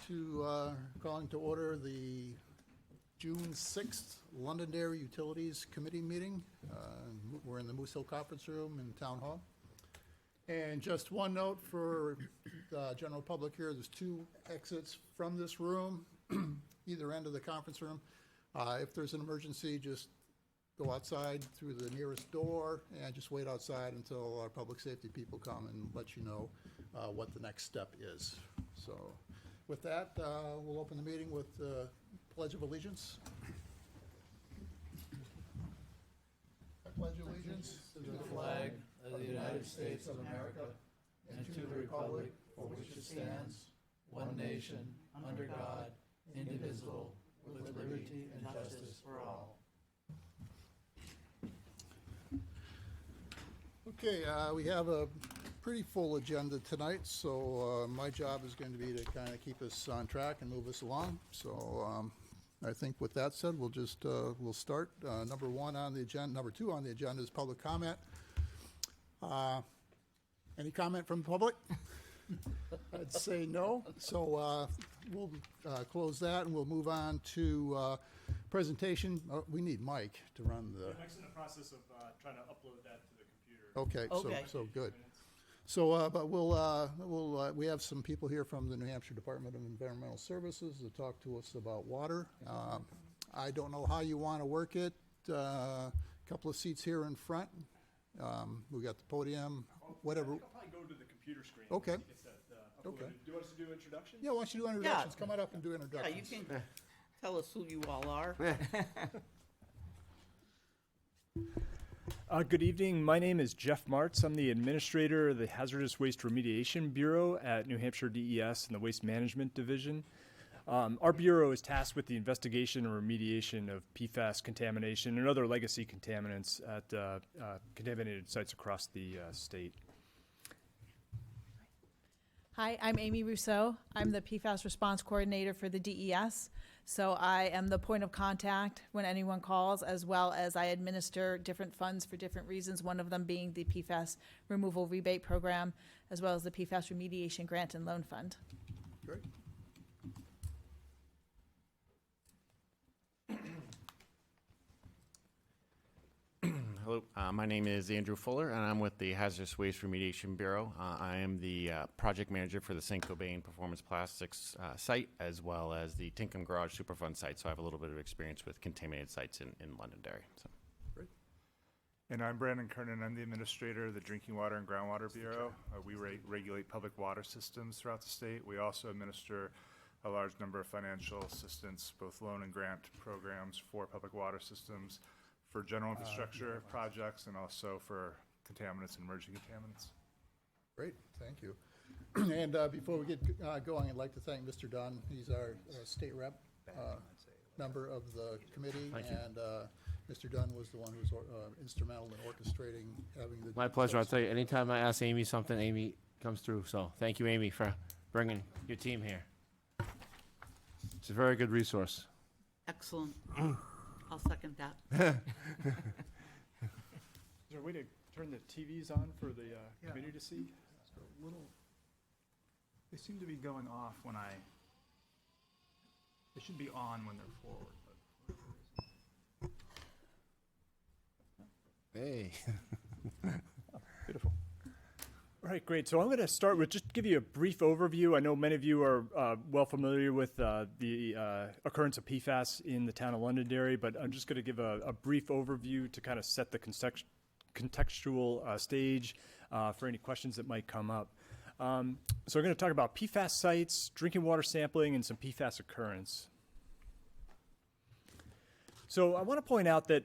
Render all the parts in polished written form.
to calling to order the June 6th Londonderry Utilities Committee meeting. We're in the Moose Hill Conference Room in Town Hall. And just one note for the general public here, there's two exits from this room, either end of the conference room. If there's an emergency, just go outside through the nearest door and just wait outside until our public safety people come and let you know what the next step is. So with that, we'll open the meeting with the Pledge of Allegiance. I pledge allegiance to the flag of the United States of America and to the republic for which it stands, one nation, under God, indivisible, with liberty and justice for all. Okay, we have a pretty full agenda tonight, so my job is going to be to kind of keep us on track and move us along. So I think with that said, we'll just we'll start. Number two on the agenda is public comment. Any comment from the public? I'd say no. So we'll close that and we'll move on to presentation. We need Mike to run the. Mike's in the process of trying to upload that to the computer. Okay. So good. So, but we have some people here from the New Hampshire Department of Environmental Services to talk to us about water. I don't know how you want to work it. A couple of seats here in front. We got the podium, whatever. I think I'll probably go to the computer screen. Okay. Once he gets that, uploaded. Okay. Do you want us to do introductions? Yeah, why don't you do introductions? Come on up and do Yeah, introductions. you can tell us who you all are. Good evening. My name is Jeff Martz. I'm the administrator of the Hazardous Waste Remediation Bureau at New Hampshire DES in the Waste Management Division. Our bureau is tasked with the investigation and remediation of PFAS contamination and other legacy contaminants at contaminated sites across the state. Hi, I'm Amy Rousseau. I'm the PFAS response coordinator for the DES. So I am the point of contact when anyone calls, as well as I administer different funds for different reasons, one of them being the PFAS removal rebate program, as well as the PFAS remediation grant and loan fund. Great. Hello, my name is Andrew Fuller, and I'm with the Hazardous Waste Remediation Bureau. I am the project manager for the St. Cobain Performance Plastics site, as well as the Tinkham Garage Superfund site, so I have a little bit of experience with contaminated sites in Londonderry. So. Great. And I'm Brandon Kernan. I'm the administrator of the Drinking Water and Groundwater Bureau. We regulate public water systems throughout the state. We also administer a large number of financial assistance, both loan and grant programs for public water systems, for general infrastructure projects, and also for contaminants and emerging contaminants. Great, thank you. And before we get going, I'd like to thank Mr. Dunn. He's our state rep, member of the committee. Thank you. And Mr. Dunn was the one who was instrumental in orchestrating having the. My pleasure. I'll tell you, anytime I ask Amy something, Amy comes through. So thank you, Amy, for bringing your team here. It's a very good resource. Excellent. I'll second that. Is there a way to turn the TVs on for the committee to see? So they seem to be going off when they should be on when they're forward. But Hey. Beautiful. All right, great. So I'm going to start with just give you a brief overview. I know many of you are well familiar with the occurrence of PFAS in the town of Londonderry, but I'm just going to give a brief overview to kind of set the contextual stage for any questions that might come up. So we're going to talk about PFAS sites, drinking water sampling, and some PFAS occurrence. So I want to point out that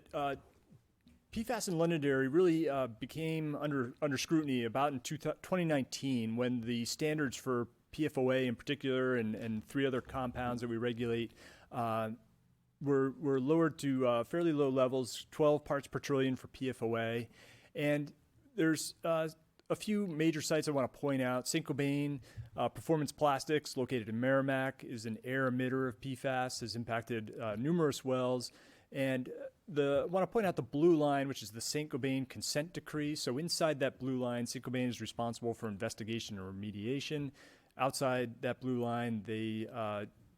PFAS in Londonderry really became under scrutiny about in 2019 when the standards for PFOA in particular and three other compounds that we regulate were lowered to fairly low levels, 12 parts per trillion for PFOA. And there's a few major sites I want to point out. St. Cobain Performance Plastics, located in Merrimack, is an air emitter of PFAS, has impacted numerous wells. And I want to point out the blue line, which is the St. Cobain consent decree. So inside that blue line, St. Cobain is responsible for investigation and remediation. Outside that blue line, they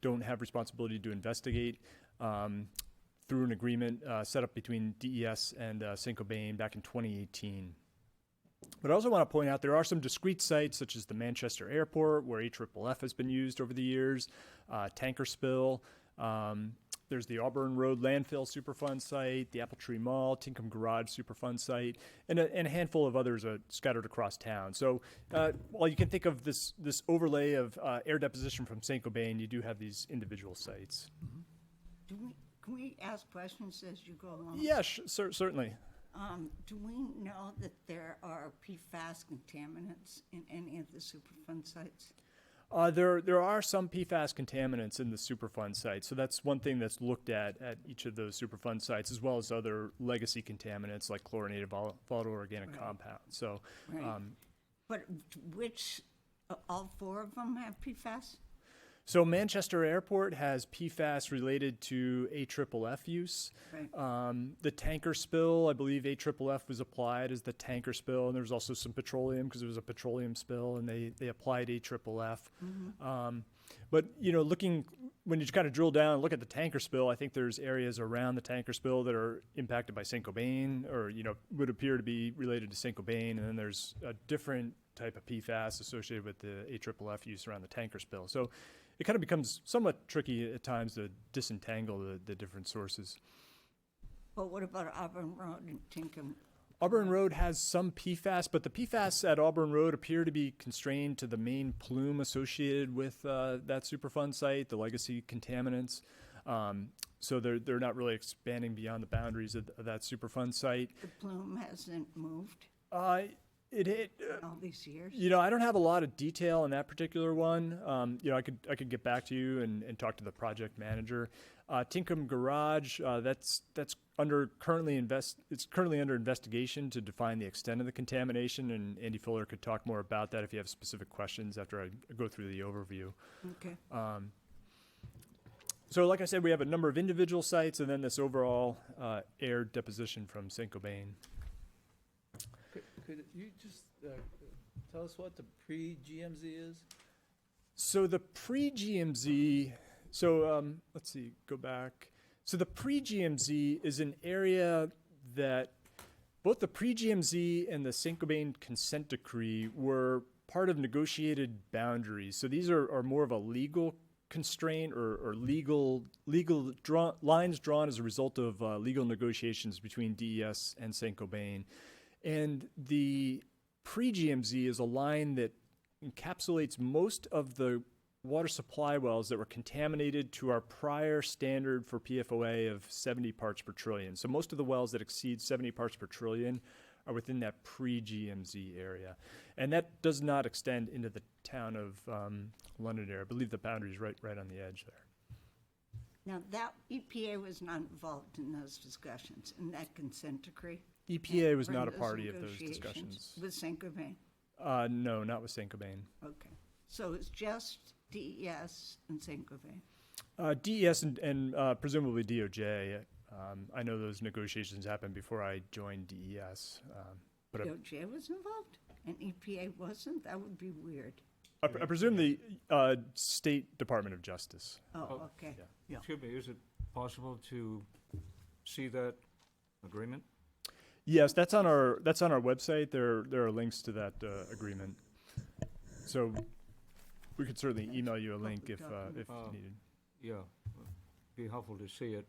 don't have responsibility to investigate through an agreement set up between DES and Saint-Gobain back in 2018. But I also want to point out there are some discrete sites, such as the Manchester Airport, where AFFF has been used over the years, tanker spill. There's the Auburn Road Landfill Superfund site, the Apple Tree Mall, Tinkham Garage Superfund site, and a handful of others scattered across town. So while you can think of this overlay of air deposition from Saint-Gobain, you do have these individual sites. Can we ask questions as you go along? Yeah, certainly. Do we know that there are PFAS contaminants in any of the Superfund sites? There are some PFAS contaminants in the Superfund site, so that's one thing that's looked at each of those Superfund sites, as well as other legacy contaminants like chlorinated volatile organic compounds. So, Right. But which, all 4 of them have PFAS? So Manchester Airport has PFAS related to AFFF use. Right. The tanker spill, I believe AFFF was applied as the tanker spill, and there was also some petroleum because it was a petroleum spill, and they applied AFFF. But when you kind of drill down and look at the tanker spill, I think there's areas around the tanker spill that are impacted by Saint-Gobain, or would appear to be related to Saint-Gobain, and then there's a different type of PFAS associated with the AFFF use around the tanker spill. So it kind of becomes somewhat tricky at times to disentangle the different sources. Well, what about Auburn Road and Tinkham? Auburn Road has some PFAS, but the PFAS at Auburn Road appear to be constrained to the main plume associated with that Superfund site, the legacy contaminants. So they're not really expanding beyond the boundaries of that Superfund site. The plume hasn't moved It all these years? I don't have a lot of detail on that particular one. I could get back to you and talk to the project manager. Tinkham Garage, it's currently under investigation to define the extent of the contamination, and Andy Fuller could talk more about that if you have specific questions after I go through the overview. Okay. So like I said, we have a number of individual sites and then this overall air deposition from Saint-Gobain. Could you just tell us what the pre-GMZ is? So the pre-GMZ, let's see, go back. So the pre-GMZ is an area that both the pre-GMZ and the Saint-Gobain consent decree were part of negotiated boundaries. So these are more of a legal constraint or legal lines drawn as a result of legal negotiations between DES and Saint-Gobain. And the pre-GMZ is a line that encapsulates most of the water supply wells that were contaminated to our prior standard for PFOA of 70 parts per trillion. So most of the wells that exceed 70 parts per trillion are within that pre-GMZ area. And that does not extend into the town of Londonderry. I believe the boundary is right on the edge there. Now, that EPA was not involved in those discussions, in that consent decree? EPA was Or in not a those party of those negotiations discussions. With Saint-Gobain? No, not with Saint-Gobain. Okay. So it's just DES and Saint-Gobain? DES and presumably DOJ. I know those negotiations happened before I joined DES. But DOJ was involved and EPA wasn't? That would be weird. I presume the State Department of Justice. Oh, okay. Yeah. Excuse me, is it possible to see that agreement? Yes, that's on our website. There are links to that agreement. So we could certainly email you a link if needed. Yeah, be helpful to see it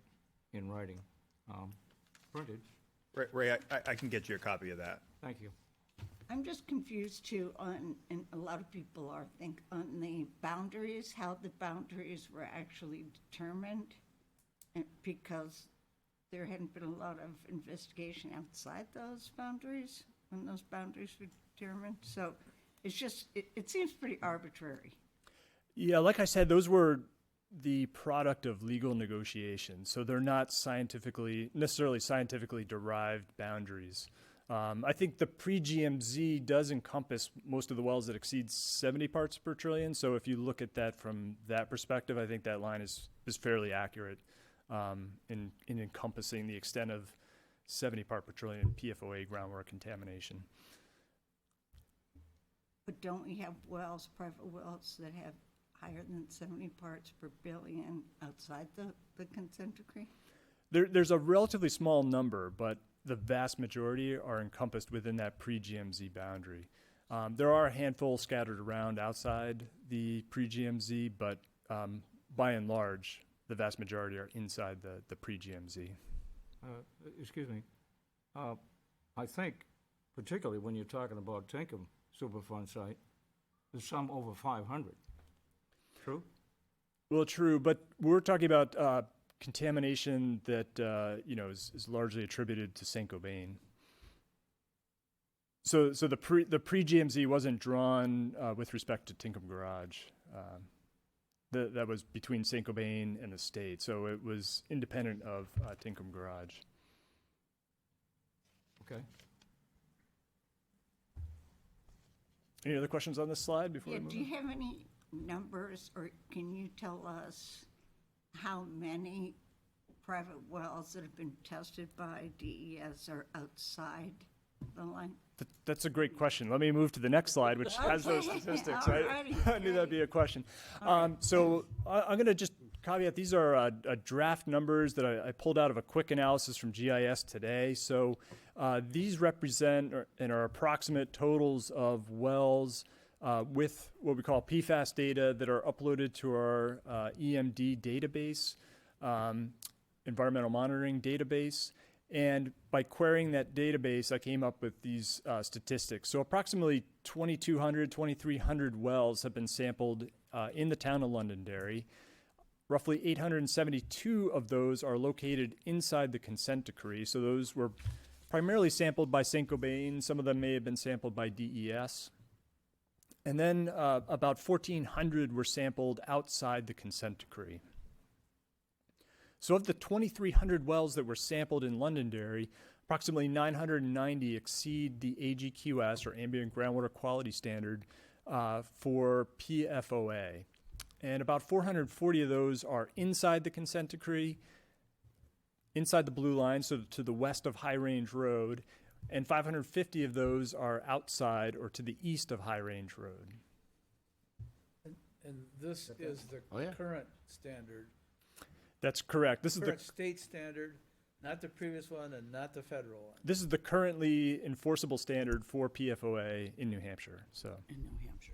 in writing, printed. Ray, I can get you a copy of that. Thank you. I'm just confused too on, and a lot of people are, on the boundaries, how the boundaries were actually determined. And because there hadn't been a lot of investigation outside those boundaries when those boundaries were determined. So it's just, it seems pretty arbitrary. Yeah, like I said, those were the product of legal negotiations. So they're not necessarily scientifically derived boundaries. I think the pre-GMZ does encompass most of the wells that exceed 70 parts per trillion. So if you look at that from that perspective, I think that line is fairly accurate in encompassing the extent of 70 part per trillion PFOA groundwater contamination. But don't we have wells, private wells that have higher than 70 parts per billion outside the consent decree? There's a relatively small number, but the vast majority are encompassed within that pre-GMZ boundary. There are a handful scattered around outside the pre-GMZ, but by and large, the vast majority are inside the pre-GMZ. Excuse me. I think, particularly when you're talking about Tinkham Superfund site, there's some over 500. True? Well, true, but we're talking about contamination that is largely attributed to Saint-Gobain. So the pre-GMZ wasn't drawn with respect to Tinkham Garage. That was between Saint-Gobain and the state, so it was independent of Tinkham Garage. Okay. Any other questions on this slide before Yeah, we move do on? you have any numbers, or can you tell us how many private wells that have been tested by DES are outside the line? That's a great question. Let me move to the next slide, which has those Okay, statistics. alrighty, I knew that'd be a question. So I'm going to just caveat, these are draft numbers that I pulled out of a quick analysis from GIS today. So these represent and are approximate totals of wells with what we call PFAS data that are uploaded to our EMD database, environmental monitoring database. And by querying that database, I came up with these statistics. So approximately 2,200, 2,300 wells have been sampled in the town of Londonderry. Roughly 872 of those are located inside the consent decree. So those were primarily sampled by Saint-Gobain. Some of them may have been sampled by DES. And then about 1,400 were sampled outside the consent decree. So of the 2,300 wells that were sampled in Londonderry, approximately 990 exceed the AGQS, or Ambient Groundwater Quality Standard, for PFOA. And about 440 of those are inside the consent decree, inside the blue line, so to the west of High Range Road, and 550 of those are outside or to the east of High Range Road. And this is the Oh, yeah. current standard, That's correct. This is the current state standard, not the previous one and not the federal one. This is the currently enforceable standard for PFOA in New Hampshire. So In New Hampshire.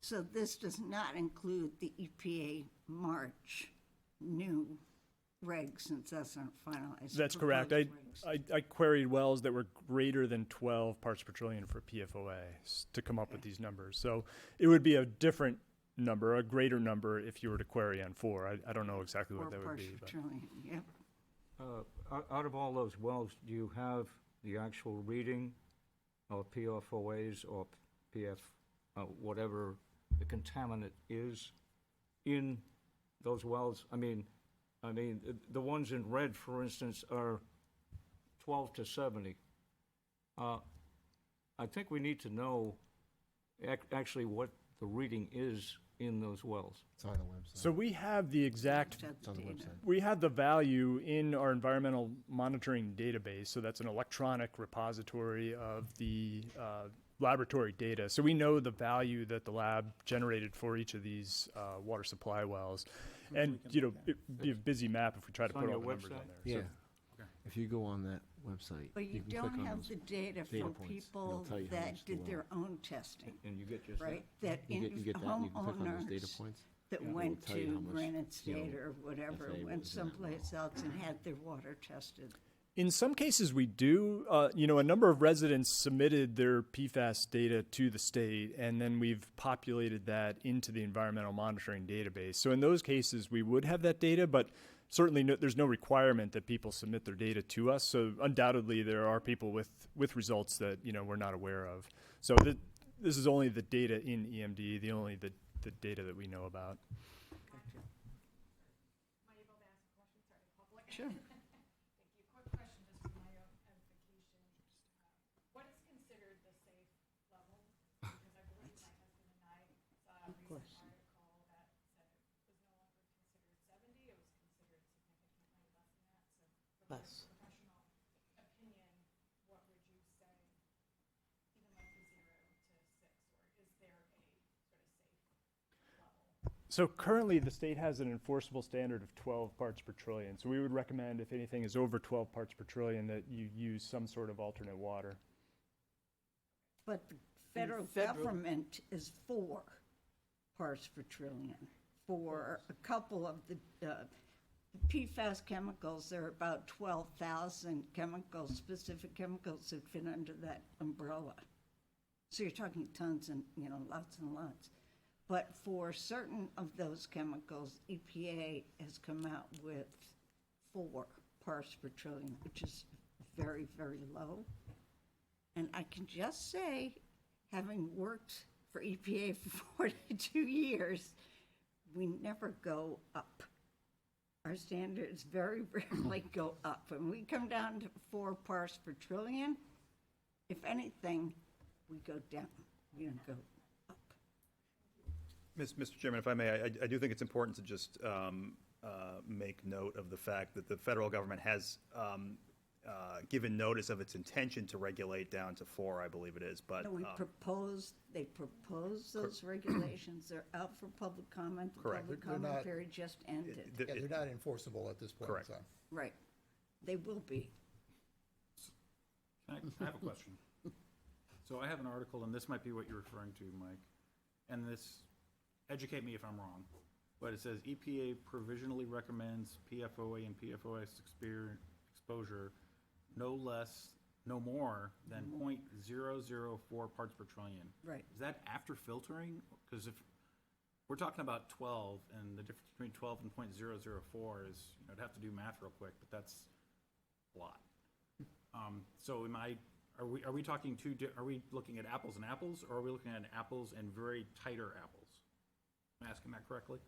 So this does not include the EPA March new regs, since that's not finalized. that's correct. proposed regs. I queried wells that were greater than 12 parts per trillion for PFOA to come up with these numbers. So it would be a different number, a greater number, if you were to query on 4. I don't know exactly what 4 that would parts be. per But. trillion, yep. Out of all those wells, do you have the actual reading of PFOAs or PF, whatever the contaminant is in those wells? I mean, the ones in red, for instance, are 12 to 70. I think we need to know actually what the reading is in those wells. It's on the website. So we have the exact That's on the data. website. We have the value in our environmental monitoring database, so that's an electronic repository of the laboratory data. So we know the value that the lab generated for each of these water supply wells. And, it'd be a busy map if we try to It's on put all your the numbers on website? there. Yeah. If you go on that website, But you can click don't on have those. the data data from points, and people it'll tell you how that much the did their well- own testing, And you get just that? right? That You get that, you can click on those data homeowners points. that Yeah. went It'll tell you to how much, Granite State or whatever, FA went was in that someplace else and had their water tested. In some cases, we do. A number of residents submitted their PFAS data to the state, and then we've populated that into the environmental monitoring database. So in those cases, we would have that data, but certainly there's no requirement that people submit their data to us. So undoubtedly, there are people with results that we're not aware of. So this is only the data in EMD, the data that we know about. Sure. Thank you. Quick question, just for my own edification. What is considered the safe level? Because I believe my husband and I saw a recent article that said it was no longer considered 70, it was considered significantly less than that. So from Less. your professional opinion, what would you say, even like the 0 to 6, So currently, the state has an enforceable standard of 12 parts per trillion. So we would recommend if anything is over 12 parts per trillion that you use some sort of alternate water. But the federal government is 4 parts per trillion. For a couple of the PFAS chemicals, there are about 12,000 chemicals, specific chemicals that fit under that umbrella. So you're talking tons and, lots and lots. But for certain of those chemicals, EPA has come out with 4 parts per trillion, which is very, very low. And I can just say, having worked for EPA for 42 years, we never go up. Our standards very rarely go up. When we come down to 4 parts per trillion, if anything, we go down. We don't go up. Mr. Chairman, if I may, I do think it's important to just make note of the fact that the federal government has given notice of its intention to regulate down to 4, I believe it is, but. No, they proposed those regulations. They're out for public comment. The Correct. public They're comment not- period just ended. Yeah, they're not enforceable at this point in Correct. time. Right. They will be. I have a question. So I have an article, and this might be what you're referring to, Mike, and this, educate me if I'm wrong, but it says EPA provisionally recommends PFOA and PFOS exposure no more than 0.004 parts per trillion. Right. Is that after filtering? Because if we're talking about 12, and the difference between 12 and 0.004 is, I'd have to do math real quick, but that's a lot. So are we talking are we looking at apples and apples, or are we looking at apples and very tighter apples? Am I asking that correctly?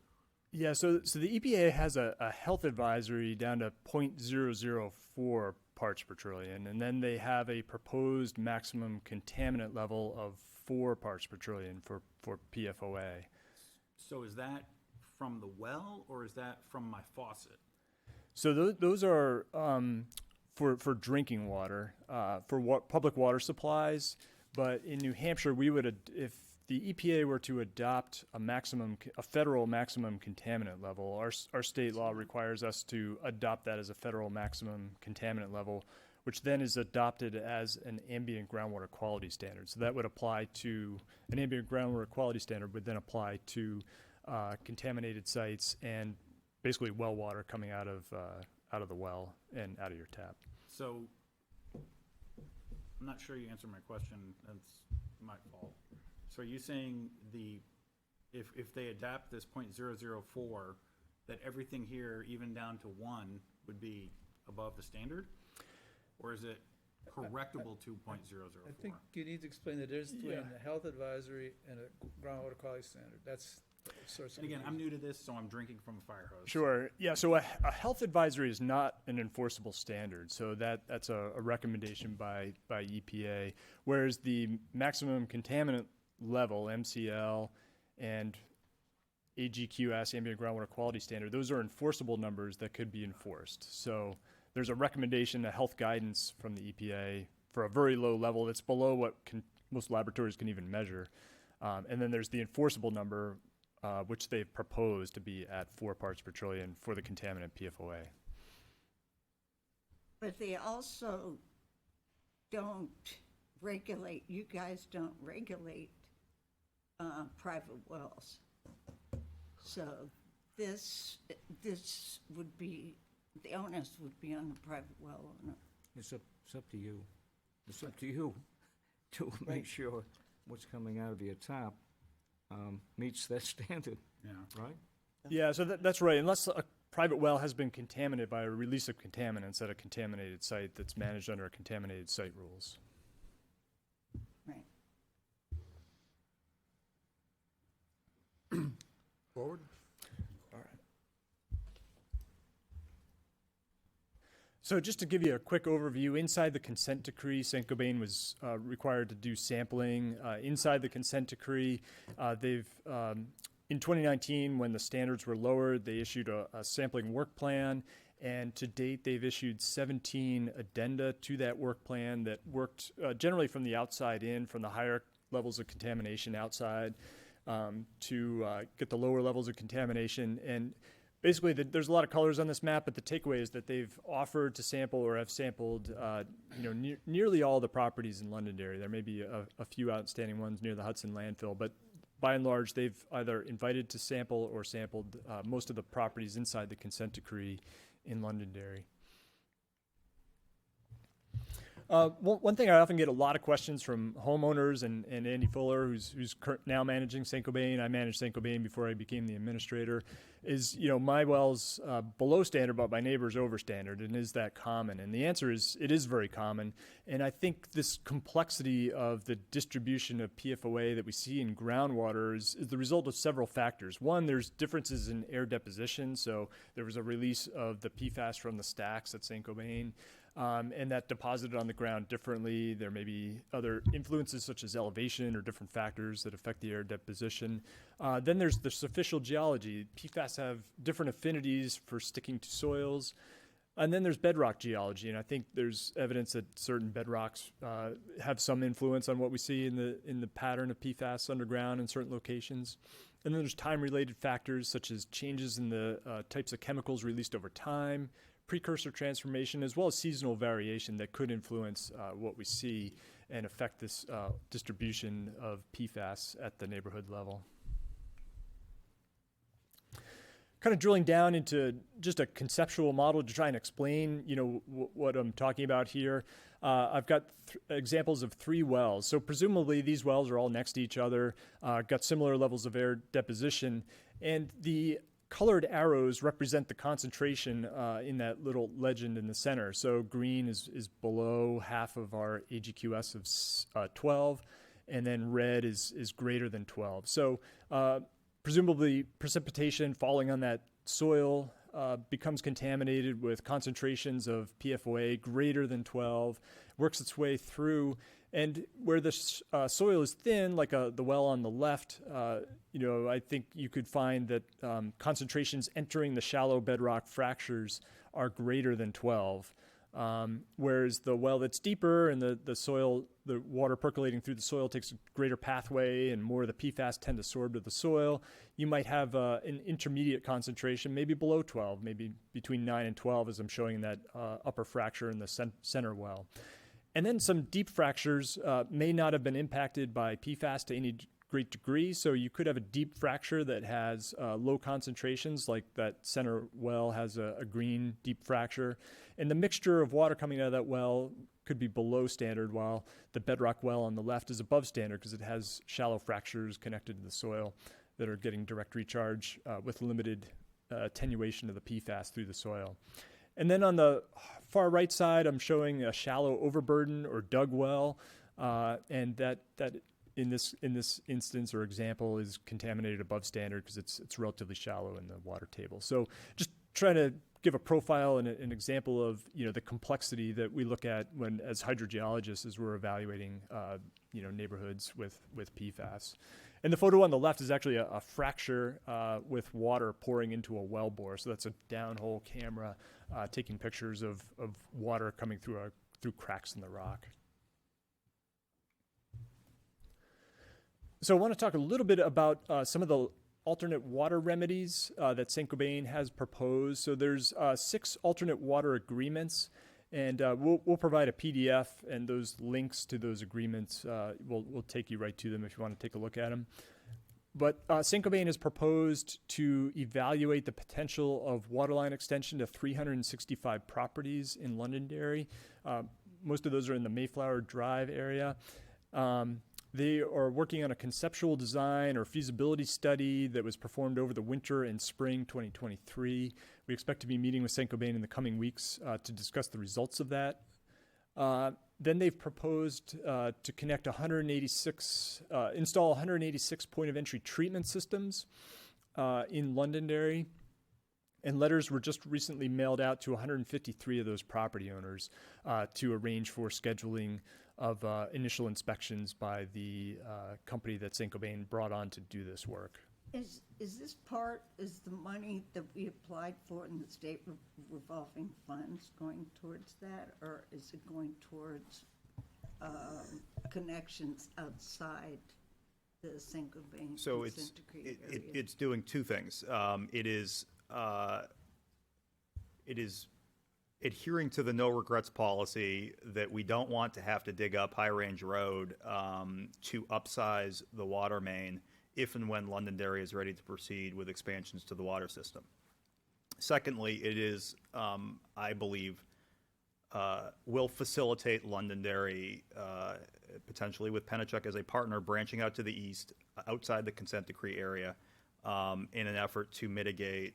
Yeah, so the EPA has a health advisory down to 0.004 parts per trillion, and then they have a proposed maximum contaminant level of 4 parts per trillion for PFOA. So is that from the well, or is that from my faucet? So those are for drinking water, for public water supplies. But in New Hampshire, we would, if the EPA were to adopt a federal maximum contaminant level, our state law requires us to adopt that as a federal maximum contaminant level, which then is adopted as an ambient groundwater quality standard. So that would apply to an ambient groundwater quality standard would then apply to contaminated sites and basically well water coming out of the well and out of your tap. So I'm not sure you answered my question. That's my fault. So are you saying if they adapt this 0.004, that everything here, even down to 1, would be above the standard? Or is it correctable to 0.004? I think you need to explain the difference between a health advisory and a groundwater quality standard. That's the source of And again, I'm confusion. new to this, so I'm drinking from a fire hose. Sure. Yeah. So a health advisory is not an enforceable standard. So that's a recommendation by EPA. Whereas the maximum contaminant level, MCL, and AGQS, ambient groundwater quality standard, those are enforceable numbers that could be enforced. So there's a recommendation, a health guidance from the EPA for a very low level that's below what most laboratories can even measure. And then there's the enforceable number, which they've proposed to be at 4 parts per trillion for the contaminant PFOA. But they also don't regulate, you guys don't regulate private wells. So this would be, the onus would be on the private well owner. It's up to you. It's up to you to make sure what's coming out of your tap meets that standard, Yeah. right? Yeah, so that's right. Unless a private well has been contaminated by a release of contaminants at a contaminated site that's managed under contaminated site rules. Right. Forward? So just to give you a quick overview, inside the consent decree, Saint-Gobain was required to do sampling. Inside the consent decree, they've, in 2019, when the standards were lowered, they issued a sampling work plan. And to date, they've issued 17 addenda to that work plan that worked generally from the outside in, from the higher levels of contamination outside. to get the lower levels of contamination. And basically, there's a lot of colors on this map, but the takeaway is that they've offered to sample or have sampled, nearly all the properties in Londonderry. There may be a few outstanding ones near the Hudson landfill, but by and large, they've either invited to sample or sampled most of the properties inside the consent decree in Londonderry. One thing I often get a lot of questions from homeowners and Andy Fuller, who's now managing St. Cobain. I managed St. Cobain before I became the administrator. Is my well's below standard, but my neighbor's over standard, and is that common? And the answer is it is very common. And I think this complexity of the distribution of PFOA that we see in groundwater is the result of several factors. One, there's differences in air deposition. So there was a release of the PFAS from the stacks at St. Cobain. And that deposited on the ground differently. There may be other influences such as elevation or different factors that affect the air deposition. Then there's the superficial geology. PFAS have different affinities for sticking to soils. And then there's bedrock geology, and I think there's evidence that certain bedrocks have some influence on what we see in the pattern of PFAS underground in certain locations. And then there's time-related factors such as changes in the types of chemicals released over time, precursor transformation, as well as seasonal variation that could influence what we see and affect this distribution of PFAS at the neighborhood level. Kind of drilling down into just a conceptual model to try and explain, what I'm talking about here. I've got examples of 3 wells. So presumably these wells are all next to each other, got similar levels of air deposition, and the colored arrows represent the concentration in that little legend in the center. So green is below half of our AGQS of 12, and then red is greater than 12. So presumably precipitation falling on that soil becomes contaminated with concentrations of PFOA greater than 12, works its way through. And where the soil is thin, like the well on the left, I think you could find that concentrations entering the shallow bedrock fractures are greater than 12. Whereas the well that's deeper and the water percolating through the soil takes a greater pathway and more of the PFAS tend to absorb to the soil, you might have an intermediate concentration, maybe below 12, maybe between 9 and 12, as I'm showing in that upper fracture in the center well. And then some deep fractures may not have been impacted by PFAS to any great degree. So you could have a deep fracture that has low concentrations, like that center well has a green deep fracture. And the mixture of water coming out of that well could be below standard, while the bedrock well on the left is above standard because it has shallow fractures connected to the soil that are getting direct recharge with limited attenuation of the PFAS through the soil. And then on the far right side, I'm showing a shallow overburden or dug well, and that in this instance or example is contaminated above standard because it's relatively shallow in the water table. So just trying to give a profile and an example of the complexity that we look at when as hydrogeologists as we're evaluating neighborhoods with PFAS. And the photo on the left is actually a fracture with water pouring into a well bore. So that's a downhole camera taking pictures of water coming through cracks in the rock. So I want to talk a little bit about some of the alternate water remedies that St. Cobain has proposed. So there's 6 alternate water agreements, and we'll provide a PDF, and those links to those agreements will take you right to them if you want to take a look at them. But St. Cobain has proposed to evaluate the potential of waterline extension to 365 properties in Londonderry. Most of those are in the Mayflower Drive area. They are working on a conceptual design or feasibility study that was performed over the winter and spring 2023. We expect to be meeting with St. Cobain in the coming weeks to discuss the results of that. Then they've proposed to connect install 186 point of entry treatment systems in Londonderry. And letters were just recently mailed out to 153 of those property owners to arrange for scheduling of initial inspections by the company that St. Cobain brought on to do this work. Is the money that we applied for in the state revolving funds going towards that, or is it going towards connections outside the Cinco Bain So consent decree area? it's doing two things. It is adhering to the no regrets policy that we don't want to have to dig up High Range Road to upsize the water main if and when Londonderry is ready to proceed with expansions to the water system. Secondly, it is, I believe, will facilitate Londonderry, potentially with Pennachuck as a partner, branching out to the east, outside the consent decree area, in an effort to mitigate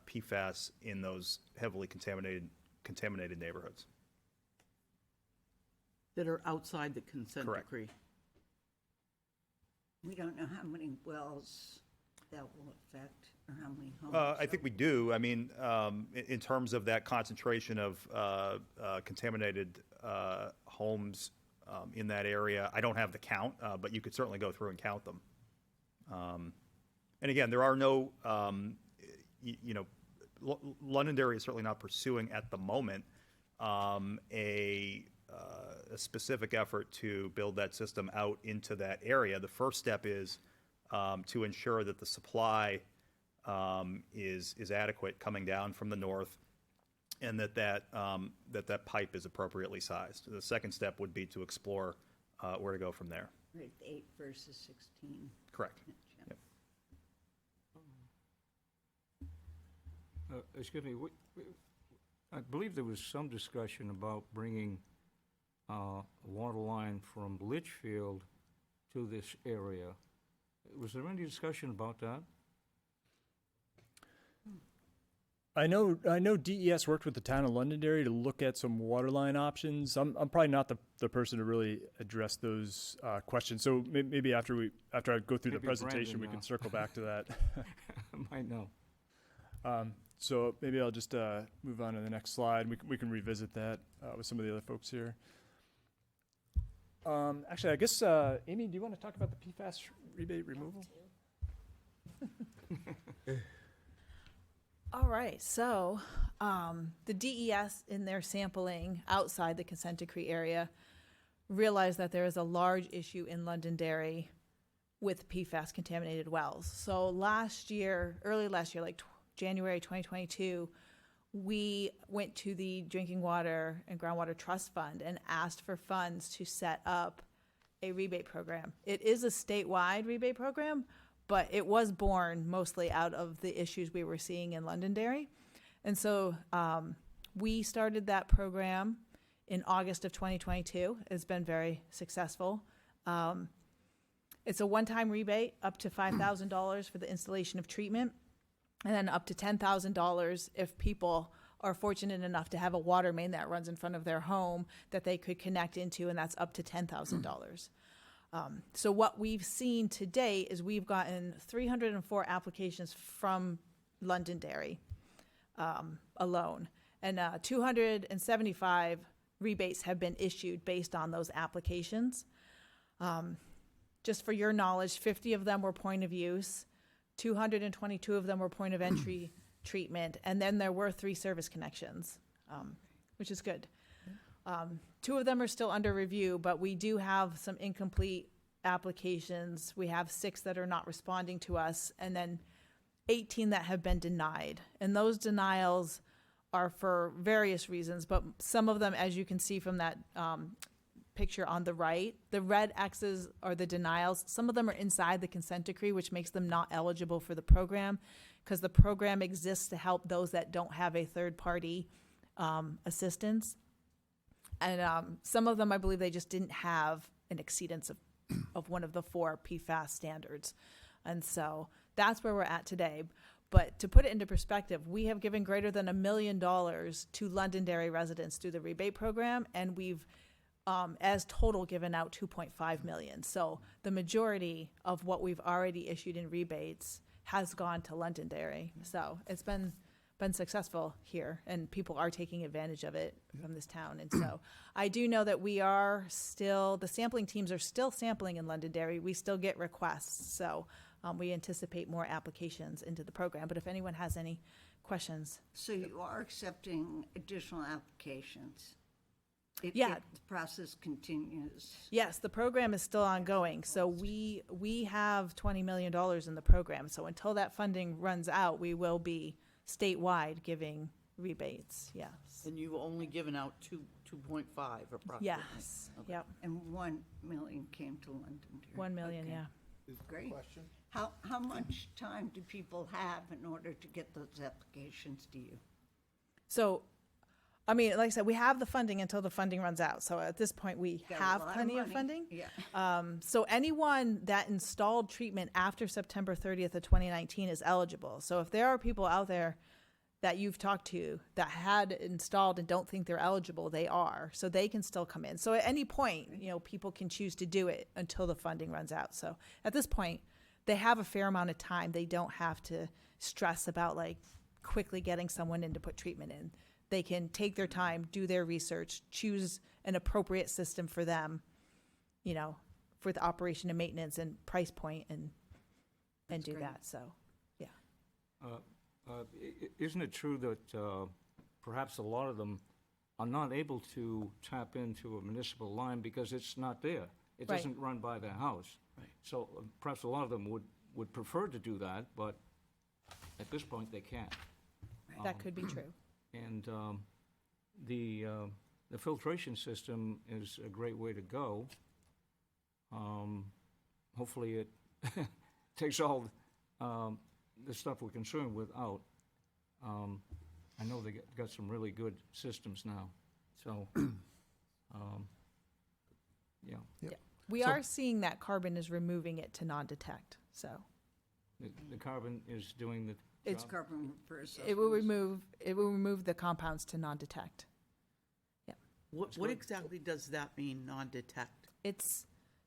PFAS in those heavily contaminated neighborhoods. That are outside the consent Correct. decree. We don't know how many wells that will affect, or how many homes. I think we do. I mean, in terms of that concentration of contaminated homes in that area, I don't have the count, but you could certainly go through and count them. And again, there are no, Londonderry is certainly not pursuing at the moment a specific effort to build that system out into that area. The first step is to ensure that the supply is adequate coming down from the north, and that pipe is appropriately sized. The second step would be to explore where to go from there. Right, 8 versus 16. Correct. Yeah. Yep. Excuse me, I believe there was some discussion about bringing a water line from Litchfield to this area. Was there any discussion about that? I know DES worked with the town of Londonderry to look at some water line options. I'm probably not the person to really address those questions. So maybe after I go through the Maybe presentation, we Brandon, can circle back to that. Might know. So maybe I'll just move on to the next slide. We can revisit that with some of the other folks here. Actually, I guess, Amy, do you want to talk about the PFAS rebate removal? All right, so the DES in their sampling outside the consent decree area realized that there is a large issue in Londonderry with PFAS contaminated wells. So early last year, like January 2022, we went to the Drinking Water and Groundwater Trust Fund and asked for funds to set up a rebate program. It is a statewide rebate program, but it was born mostly out of the issues we were seeing in Londonderry. And so we started that program in August of 2022. It's been very successful. It's a one-time rebate up to $5,000 for the installation of treatment, and then up to $10,000 if people are fortunate enough to have a water main that runs in front of their home that they could connect into, and that's up to $10,000. So what we've seen to date is we've gotten 304 applications from Londonderry alone, and 275 rebates have been issued based on those applications. Just for your knowledge, 50 of them were point of use, 222 of them were point of entry treatment, and then there were 3 service connections, which is good. 2 of them are still under review, but we do have some incomplete applications. We have 6 that are not responding to us, and then 18 that have been denied. And those denials are for various reasons, but some of them, as you can see from that picture on the right, the red X's are the denials. Some of them are inside the consent decree, which makes them not eligible for the program, because the program exists to help those that don't have a third-party assistance. And some of them, I believe, they just didn't have an exceedance of one of the 4 PFAS standards. And so that's where we're at today. But to put it into perspective, we have given greater than $1 million to Londonderry residents through the rebate program, and we've as total given out $2.5 million. So the majority of what we've already issued in rebates has gone to Londonderry. So it's been successful here, and people are taking advantage of it from this town. And so I do know that the sampling teams are still sampling in Londonderry. We still get requests. So we anticipate more applications into the program. But if anyone has any questions. So you are accepting additional applications? Yeah. The process continues. Yes, the program is still ongoing, so we have $20 million in the program. So until that funding runs out, we will be statewide giving rebates, yes. And you've only given out 2.5 approximately. Yes, yep, And 1 million came to Londonderry. 1 million, Okay. yeah. Great. Question? How much time do people have in order to get those applications to you? So, I mean, like I said, we have the funding until the funding runs out. So at this point, we Got a have lot of plenty of money. funding. Yeah. So anyone that installed treatment after September 30th of 2019 is eligible. So if there are people out there that you've talked to that had installed and don't think they're eligible, they are. So they can still come in. So at any point, you know, people can choose to do it until the funding runs out. So at this point, they have a fair amount of time. They don't have to stress about like quickly getting someone in to put treatment in. They can take their time, do their research, choose an appropriate system for them, you know, for the operation and maintenance and price point and That's do great. that. So, yeah. Isn't it true that perhaps a lot of them are not able to tap into a municipal line because it's not there? It Right. doesn't run by their house. Right. So perhaps a lot of them would prefer to do that, but at this point, they can't. That could be true. And the filtration system is a great way to go. Hopefully, it takes all the stuff we're concerned with out. I know they got some really good systems now, so, yeah. We are seeing that carbon is removing it to non-detect. So The carbon is doing the It's job. Carbon reverse. it will remove the compounds to non-detect. What exactly does that mean, non-detect?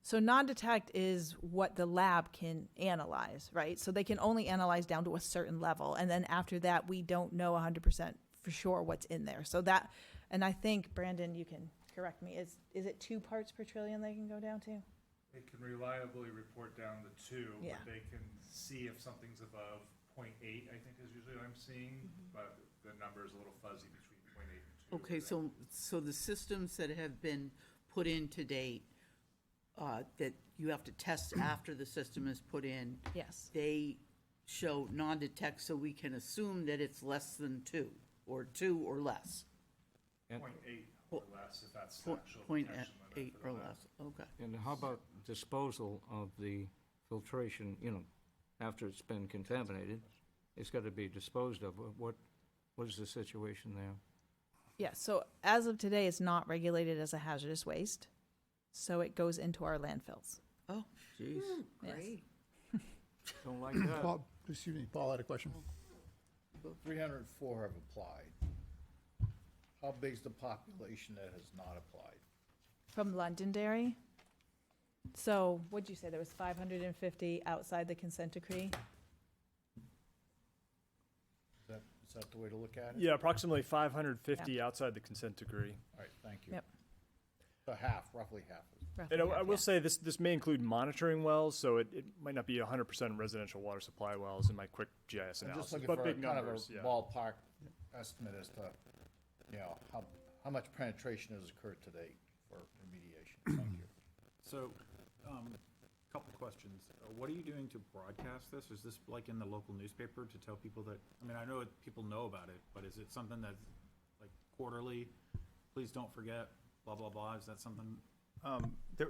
So non-detect is what the lab can analyze, right? So they can only analyze down to a certain level. And then after that, we don't know 100% for sure what's in there. So that, and I think, Brandon, you can correct me, is it 2 parts per trillion they can go down to? They can reliably report down the 2, Yeah. but they can see if something's above 0.8, I think is usually what I'm seeing, but the number is a little fuzzy between 0.8 and 2. Okay, so the systems that have been put in to date, that you have to test after the system is put in, Yes. they show non-detect, so we can assume that it's less than 2 or less. 0.8 or less, if that's the Point actual point detection limit 8 for the or lab. less, okay. And how about disposal of the filtration, after it's been contaminated? It's got to be disposed of. What is the situation there? Yeah, so as of today, it's not regulated as a hazardous waste. So it goes into our landfills. Oh, jeez. Yes. Great. Don't like that. Paul, excuse me, Paul had a question. 304 have applied. How big's the population that has not applied? From Londonderry. So what'd you say? There was 550 outside the consent decree? Is that the way to look at it? Yeah, approximately 550 outside the consent decree. All right, thank you. Yep. So half, roughly half. And I Roughly, will yeah. say this may include monitoring wells, so it might not be 100% residential water supply wells in my quick GIS I'm just analysis, looking but for big kind of numbers, a yeah. ballpark estimate as to, how much penetration has occurred to date for remediation. Thank you. So, couple questions. What are you doing to broadcast this? Is this like in the local newspaper to tell people that, I mean, I know people know about it, but is it something that's like quarterly? Please don't forget, blah, blah, blah. Is that something?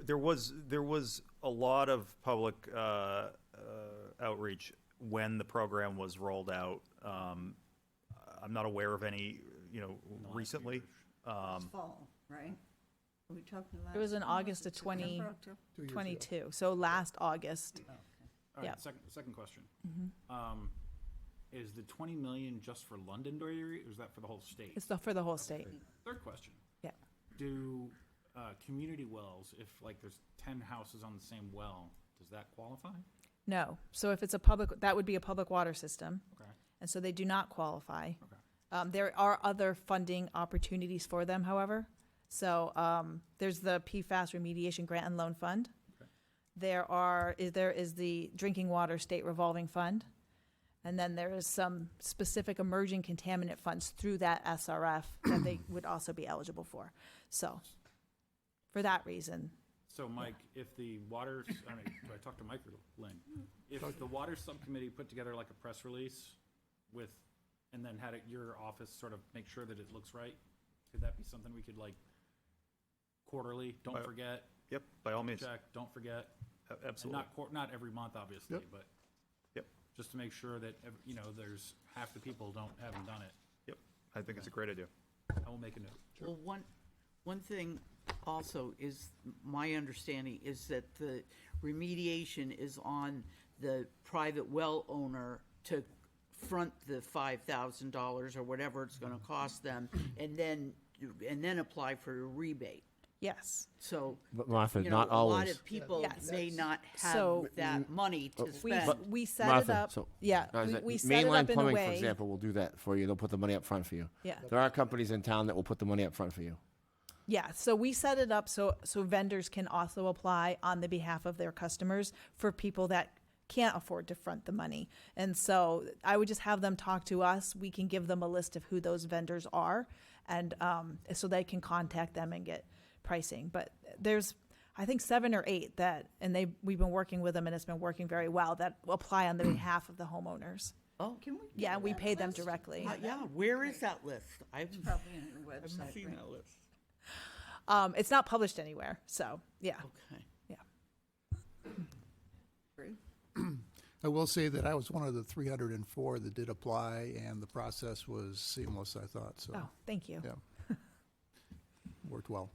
There was a lot of public outreach when the program was rolled out. I'm not aware of any, recently. Fall, right? Are we talking last? It was in August of September, October? 2022, so last August. Okay. All right, Yep. second question. Is the 20 million just for Londonderry, or is that for the whole state? It's for the whole state. Third question. Yeah. Do community wells, if like there's 10 houses on the same well, does that qualify? No. So if it's that would be a public water system. Okay. And so they do not qualify. Okay. There are other funding opportunities for them, however. So there's the PFAS Remediation Grant and Loan Fund. Okay. There is the Drinking Water State Revolving Fund. And then there is some specific emerging contaminant funds through that SRF that they would also be eligible for. So for that reason. So Mike, if the water, I mean, do I talk to Mike or Lynn? If the water subcommittee put together like a press release with, and then had it, your office sort of make sure that it looks right, could that be something we could like quarterly, don't forget, Yep, by all means. check, don't forget? And Absolutely. not every month, obviously, Yep. but Yep, just to make sure that, there's half the people haven't done it. yep. I think it's a great idea. I will make a note. Well, one thing also is, my understanding is that the remediation is on the private well owner to front the $5,000 or whatever it's gonna cost them, and then apply for a rebate. Yes. So, But Martha, you know, not a lot always. of people Yes. may not have So- that money to We, spend. we set it Martha, up, so- yeah, No, is that we set it Mainline up in a Plumbing, for way. example, will do that for you. They'll put the money up front for you. Yeah. There are companies in town that will put the money up front for you. Yeah, so we set it up so vendors can also apply on the behalf of their customers for people that can't afford to front the money. And so I would just have them talk to us. We can give them a list of who those vendors are, and so they can contact them and get pricing. But there's, I think, 7 or 8 we've been working with them, and it's been working very well, that apply on the behalf of the homeowners. Oh, Can we? Yeah, get we that pay them list? directly. yeah, where is that list? I've Probably on your haven't website, seen right? that list. It's not published anywhere, so yeah. Okay. I will say that I was one of the 304 that did apply, and the process was seamless, I thought, so. Oh, thank you. Yeah. Worked well.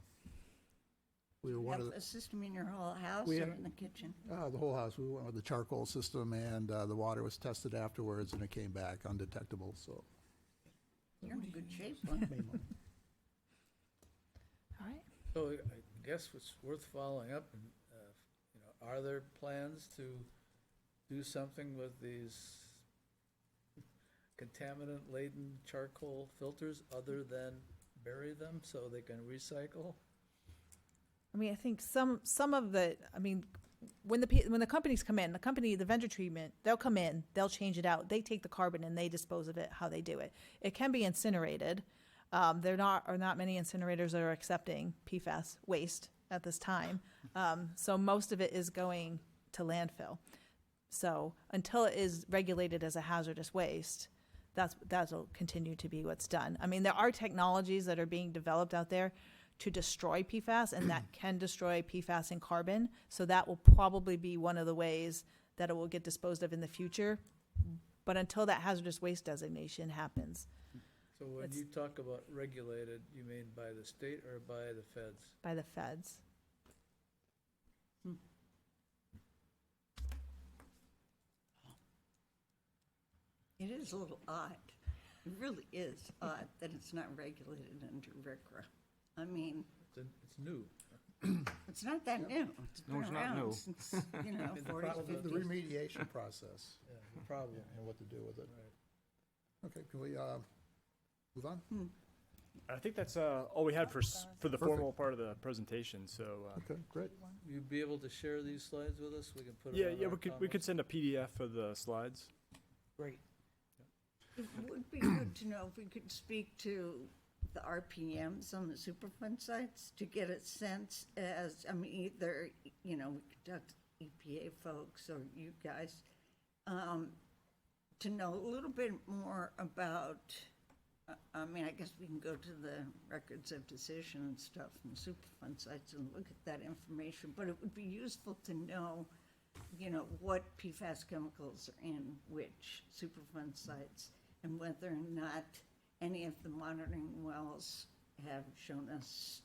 We were You one have of the, a system in your whole house We or have- in the kitchen? the whole house, we went with the charcoal system, and the water was tested afterwards, and it came back undetectable, so. You're in good shape, huh? All right. So I guess it's worth following up, and, are there plans to do something with these contaminant-laden charcoal filters other than bury them so they can recycle? I mean, I think some of the, I mean, when the companies come in, the vendor treatment, they'll come in, they'll change it out, they take the carbon and they dispose of it how they do it. It can be incinerated. There are not many incinerators that are accepting PFAS waste at this time. So most of it is going to landfill. So until it is regulated as a hazardous waste, that'll continue to be what's done. I mean, there are technologies that are being developed out there to destroy PFAS, and that can destroy PFAS and carbon. So that will probably be one of the ways that it will get disposed of in the future. But until that hazardous waste designation happens, So when It's- you talk about regulated, you mean by the state or by the feds? by the feds. It is a little odd. It really is odd that it's not regulated under RCRA. I mean, It's new. it's not that new. It's No, been it's not around new. since, you know, The 40s, problem- The 50s. remediation process Yeah, the problem. and what to do with it. Right. Okay, can we move on? I think that's all we had for the formal part of the presentation. So Okay, great. You'd be able to share these slides with us? We can put it yeah, on yeah, our we could send a PDF of the slides. Great. It would be good to know if we could speak to the RPMs on the Superfund sites to get a sense as, I mean, either, you know, we could talk to EPA folks or you guys, to know a little bit more about, I mean, I guess we can go to the records of decision and stuff from the Superfund sites and look at that information, but it would be useful to know, you know, what PFAS chemicals are in which Superfund sites and whether or not any of the monitoring wells have shown us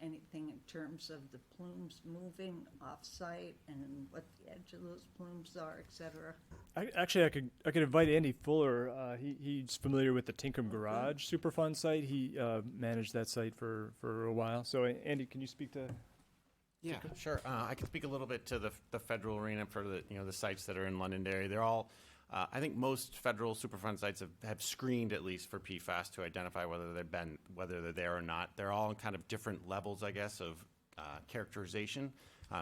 anything in terms of the plumes moving off-site and what the edge of those plumes are, et cetera. I could invite Andy Fuller. He's familiar with the Tinkham Garage Superfund site. He managed that site for a while. So Andy, can you speak to? Yeah, sure. I can speak a little bit to the federal arena for the sites that are in Londonderry. They're all, I think most federal Superfund sites have screened at least for PFAS to identify whether they're there or not. They're all in kind of different levels, I guess, of characterization.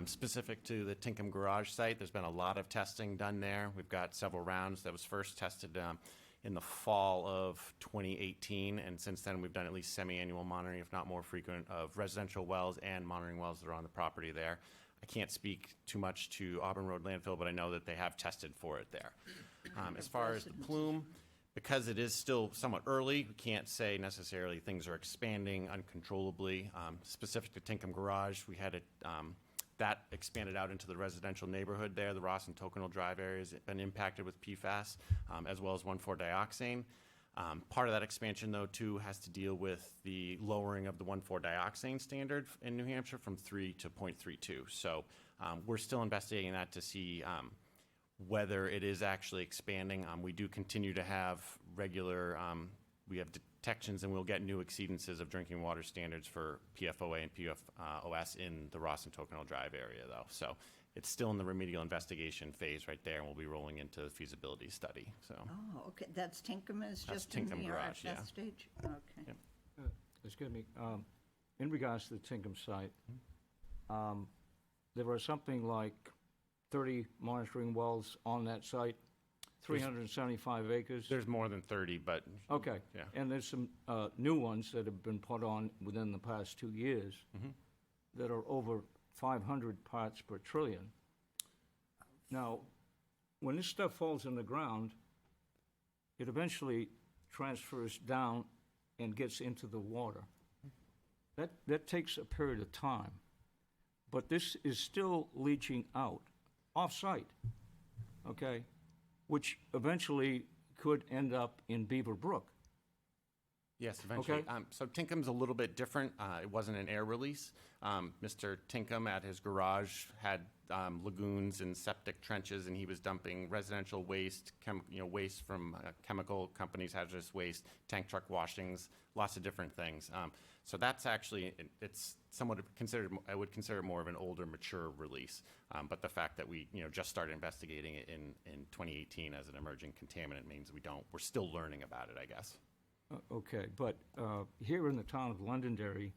Specific to the Tinkham Garage site, there's been a lot of testing done there. We've got several rounds. That was first tested in the fall of 2018, and since then we've done at least semi-annual monitoring, if not more frequent, of residential wells and monitoring wells that are on the property there. I can't speak too much to Auburn Road landfill, but I know that they have tested for it there. As far as the plume, because it is still somewhat early, we can't say necessarily things are expanding uncontrollably. Specific to Tinkham Garage, we had it, that expanded out into the residential neighborhood there. The Ross and Tokenville Drive area has been impacted with PFAS, as well as 1,4-dioxane. Part of that expansion, though, too, has to deal with the lowering of the 1,4-dioxane standard in New Hampshire from 3 to 0.32. So we're still investigating that to see whether it is actually expanding. We do continue to have regular, we have detections, and we'll get new exceedances of drinking water standards for PFOA and PFOS in the Ross and Tokenville Drive area, though. So it's still in the remedial investigation phase right there, and we'll be rolling into the feasibility study, so. Oh, okay, that's Tinkham is That's just in the Tinkham Garage, yeah. RFS stage? Okay. Yep. Excuse me, in regards to the Tinkham site, there are something like 30 monitoring wells on that site, 375 acres. There's more than 30, but. Okay. Yeah. And there's some new ones that have been put on within the past 2 years that are over 500 parts per trillion. Now, when this stuff falls in the ground, it eventually transfers down and gets into the water. That takes a period of time. But this is still leaching out, off-site, okay, which eventually could end up in Beaver Brook. Yes, eventually. Okay. So Tinkham's a little bit different. It wasn't an air release. Mr. Tinkham at his garage had lagoons and septic trenches, and he was dumping residential waste, waste from chemical companies, hazardous waste, tank truck washings, lots of different things. So that's actually, it's somewhat considered, I would consider it more of an older, mature release. But the fact that we, just started investigating it in 2018 as an emerging contaminant means we're still learning about it, I guess. Okay, but here in the town of Londonderry,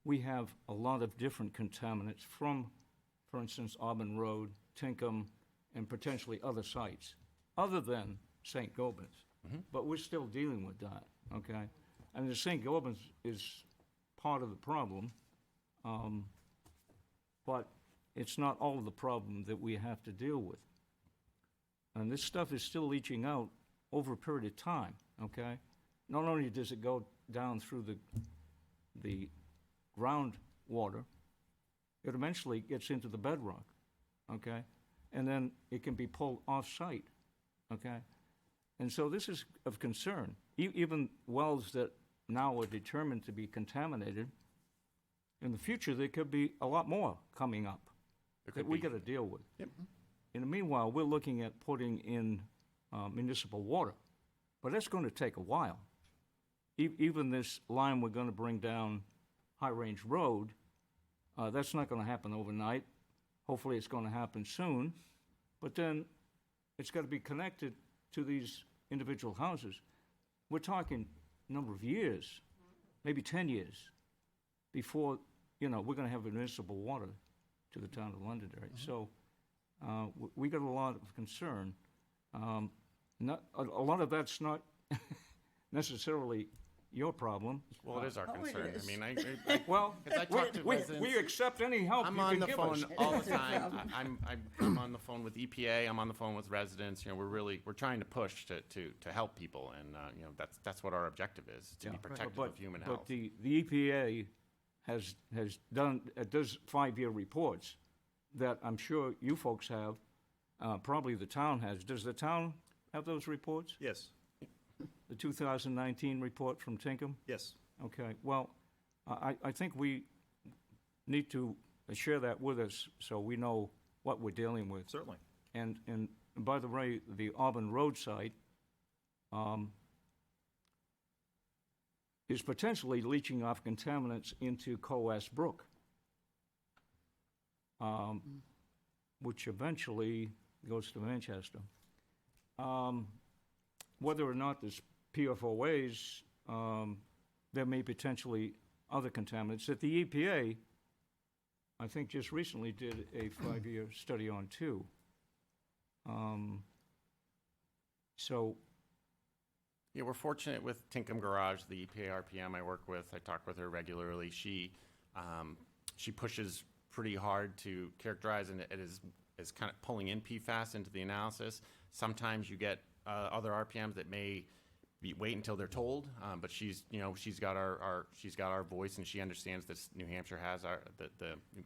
we have a lot of different contaminants from, for instance, Auburn Road, Tinkham, and potentially other sites, other than St. Gobans. But we're still dealing with that, okay? And the St. Gobans is part of the problem, but it's not all of the problem that we have to deal with. And this stuff is still leaching out over a period of time, okay? Not only does it go down through the groundwater, it eventually gets into the bedrock, okay? And then it can be pulled off-site, okay? And so this is of concern. Even wells that now are determined to be contaminated, in the future, there could be a lot more coming up that we got to deal with. Yep. In the meanwhile, we're looking at putting in municipal water, but that's going to take a while. Even this line we're going to bring down High Range Road, that's not going to happen overnight. Hopefully it's going to happen soon, but then it's got to be connected to these individual houses. We're talking a number of years, maybe 10 years, before, we're going to have municipal water to the town of Londonderry. So we got a lot of concern. A lot of that's not necessarily your problem. Well, it is our Oh, it concern. is. I mean, Well, 'cause I talk to residents. we accept any help I'm you on can the give phone us. all the time. I'm on the phone with EPA. I'm on the phone with residents. We're trying to push to help people, and that's what our objective is, to be protective of human health. But the EPA does 5-year reports that I'm sure you folks have, probably the town has. Does the town have those reports? Yes, The 2019 report from Tinkham? yes. Okay, well, I think we need to share that with us so we know what we're dealing with. Certainly. And by the way, the Auburn Road site is potentially leaching off contaminants into Coas Brook, which eventually goes to Manchester. Whether or not there's PFOAs, there may potentially other contaminants that the EPA, I think, just recently did a 5-year study on too. So Yeah, we're fortunate with Tinkham Garage, the EPA RPM I work with. I talk with her regularly. She pushes pretty hard to characterize, and it is kind of pulling in PFAS into the analysis. Sometimes you get other RPMs that may wait until they're told, but she's got our voice, and she understands that New Hampshire has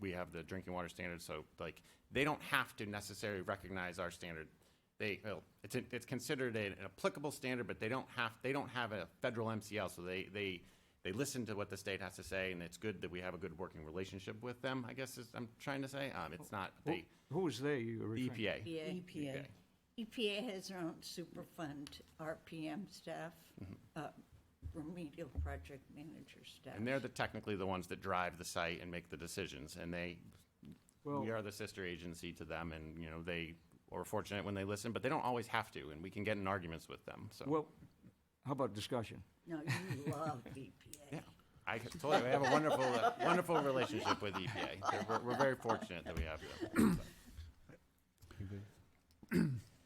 we have the drinking water standard, so like they don't have to necessarily recognize our standard. It's considered an applicable standard, but they don't have a federal MCL, so they listen to what the state has to say, and it's good that we have a good working relationship with them, I guess I'm trying to say. It's not Who is they? You the referring- EPA. EPA. EPA has their own Superfund RPM staff, remedial project manager staff. And they're technically the ones that drive the site and make the decisions, and Well- we are the sister agency to them, and they are fortunate when they listen, but they don't always have to, and we can get in arguments with them. So Well, how about discussion? No, you love EPA. yeah, I told you we have a wonderful relationship with EPA. We're very fortunate that we have them.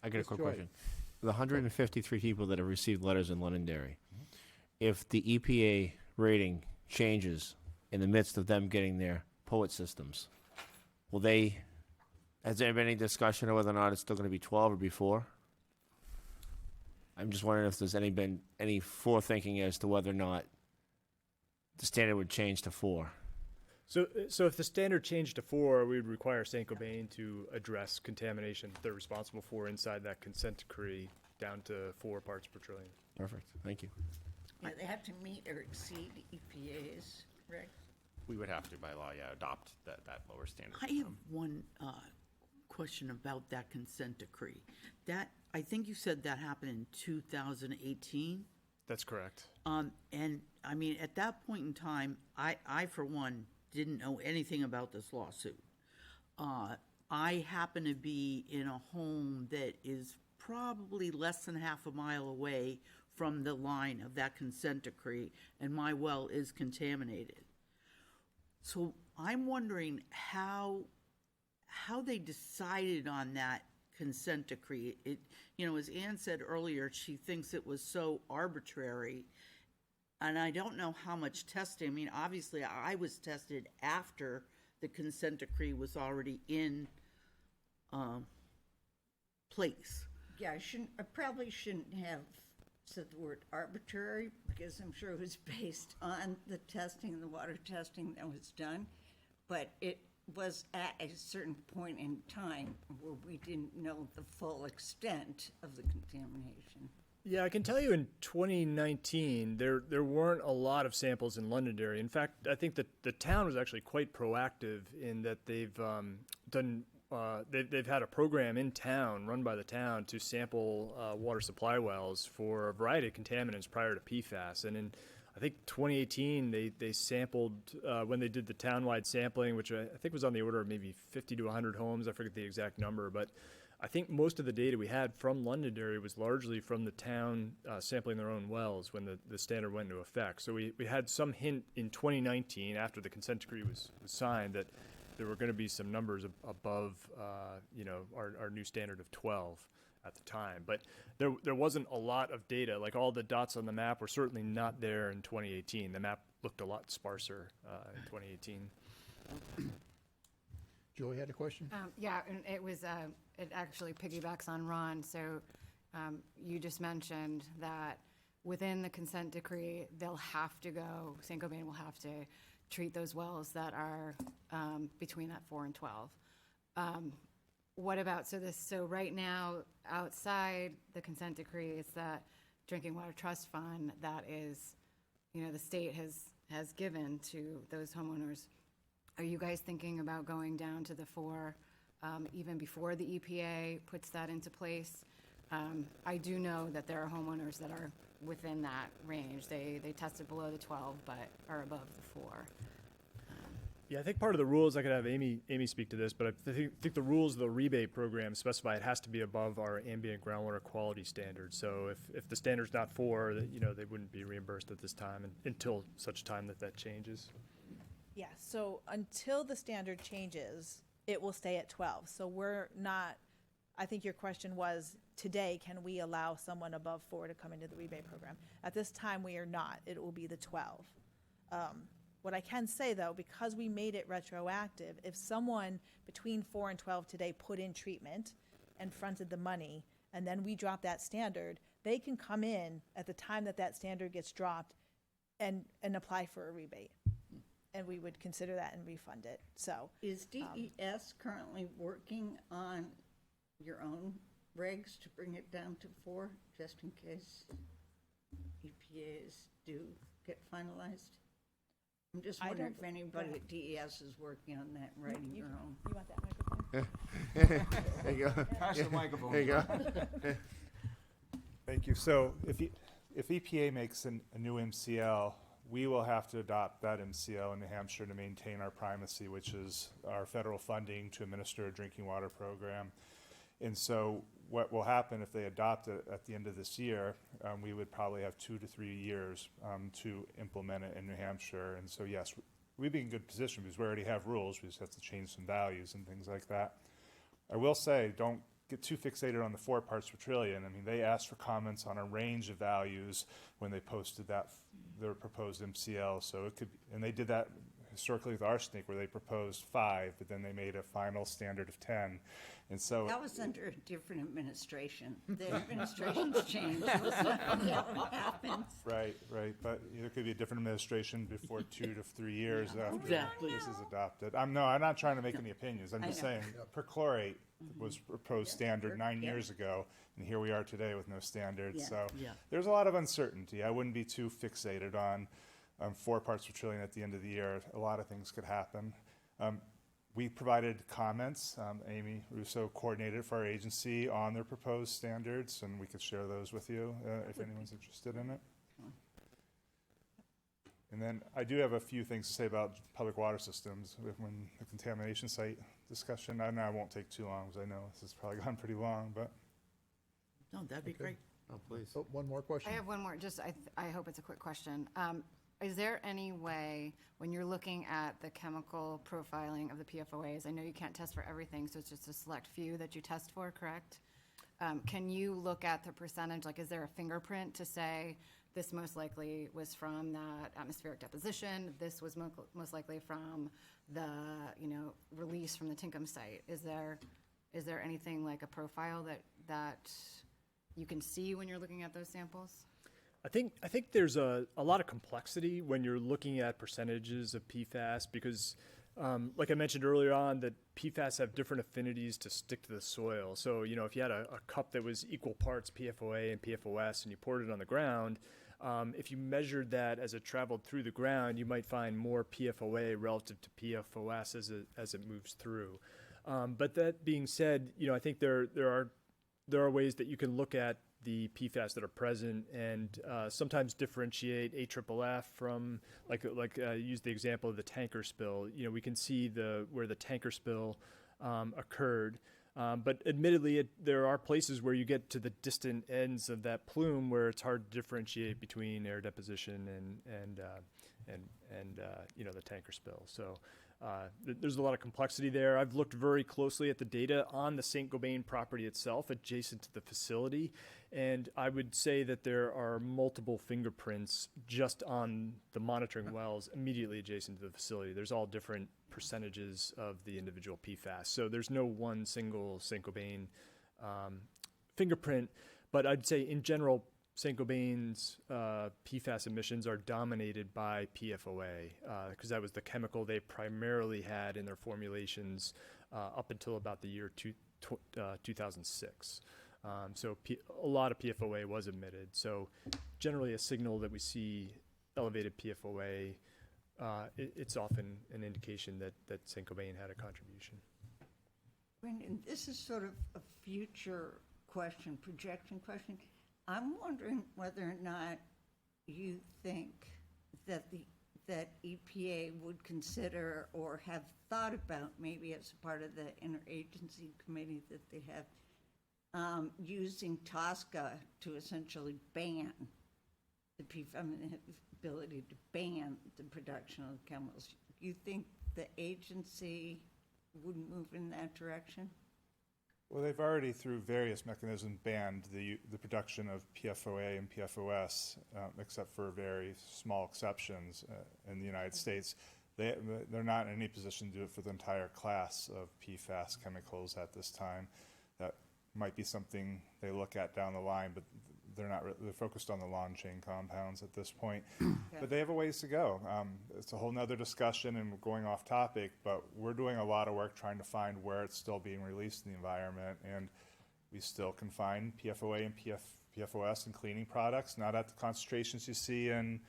I got a quick Joy. question. The 153 people that have received letters in Londonderry, if the EPA rating changes in the midst of them getting their POET systems, has there been any discussion of whether or not it's still going to be 12 or before? I'm just wondering if there's been any forethinking as to whether or not the standard would change to 4. So if the standard changed to 4, we would require Saint-Gobain to address contamination they're responsible for inside that consent decree down to 4 parts per trillion. Perfect. Thank you. Yeah, they have to meet or exceed EPA's regs. We would have to, by law, adopt that lower standard. I have one question about that consent decree. I think you said that happened in 2018. That's correct. And I mean, at that point in time, I for one didn't know anything about this lawsuit. I happen to be in a home that is probably less than half a mile away from the line of that consent decree, and my well is contaminated. So I'm wondering how they decided on that consent decree. As Ann said earlier, she thinks it was so arbitrary, and I don't know how much testing. I mean, obviously, I was tested after the consent decree was already in place. Yeah, I probably shouldn't have said the word arbitrary, because I'm sure it was based on the testing, the water testing that was done. But it was at a certain point in time where we didn't know the full extent of the contamination. Yeah, I can tell you in 2019, there weren't a lot of samples in Londonderry. In fact, I think that the town was actually quite proactive in that they've had a program in town, run by the town, to sample water supply wells for a variety of contaminants prior to PFAS. And in, I think, 2018, they sampled, when they did the townwide sampling, which I think was on the order of maybe 50 to 100 homes. I forget the exact number, but I think most of the data we had from Londonderry was largely from the town sampling their own wells when the standard went into effect. So we had some hint in 2019, after the consent decree was signed, that there were going to be some numbers above our new standard of 12 at the time. But there wasn't a lot of data. Like, all the dots on the map were certainly not there in 2018. The map looked a lot sparser in 2018. Joey had a question? Yeah, and it actually piggybacks on Ron. So you just mentioned that within the consent decree, they'll have to go, Saint-Gobain will have to treat those wells that are between that 4 and 12. What about, so right now, outside the consent decree, it's that Drinking Water Trust Fund that is, the state has given to those homeowners. Are you guys thinking about going down to the 4 even before the EPA puts that into place? I do know that there are homeowners that are within that range. They tested below the 12 but are above the 4. Yeah, I think part of the rules, I could have Amy speak to this, but I think the rules of the rebate program specify it has to be above our ambient groundwater quality standard. So if the standard's not 4, they wouldn't be reimbursed at this time until such time that changes. Yeah, so until the standard changes, it will stay at 12. So we're not, I think your question was, today, can we allow someone above 4 to come into the rebate program? At this time, we are not. It will be the 12. What I can say, though, because we made it retroactive, if someone between 4 and 12 today put in treatment and fronted the money, and then we drop that standard, they can come in at the time that that standard gets dropped and apply for a rebate. And we would consider that and refund it. So Is DES currently working on your own regs to bring it down to 4, just in case EPAs do get finalized? I'm just I wondering don't- if anybody at DES is working on that, writing you, their own. you want that microphone? There you go. Pass the microphone. There you go. Thank you. So if EPA makes a new MCL, we will have to adopt that MCL in New Hampshire to maintain our primacy, which is our federal funding to administer a drinking water program. And so what will happen if they adopt it at the end of this year, we would probably have 2 to 3 years to implement it in New Hampshire. And so, yes, we'd be in good position because we already have rules. We just have to change some values and things like that. I will say, don't get too fixated on the 4 parts per trillion. I mean, they asked for comments on a range of values when they posted their proposed MCL. So it could, and they did that historically with arsenic, where they proposed 5, but then they made a final standard of 10. And so That was under a different administration. The administration's changed. We'll see what happens. right. But there could be a different administration before 2 to 3 years after Exactly. this is adopted. I'm not trying to make any opinions. I'm I just know. saying perchlorate was proposed standard 9 Yeah. years ago, and here we are today with no standard. Yeah. So Yeah. there's a lot of uncertainty. I wouldn't be too fixated on 4 parts per trillion at the end of the year. A lot of things could happen. We provided comments. Amy Russo coordinated for our agency on their proposed standards, and we could share those with you if anyone's interested in it. And then I do have a few things to say about public water systems when the contamination site discussion. I know I won't take too long because I know this has probably gone pretty long, but No, that'd be great. Oh, please. Oh, one more question? I have one more, just, I hope it's a quick question. Is there any way, when you're looking at the chemical profiling of the PFOAs, I know you can't test for everything, so it's just a select few that you test for, correct? Can you look at the percentage, like, is there a fingerprint to say, this most likely was from that atmospheric deposition, this was most likely from the, release from the Tinkham site? Is there anything like a profile that you can see when you're looking at those samples? I think there's a lot of complexity when you're looking at percentages of PFAS because, like I mentioned earlier on, that PFAS have different affinities to stick to the soil. So, if you had a cup that was equal parts PFOA and PFOS and you poured it on the ground, if you measured that as it traveled through the ground, you might find more PFOA relative to PFOS as it moves through. But that being said, I think there are ways that you can look at the PFAS that are present and sometimes differentiate AFFF from, use the example of the tanker spill. We can see where the tanker spill occurred. But admittedly, there are places where you get to the distant ends of that plume where it's hard to differentiate between air deposition and the tanker spill. So there's a lot of complexity there. I've looked very closely at the data on the St. Gobain property itself, adjacent to the facility, and I would say that there are multiple fingerprints just on the monitoring wells immediately adjacent to the facility. There's all different percentages of the individual PFAS, so there's no one single St. Gobain fingerprint, but I'd say in general, St. Gobain's PFAS emissions are dominated by PFOA because that was the chemical they primarily had in their formulations up until about the year 2006. So a lot of PFOA was emitted. So generally a signal that we see elevated PFOA, it's often an indication that St. Gobain had a contribution. Brendan, this is sort of a future question, projection question. I'm wondering whether or not you think that that EPA would consider or have thought about, maybe as part of the interagency committee that they have, using TSCA to essentially ban the ability to ban the production of chemicals. Do you think the agency would move in that direction? Well, they've already, through various mechanisms, banned the production of PFOA and PFOS, except for very small exceptions in the United States. They're not in any position to do it for the entire class of PFAS chemicals at this time. That might be something they look at down the line, but they're not. They're focused on the long chain compounds at this point. But they have a ways to go. It's a whole nother discussion, and we're going off topic. But we're doing a lot of work trying to find where it's still being released in the environment, and we still can find PFOA and PFOS in cleaning products, not at the concentrations you see in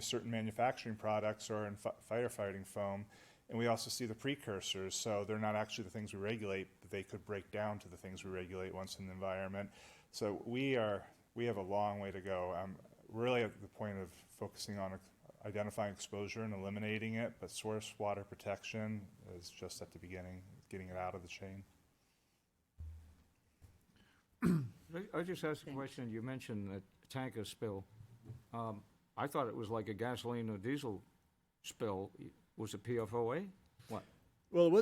certain manufacturing products or in firefighting foam. And we also see the precursors, so they're not actually the things we regulate, but they could break down to the things we regulate once in the environment. So we have a long way to go. Really at the point of focusing on identifying exposure and eliminating it, but source water protection is just at the beginning, getting it out of the chain. I just asked a question. You mentioned that tanker spill. I thought it was like a gasoline or diesel spill. Was it PFOA? What? Well, it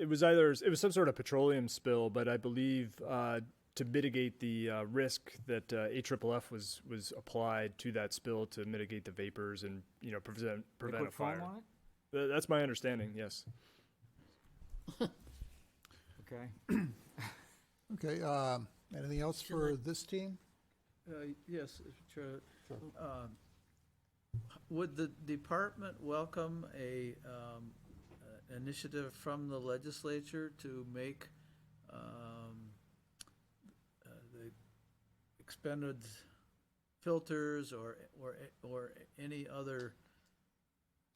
was some sort of petroleum spill, but I believe to mitigate the risk that AFFF was applied to that spill to mitigate the vapors and prevent Liquid a fire. foam on it? That's my understanding. Yes. Okay. Okay, anything else for this team? Yes, Chair. Would the department welcome a initiative from the legislature to make the expended filters or any other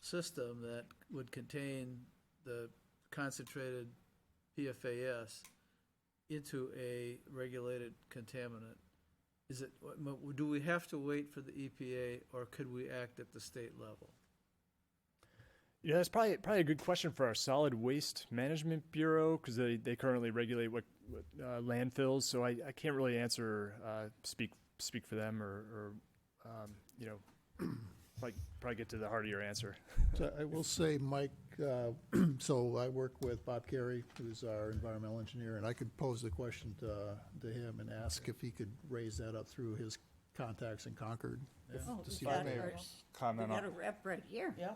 system that would contain the concentrated PFAS into a regulated contaminant? Do we have to wait for the EPA, or could we act at the state level? Yeah, that's probably a good question for our Solid Waste Management Bureau, because they currently regulate what landfills. So I can't really answer speak for them or probably get to the heart of your answer. So I will say, Mike, so I work with Bob Carey, who's our environmental engineer, and I could pose the question to him and ask if he could raise that up through his contacts in Concord. Oh, To see we if got they- our- Comment we on got a rep right here. Yeah.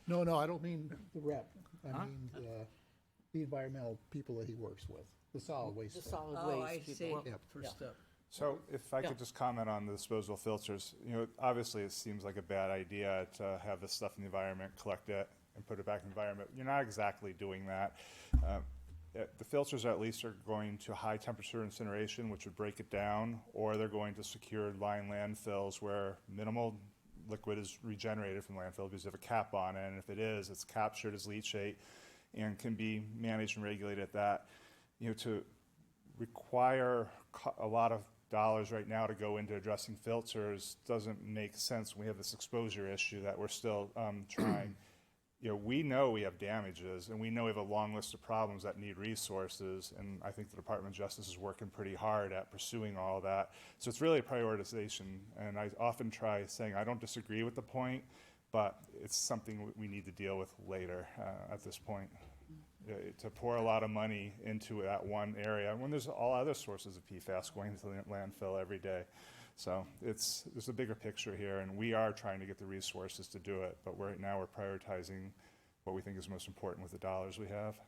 No, I don't mean the rep. I mean the environmental people that he works with, the solid waste. The stuff. solid Oh, I waste see. people. Yep. First step. So if I Yeah. could just comment on the disposal filters, obviously it seems like a bad idea to have this stuff in the environment, collect it, and put it back in the environment. You're not exactly doing that. The filters at least are going to high temperature incineration, which would break it down, or they're going to secured line landfills where minimal liquid is regenerated from landfill because you have a cap on it, and if it is, it's captured as leachate and can be managed and regulated at that. To require a lot of dollars right now to go into addressing filters doesn't make sense. We have this exposure issue that we're still trying. We know we have damages, and we know we have a long list of problems that need resources, and I think the Department of Justice is working pretty hard at pursuing all that. So it's really a prioritization, and I often try saying I don't disagree with the point, but it's something we need to deal with later at this point. To pour a lot of money into that one area when there's all other sources of PFAS going into the landfill every day. So there's a bigger picture here, and we are trying to get the resources to do it, but right now we're prioritizing what we think is most important with the dollars we have.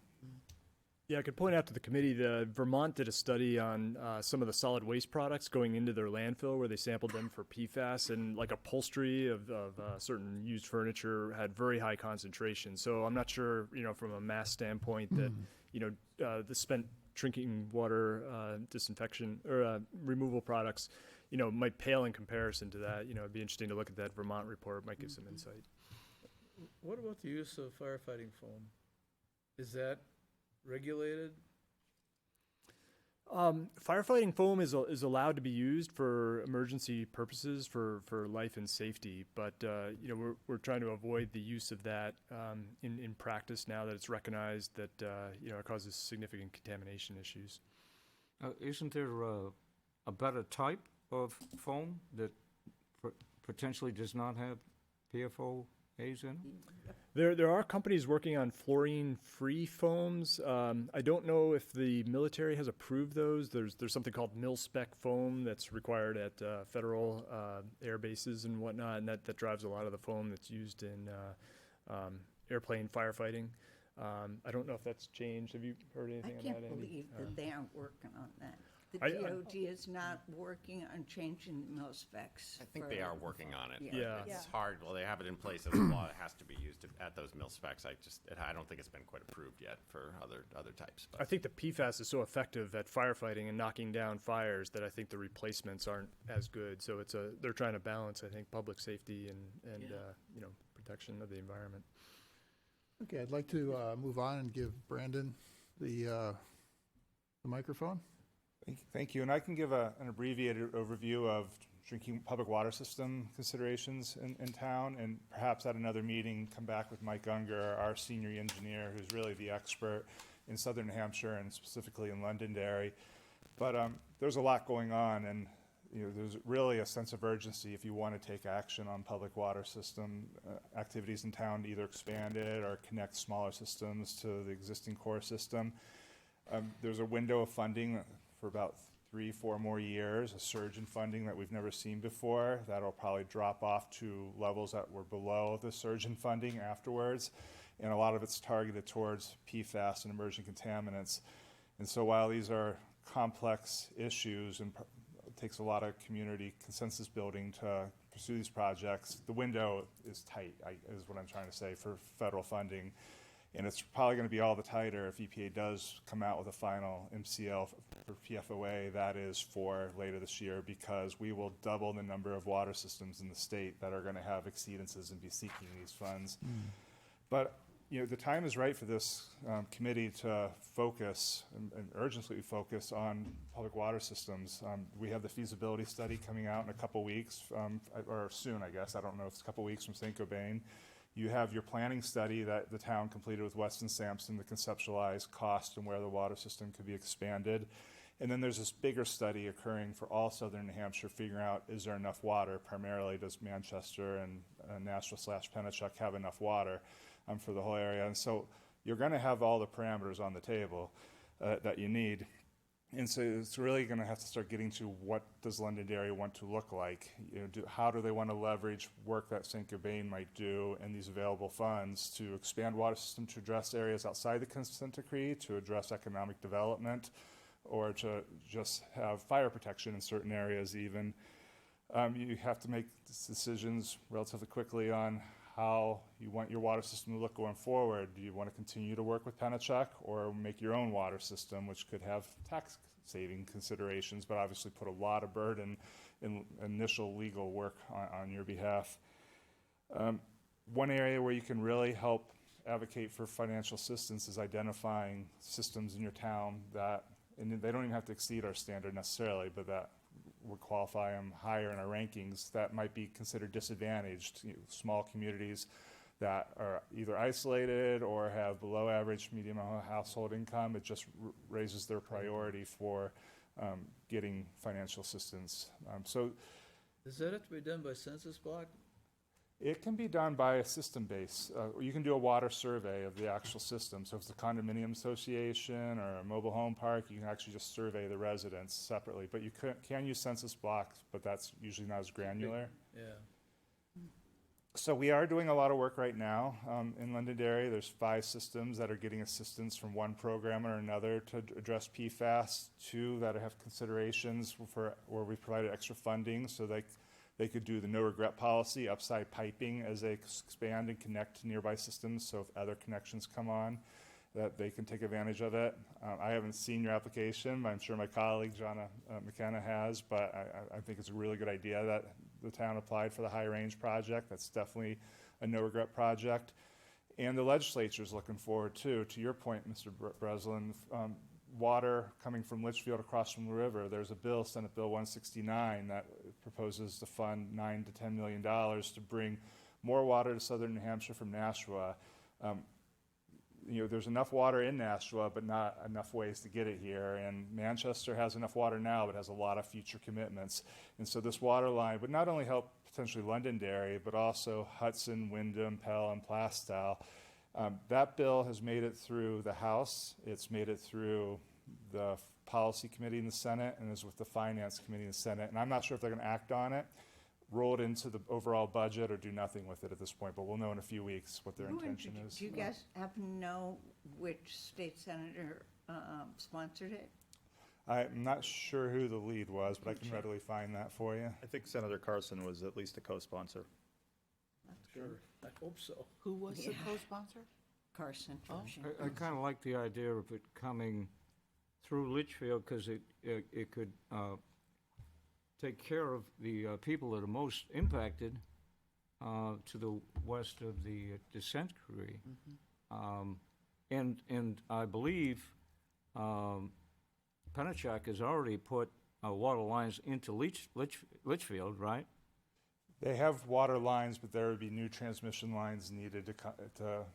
Yeah, I could point out to the committee that Vermont did a study on some of the solid waste products going into their landfill where they sampled them for PFAS, and like upholstery of certain used furniture had very high concentration. So I'm not sure, from a mass standpoint that, the spent drinking water disinfection or removal products, might pale in comparison to that. It'd be interesting to look at that Vermont report. It might give some insight. What about the use of firefighting foam? Is that regulated? Firefighting foam is allowed to be used for emergency purposes for life and safety, but we're trying to avoid the use of that in practice now that it's recognized that it causes significant contamination issues. Isn't there a better type of foam that potentially does not have PFOA A's in? There are companies working on fluorine-free foams. I don't know if the military has approved those. There's something called mil-spec foam that's required at federal air bases and whatnot, and that drives a lot of the foam that's used in airplane firefighting. I don't know if that's changed. Have you heard I anything on can't that, Andy? believe that they aren't working on that. The I- DOD is not working on changing the mil specs. I think they are working on it. but Yeah. It's hard, well, they have it in place as a law, it has to be used at those mil specs. I don't think it's been quite approved yet for other types. I think the PFAS is so effective at firefighting and knocking down fires that I think the replacements aren't as good. So they're trying to balance, I think, public safety and protection of the environment. Okay, I'd like to move on and give Brandon the microphone. Thank you, and I can give an abbreviated overview of drinking public water system considerations in town, and perhaps at another meeting, come back with Mike Unger, our senior engineer, who's really the expert in southern New Hampshire and specifically in Londonderry. But there's a lot going on, and there's really a sense of urgency if you want to take action on public water system activities in town, to either expand it or connect smaller systems to the existing core system. There's a window of funding for about 3-4 more years, a surge in funding that we've never seen before. That'll probably drop off to levels that were below the surge in funding afterwards. And a lot of it's targeted towards PFAS and emerging contaminants. And so while these are complex issues and it takes a lot of community consensus building to pursue these projects, the window is tight, is what I'm trying to say, for federal funding. And it's probably going to be all the tighter if EPA does come out with a final MCL for PFOA, that is for later this year, because we will double the number of water systems in the state that are going to have exceedances and be seeking these funds. But the time is right for this committee to focus and urgently focus on public water systems. We have the feasibility study coming out in a couple weeks, or soon, I guess. I don't know if it's a couple weeks from St. Cobain. You have your planning study that the town completed with Weston Sampson to conceptualize cost and where the water system could be expanded. And then there's this bigger study occurring for all southern New Hampshire, figuring out, is there enough water? Primarily, does Manchester and Nashua/Pennachuck have enough water for the whole area? And so you're going to have all the parameters on the table that you need. And so it's really going to have to start getting to, what does Londonderry want to look like? How do they want to leverage work that St. Cobain might do and these available funds to expand water system to address areas outside the consent decree, to address economic development, or to just have fire protection in certain areas even? You have to make decisions relatively quickly on how you want your water system to look going forward. Do you want to continue to work with Pennachuck or make your own water system, which could have tax saving considerations, but obviously put a lot of burden in initial legal work on your behalf? One area where you can really help advocate for financial assistance is identifying systems in your town that, and they don't even have to exceed our standard necessarily, but that would qualify them higher in our rankings, that might be considered disadvantaged. Small communities that are either isolated or have below average median household income. It just raises their priority for getting financial assistance. So Does that have to be done by census block? it can be done by a system base. You can do a water survey of the actual system. So if it's a condominium association or a mobile home park, you can actually just survey the residents separately. But you can use census blocks, but that's usually not as granular. Yeah. So we are doing a lot of work right now in Londonderry. There's 5 systems that are getting assistance from one program or another to address PFAS, 2 that have considerations for where we provided extra funding so they could do the no regret policy, upside piping as they expand and connect to nearby systems, so if other connections come on, that they can take advantage of it. I haven't seen your application, but I'm sure my colleague, Jonna McKenna, has, but I think it's a really good idea that the town applied for the High Range project. That's definitely a no regret project. And the legislature is looking forward to your point, Mr. Breslin, water coming from Litchfield across from the river. There's a bill, Senate Bill 169, that proposes to fund $9 to $10 million to bring more water to southern New Hampshire from Nashua. There's enough water in Nashua, but not enough ways to get it here. And Manchester has enough water now, but has a lot of future commitments. And so this water line would not only help potentially Londonderry, but also Hudson, Wyndham, Pell, and Plastow. That bill has made it through the House. It's made it through the Policy Committee in the Senate and is with the Finance Committee in the Senate. And I'm not sure if they're going to act on it, roll it into the overall budget, or do nothing with it at this point. But we'll know in a few weeks what their intention is. Do you guys happen to know which state senator sponsored it? I'm not sure who the lead was, but I can readily find that for you. I think Senator Carson was at least a co-sponsor. Sure, I hope so. Who was the Yeah. co-sponsor? Carson. Oh. I kind of like the idea of it coming through Litchfield, because it could take care of the people that are most impacted to the west of the descent creek. And I believe Pennachuck has already put water lines into Litchfield, right? They have water lines, but there would be new transmission lines needed to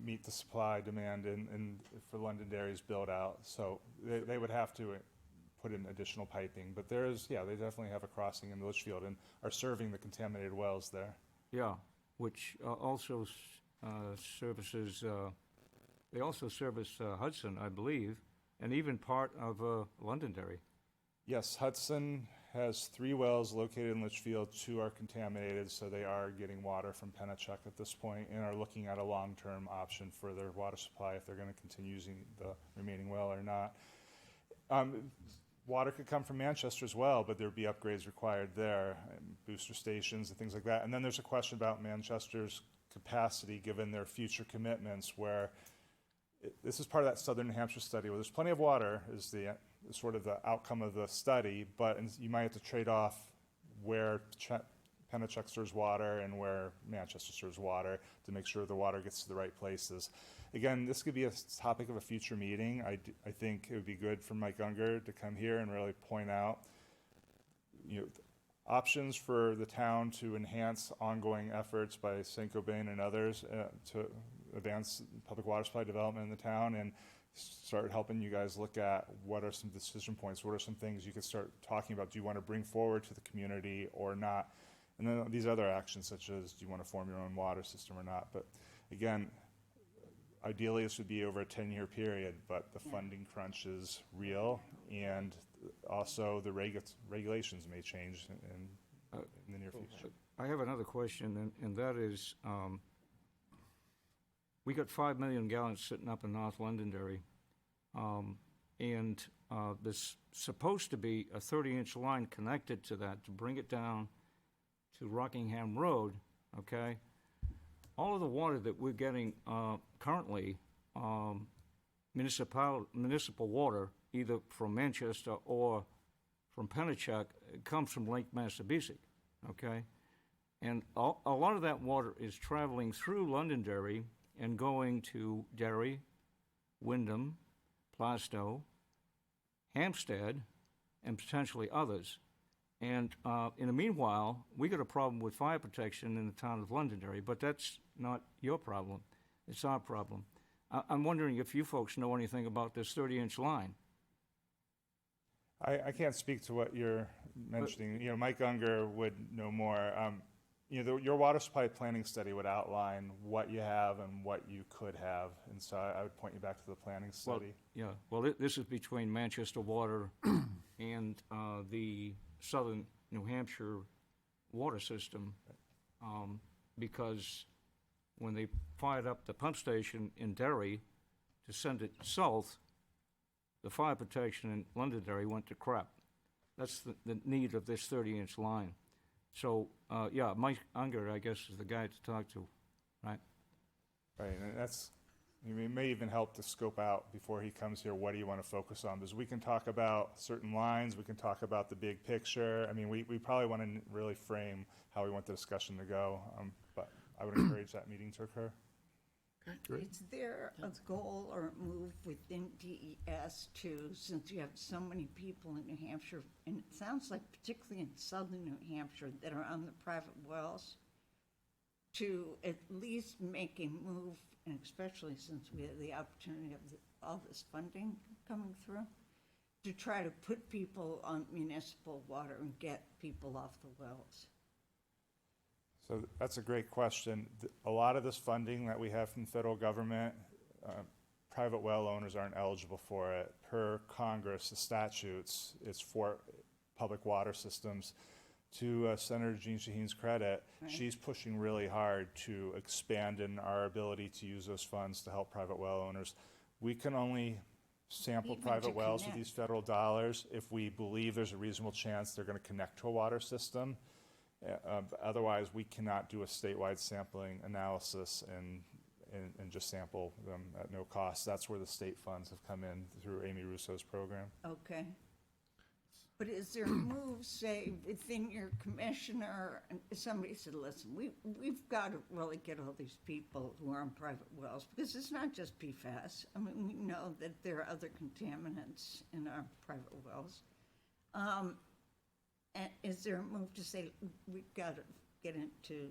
meet the supply demand and for Londonderry's build out. So they would have to put in additional piping. But there is, yeah, they definitely have a crossing in Litchfield and are serving the contaminated wells there. Yeah, which also services, they also service Hudson, I believe, and even part of Londonderry. Yes, Hudson has 3 wells located in Litchfield. 2 are contaminated, so they are getting water from Pennachuck at this point and are looking at a long-term option for their water supply if they're going to continue using the remaining well or not. Water could come from Manchester as well, but there'd be upgrades required there, and booster stations and things like that. And then there's a question about Manchester's capacity given their future commitments, where this is part of that Southern New Hampshire study where there's plenty of water is the sort of the outcome of the study, but you might have to trade off where Pennachuck serves water and where Manchester serves water to make sure the water gets to the right places. Again, this could be a topic of a future meeting. I think it would be good for Mike Unger to come here and really point out, options for the town to enhance ongoing efforts by St. Gobain and others to advance public water supply development in the town, and start helping you guys look at what are some decision points, what are some things you could start talking about. Do you want to bring forward to the community or not? And then these other actions, such as do you want to form your own water system or not? But again, ideally this would be over a 10-year period, but the funding crunch is real, and also the regulations may change in the near future. I have another question, and that is, we got 5 million gallons sitting up in North Londonderry, and there's supposed to be a 30-inch line connected to that to bring it down to Rockingham Road, okay? All of the water that we're getting currently, municipal water, either from Manchester or from Pennachuck, comes from Lake Massabesic, okay? And a lot of that water is traveling through Londonderry and going to Derry, Wyndham, Plastow, Hampstead, and potentially others. And in the meanwhile, we got a problem with fire protection in the town of Londonderry, but that's not your problem. It's our problem. I'm wondering if you folks know anything about this 30-inch line. I can't speak to what you're mentioning. Mike Unger would know more. Your water supply planning study would outline what you have and what you could have, and so I would point you back to the planning study. Well, this is between Manchester Water and the Southern New Hampshire water system, because when they fired up the pump station in Derry to send it south, the fire protection in Londonderry went to crap. That's the need of this 30-inch line. So, Mike Unger, I guess, is the guy to talk to, right? Right, and it may even help to scope out before he comes here, what do you want to focus on? Because we can talk about certain lines, we can talk about the big picture. I mean, we probably want to really frame how we want the discussion to go, but I would encourage that meeting to occur. Is there a goal or move within DES too, since you have so many people in New Hampshire, and it sounds like particularly in southern New Hampshire that are on the private wells, to at least make a move, and especially since we have the opportunity of all this funding coming through, to try to put people on municipal water and get people off the wells? So that's a great question. A lot of this funding that we have from the federal government, private well owners aren't eligible for it. Per Congress, the statutes, it's for public water systems. To Senator Jean Shaheen's credit, she's pushing really hard to expand in our ability to use those funds to help private well owners. We can only sample Even private to wells with connect. these federal dollars if we believe there's a reasonable chance they're going to connect to a water system. Otherwise, we cannot do a statewide sampling analysis and just sample them at no cost. That's where the state funds have come in through Amy Russo's program. Okay. But is there a move, say, within your commissioner, and somebody said, listen, we've got to really get all these people who are on private wells, because it's not just PFAS. I mean, we know that there are other contaminants in our private wells. And is there a move to say, we've got to get into,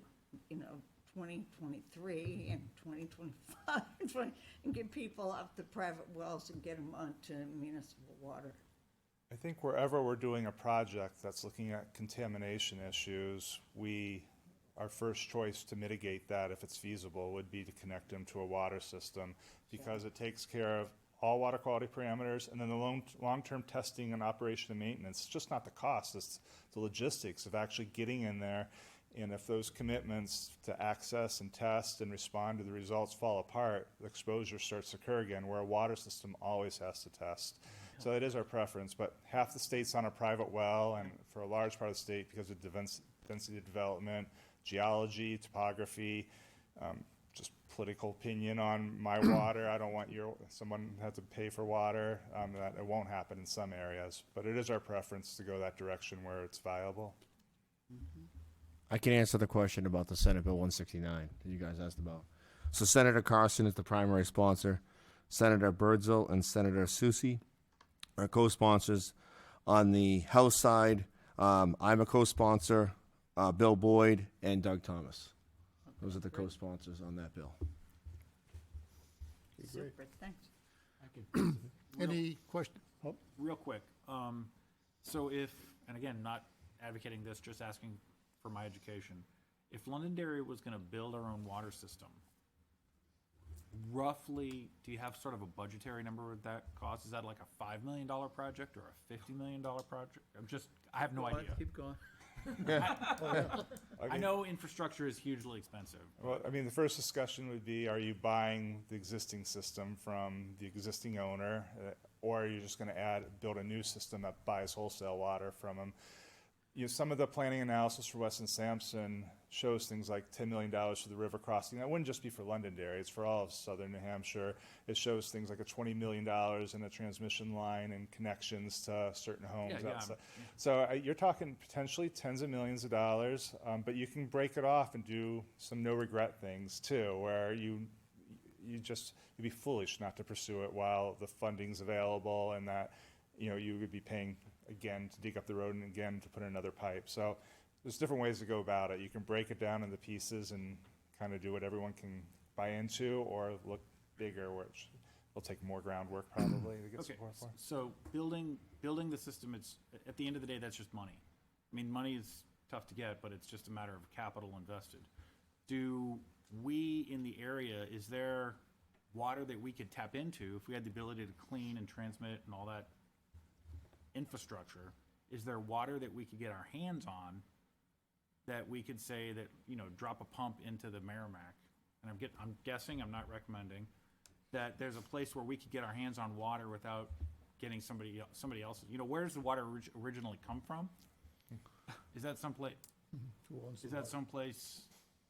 2023 and 2025, and get people off the private wells and get them onto municipal water? I think wherever we're doing a project that's looking at contamination issues, our first choice to mitigate that, if it's feasible, would be to connect them to a water system, because it takes care of all water quality parameters, and then the long-term testing and operation and maintenance. It's just not the cost, it's the logistics of actually getting in there. And if those commitments to access and test and respond to the results fall apart, the exposure starts to occur again, where a water system always has to test. So it is our preference, but half the state's on a private well, and for a large part of the state, because of density of development, geology, topography, just political opinion on my water. I don't want someone has to pay for water. That it won't happen in some areas, but it is our preference to go that direction where it's viable. I can answer the question about the Senate Bill 169 that you guys asked about. So Senator Carson is the primary sponsor. Senator Birdsell and Senator Susi are co-sponsors. On the House side, I'm a co-sponsor, Bill Boyd and Doug Thomas. Those are the co-sponsors on that bill. Super, thanks. Any question? Oh, Real quick, so if, and again, not advocating this, just asking for my education, if Londonderry was gonna build our own water system, roughly, do you have sort of a budgetary number with that cost? Is that like a $5 million project or a $50 million project? I have no idea. Keep going. I know infrastructure is hugely expensive. Well, I mean, the first discussion would be, are you buying the existing system from the existing owner, or are you just going to build a new system that buys wholesale water from them? Some of the planning analysis for Weston Sampson shows things like $10 million for the river crossing. That wouldn't just be for Londonderry, it's for all of southern New Hampshire. It shows things like a $20 million in a transmission line and connections to certain homes. outside. So you're talking potentially tens of millions of dollars, but you can break it off and do some no-regret things too, where you'd be foolish not to pursue it while the funding's available, and that you would be paying again to dig up the road and again to put in another pipe. So there's different ways to go about it. You can break it down into pieces and kind of do what everyone can buy into, or look bigger, which will take more groundwork probably to get support for. So building the system, it's, at the end of the day, that's just money. I mean, money is tough to get, but it's just a matter of capital invested. Do we in the area, is there water that we could tap into if we had the ability to clean and transmit and all that infrastructure? Is there water that we could get our hands on that we could say that, drop a pump into the Merrimack? And I'm guessing, I'm not recommending, that there's a place where we could get our hands on water without getting somebody else's. Where does the water originally come from? Is that someplace? Is that someplace?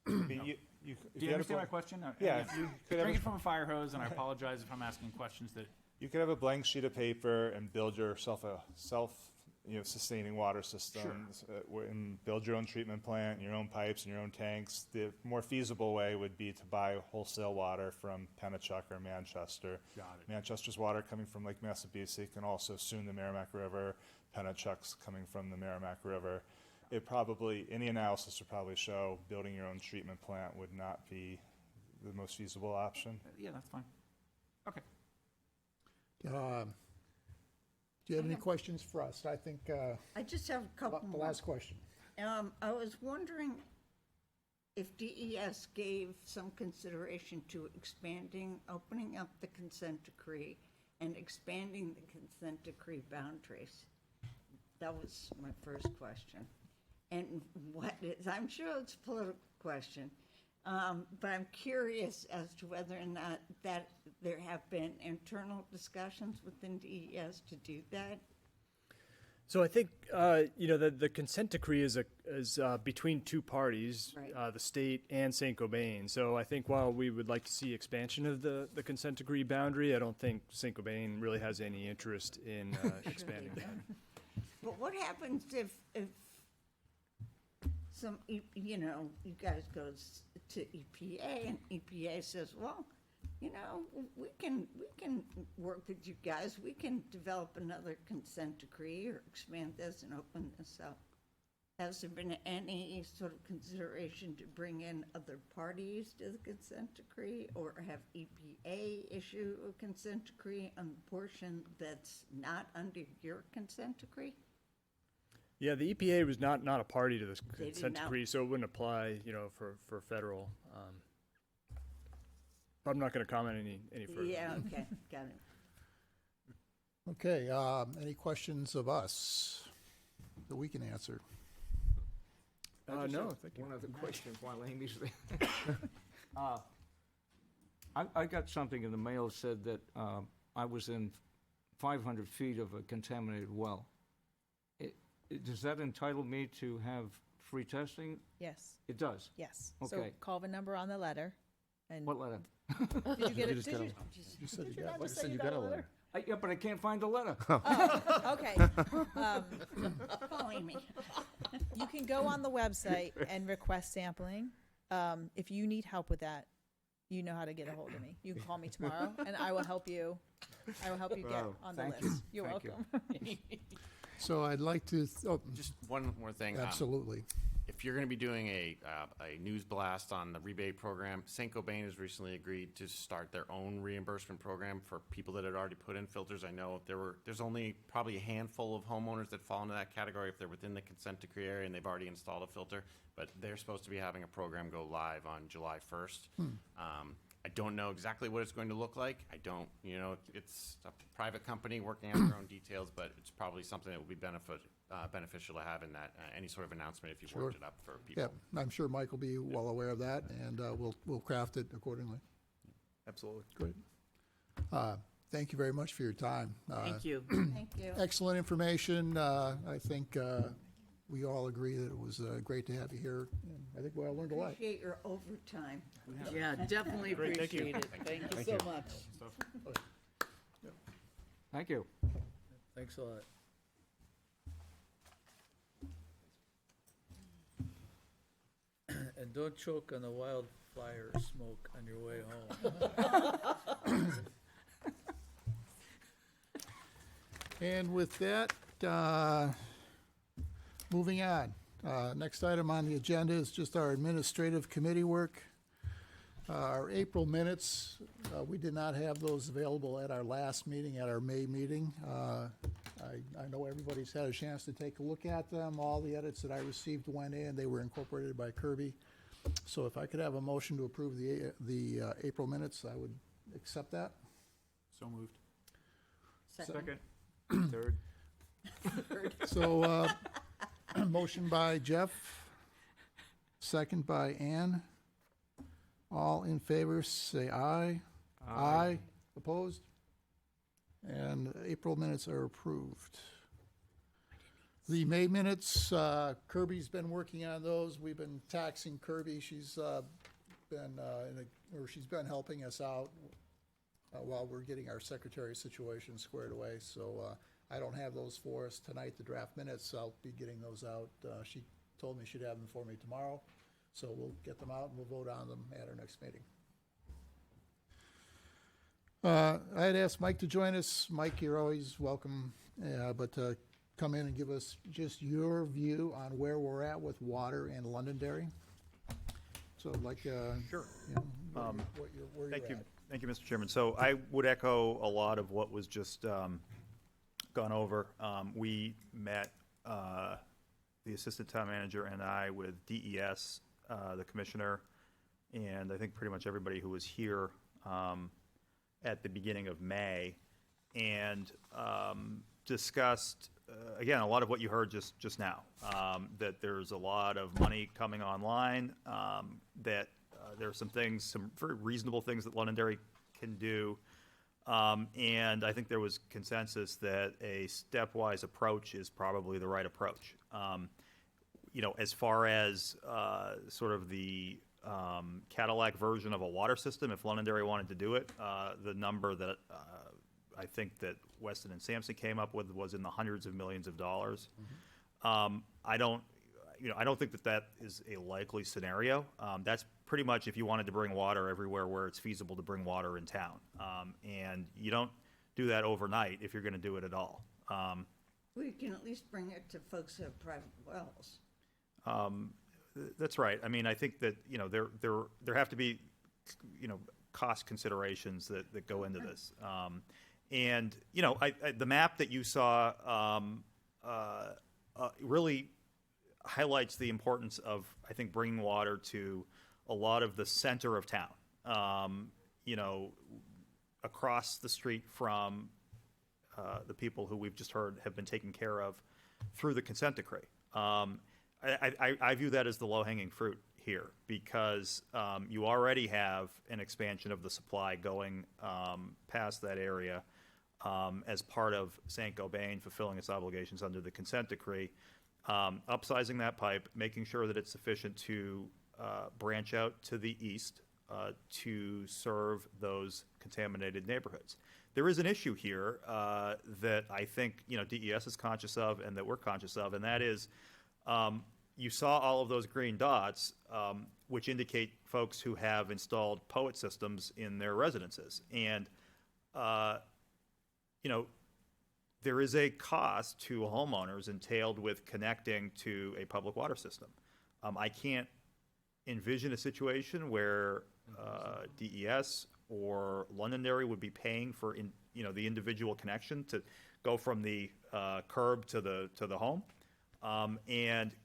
I mean, Do you understand my question? Yeah, Again, if you could have drinking from a fire hose, and I apologize if I'm asking questions that. You could have a blank sheet of paper and build yourself a sustaining water system, and build your own treatment plant, your own pipes, and your own tanks. The more feasible way would be to buy wholesale water from Pennachuck or Manchester. Got it. Manchester's water coming from Lake Massabesic, and also soon the Merrimack River. Pennachuck's coming from the Merrimack River. Any analysis would probably show building your own treatment plant would not be the most feasible option. Yeah, that's fine. Okay. do you have any questions for us? I think I just have a couple the more. last question. I was wondering, if DES gave some consideration to opening up the consent decree and expanding the consent decree boundaries? That was my first question. And what is, I'm sure it's a political question, but I'm curious as to whether or not that there have been internal discussions within DES to do that. So I think the consent decree is between two parties, Right. the state and Saint Cobain. So I think while we would like to see expansion of the consent decree boundary, I don't think Saint Cobain really has any interest in expanding that. But what happens if some, you guys go to EPA and EPA says, well, we can work with you guys. We can develop another consent decree or expand this and open this up. Has there been any sort of consideration to bring in other parties to the consent decree, or have EPA issue a consent decree on the portion that's not under your consent decree? Yeah, the EPA was not a party to this They did consent not. decree, so it wouldn't apply, for federal. But I'm not going to comment any further. Yeah, okay, got it. Okay, any questions of us that we can answer? No, thank you. One other question while Amy's there. I got something in the mail that said that I was in 500 feet of a contaminated well. Does that entitle me to have free testing? Yes, It does. yes. So Okay. call the number on the letter. And What letter? did you get it? just Did got you? You said you Did you got not one. just say you got a letter? Yeah, but I can't find the letter. Oh, okay. Call Amy. You can go on the website and request sampling. If you need help with that, you know how to get a hold of me. You can call me tomorrow, and I will help you. I will help you get Oh, on the thank list. you. You're Thank you. welcome. So I'd like to, Just one more thing. absolutely. If you're going to be doing a news blast on the rebate program, Saint Cobain has recently agreed to start their own reimbursement program for people that had already put in filters. I know there's only probably a handful of homeowners that fall into that category if they're within the consent decree area and they've already installed a filter, but they're supposed to be having a program go live on July 1st. I don't know exactly what it's going to look like. I don't, it's a private company working out their own details, but it's probably something that will be beneficial to have in that, any sort of announcement if you've worked it up for people. Yeah, I'm sure Mike will be well aware of that, and we'll craft it accordingly. Absolutely. Great. Thank you very much for your time. Thank you. Thank you. Excellent information. I think we all agree that it was great to have you here, and I think we all learned a lot. Appreciate your overtime. Yeah, definitely Great, thank you. appreciate it. Thank you so much. Thank you. Thanks a lot. And don't choke on the wildfire smoke on your way home. And with that, moving on. Next item on the agenda is just our administrative committee work. Our April minutes, we did not have those available at our last meeting, at our May meeting. I know everybody's had a chance to take a look at them. All the edits that I received went in. They were incorporated by Kirby. So if I could have a motion to approve the April minutes, I would accept that. So moved. Second. Third. So, motion by Jeff, second by Ann. All in favor, say aye. Aye. Opposed? And April minutes are approved. The May minutes, Kirby's been working on those. We've been taxing Kirby. She's she's been helping us out while we're getting our secretary situation squared away. So I don't have those for us tonight, the draft minutes. I'll be getting those out. She told me she'd have them for me tomorrow. So we'll get them out and we'll vote on them at our next meeting. I had asked Mike to join us. Mike, you're always welcome, but come in and give us just your view on where we're at with water in Londonderry. So I'd like, Sure. where you're Thank you. at. Thank you, Mr. Chairman. So I would echo a lot of what was just gone over. We met, the Assistant Town Manager and I, with DES the commissioner, and I think pretty much everybody who was here at the beginning of May, and discussed, again, a lot of what you heard just now, that there's a lot of money coming online, that there are some things, some very reasonable things that Londonderry can do. And I think there was consensus that a stepwise approach is probably the right approach. As far as sort of the Cadillac version of a water system, if Londonderry wanted to do it, the number that I think that Weston and Sampson came up with was in the hundreds of millions of dollars. I don't think that is a likely scenario. That's pretty much if you wanted to bring water everywhere where it's feasible to bring water in town. And you don't do that overnight if you're going to do it at all. We can at least bring it to folks who have private wells. That's right. I mean, I think that, there have to be, cost considerations that go into this. And, the map that you saw really highlights the importance of, I think, bringing water to a lot of the center of town, across the street from the people who we've just heard have been taken care of through the consent decree. I view that as the low-hanging fruit here because you already have an expansion of the supply going past that area as part of Saint-Gobain fulfilling its obligations under the consent decree, upsizing that pipe, making sure that it's sufficient to branch out to the east to serve those contaminated neighborhoods. There is an issue here that I think DES is conscious of and that we're conscious of, and that is you saw all of those green dots, which indicate folks who have installed POET systems in their residences. And, there is a cost to homeowners entailed with connecting to a public water system. I can't envision a situation where DES or Londonderry would be paying for the individual connection to go from the curb to the home, and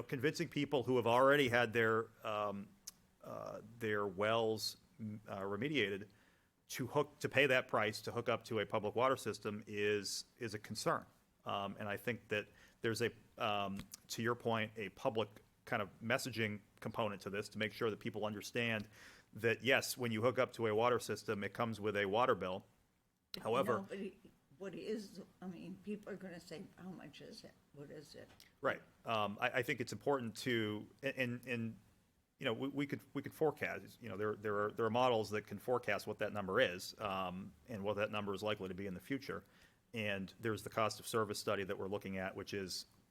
convincing people who have already had their wells remediated to pay that price to hook up to a public water system is a concern, and I think that there's to your point, a public kind of messaging component to this to make sure that people understand that yes, when you hook up to a water system, it comes with a water bill. However, people are going to say, how much is it? What is it? Right. I think it's important to, and we could forecast. There are models that can forecast what that number is, and what that number is likely to be in the future. And there's the cost of service study that we're looking at, which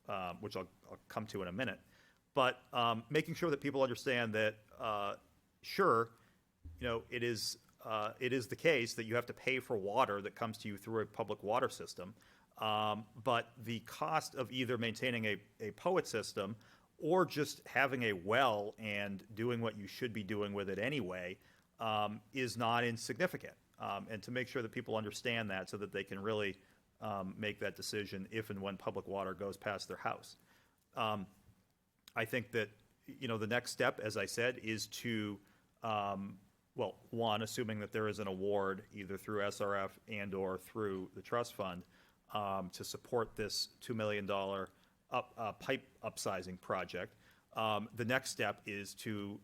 I'll come to in a minute. But making sure that people understand that, sure, it is the case that you have to pay for water that comes to you through a public water system. But the cost of either maintaining a POET system or just having a well and doing what you should be doing with it anyway is not insignificant. And to make sure that people understand that so that they can really make that decision if and when public water goes past their house. I think that, the next step, as I said, is to, one, assuming that there is an award either through SRF and or through the trust fund to support this $2 million pipe upsizing project. The next step is to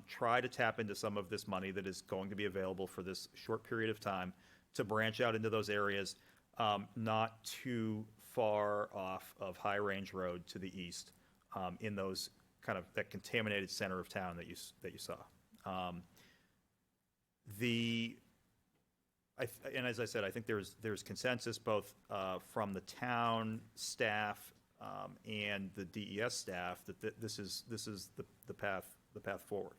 try to tap into some of this money that is going to be available for this short period of time to branch out into those areas not too far off of High Range Road to the east, in those kind of that contaminated center of town that you saw. And as I said, I think there's consensus both from the town staff and the DES staff that this is the path forward.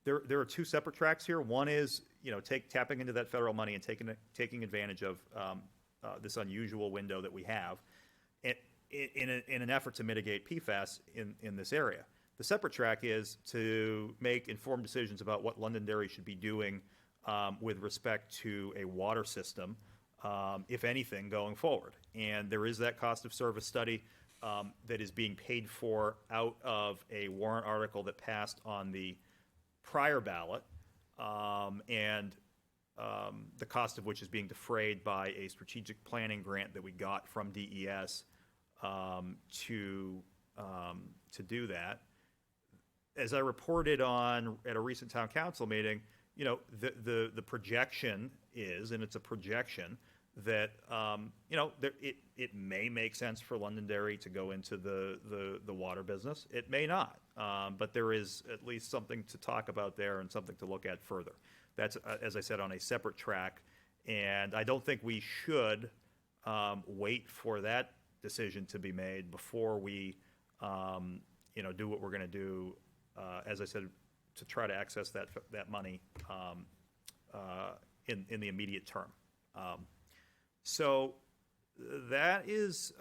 There are two separate tracks here. One is tapping into that federal money and taking advantage of this unusual window that we have, in an effort to mitigate PFAS in this area. The separate track is to make informed decisions about what Londonderry should be doing with respect to a water system, if anything, going forward. And there is that cost of service study that is being paid for out of a warrant article that passed on the prior ballot, and the cost of which is being defrayed by a strategic planning grant that we got from DES to do that. As I reported on at a recent town council meeting, you know, the projection is, and it's a projection, that you know, it may make sense for Londonderry to go into the water business. It may not, but there is at least something to talk about there and something to look at further. That's, as I said, on a separate track, and I don't think we should wait for that decision to be made before we, you know, do what we're going to do. As I said, to try to access that money in the immediate term. So that is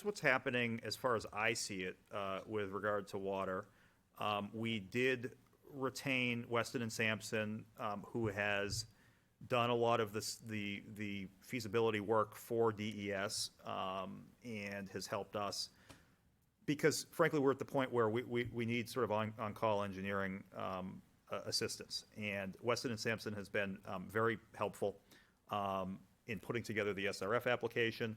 what's happening as far as I see it with regard to water. We did retain Weston and Sampson, who has done a lot of the feasibility work for DES and has helped us, because frankly we're at the point where we need sort of on-call engineering assistance, and Weston and Sampson has been very helpful in putting together the SRF application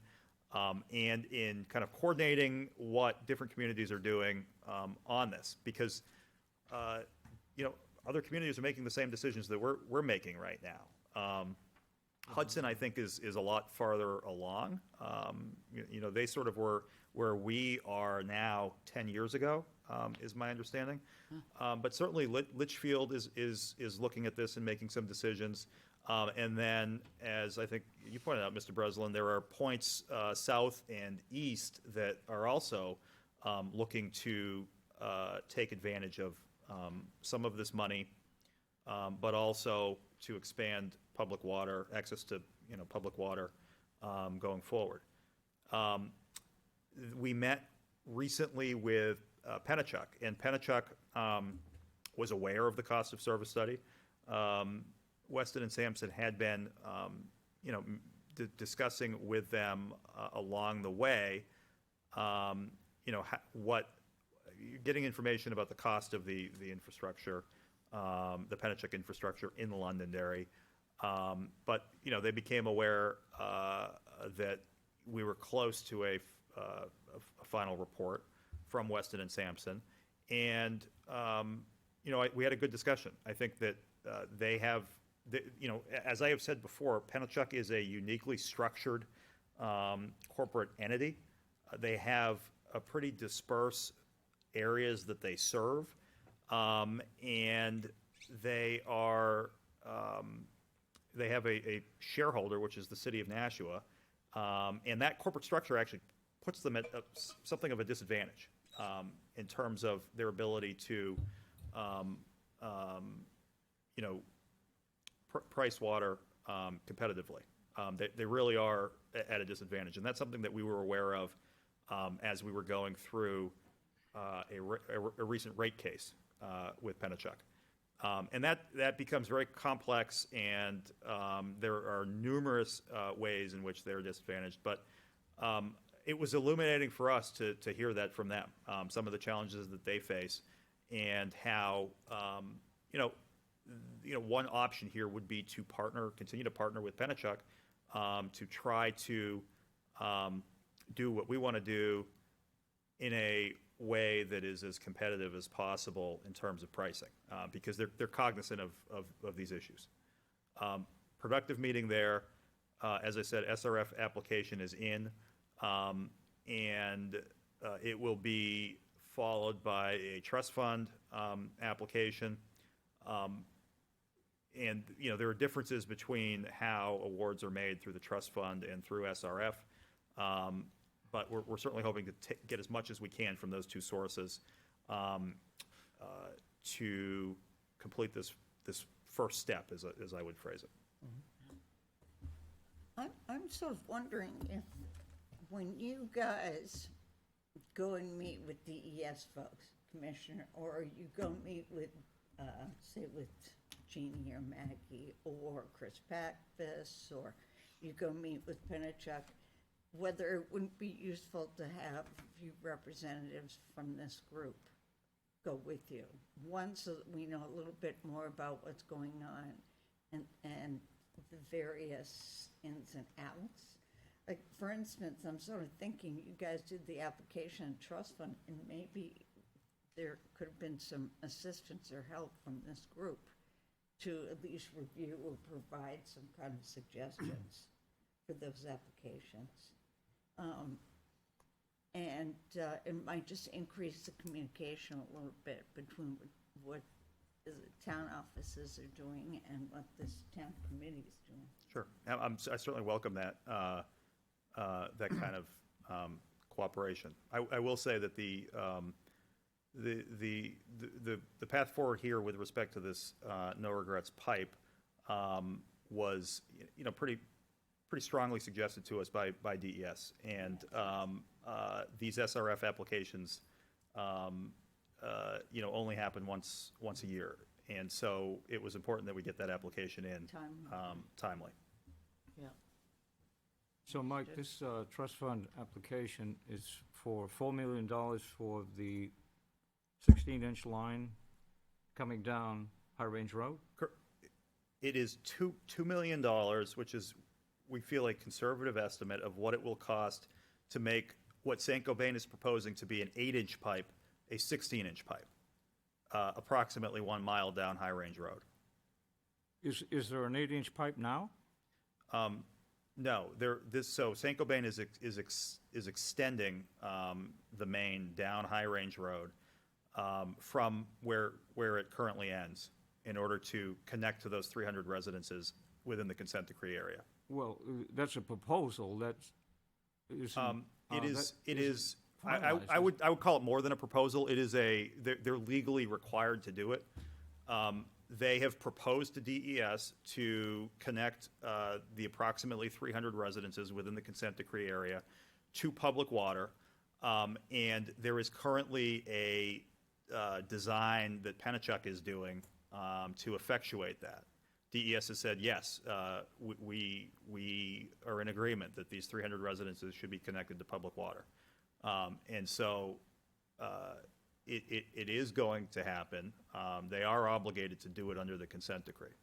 and in kind of coordinating what different communities are doing on this, because you know, other communities are making the same decisions that we're making right now. Hudson, I think, is a lot farther along. You know, they sort of were where we are now 10 years ago, is my understanding. But certainly Litchfield is looking at this and making some decisions. And then, as I think you pointed out, Mr. Breslin, there are points south and east that are also looking to take advantage of some of this money, but also to expand public water, access to, you know, public water going forward. We met recently with Pennachuck, and Pennachuck was aware of the cost of service study. Weston and Sampson had been, you know, discussing with them along the way, you know, getting information about the cost of the infrastructure, the Pennachuck infrastructure in Londonderry. But, you know, they became aware that we were close to a final report from Weston and Sampson. And, you know, we had a good discussion. I think that they have, you know, as I have said before, Pennachuck is a uniquely structured corporate entity. They have a pretty dispersed areas that they serve, and they are they have a shareholder, which is the city of Nashua, and that corporate structure actually puts them at something of a disadvantage in terms of their ability to, you know, price water competitively. They really are at a disadvantage, and that's something that we were aware of as we were going through a recent rate case with Pennachuck. And that becomes very complex, and there are numerous ways in which they're disadvantaged. But it was illuminating for us to hear that from them, some of the challenges that they face, and how, you know, one option here would be to continue to partner with Pennachuck to try to do what we want to do in a way that is as competitive as possible in terms of pricing, because they're cognizant of these issues. Productive meeting there. As I said, SRF application is in, and it will be followed by a trust fund application. And, you know, there are differences between how awards are made through the trust fund and through SRF. But we're certainly hoping to get as much as we can from those two sources to complete this first step, as I would phrase it. I'm sort of wondering if, when you guys go and meet with DES folks, Commissioner, or you go meet with, say, with Jeannie or Maggie or Chris Packvis, or you go meet with Pennachuck, whether it wouldn't be useful to have a few representatives from this group go with you. One, so that we know a little bit more about what's going on and the various ins and outs. Like, for instance, I'm sort of thinking, you guys did the application trust fund, and maybe there could have been some assistance or help from this group to at least review or provide some kind of suggestions for those applications. And it might just increase the communication a little bit between what the town offices are doing and what this town committee is doing. Sure. I certainly welcome that, that kind of cooperation. I will say that the path forward here with respect to this no regrets pipe was, pretty strongly suggested to us by DES. And these SRF applications, only happen once a year. And so it was important that we get that application in timely. Yeah. So, Mike, this trust fund application is for $4 million for the 16-inch line coming down High Range Road? It is $2 million, which is, we feel, a conservative estimate of what it will cost to make what Saint-Gobain is proposing to be an 8-inch pipe, a 16-inch pipe, approximately 1 mile down High Range Road. Is there an 8-inch pipe now? No, so Saint-Gobain is extending the main down High Range Road from where it currently ends in order to connect to those 300 residences within the consent decree area. Well, that's a proposal. I would call it more than a proposal. It is they're legally required to do it. They have proposed to DES to connect the approximately 300 residences within the consent decree area to public water. And there is currently a design that Penachuk is doing to effectuate that. DES has said, yes, we are in agreement that these 300 residences should be connected to public water. And so it is going to happen. They are obligated to do it under the consent decree.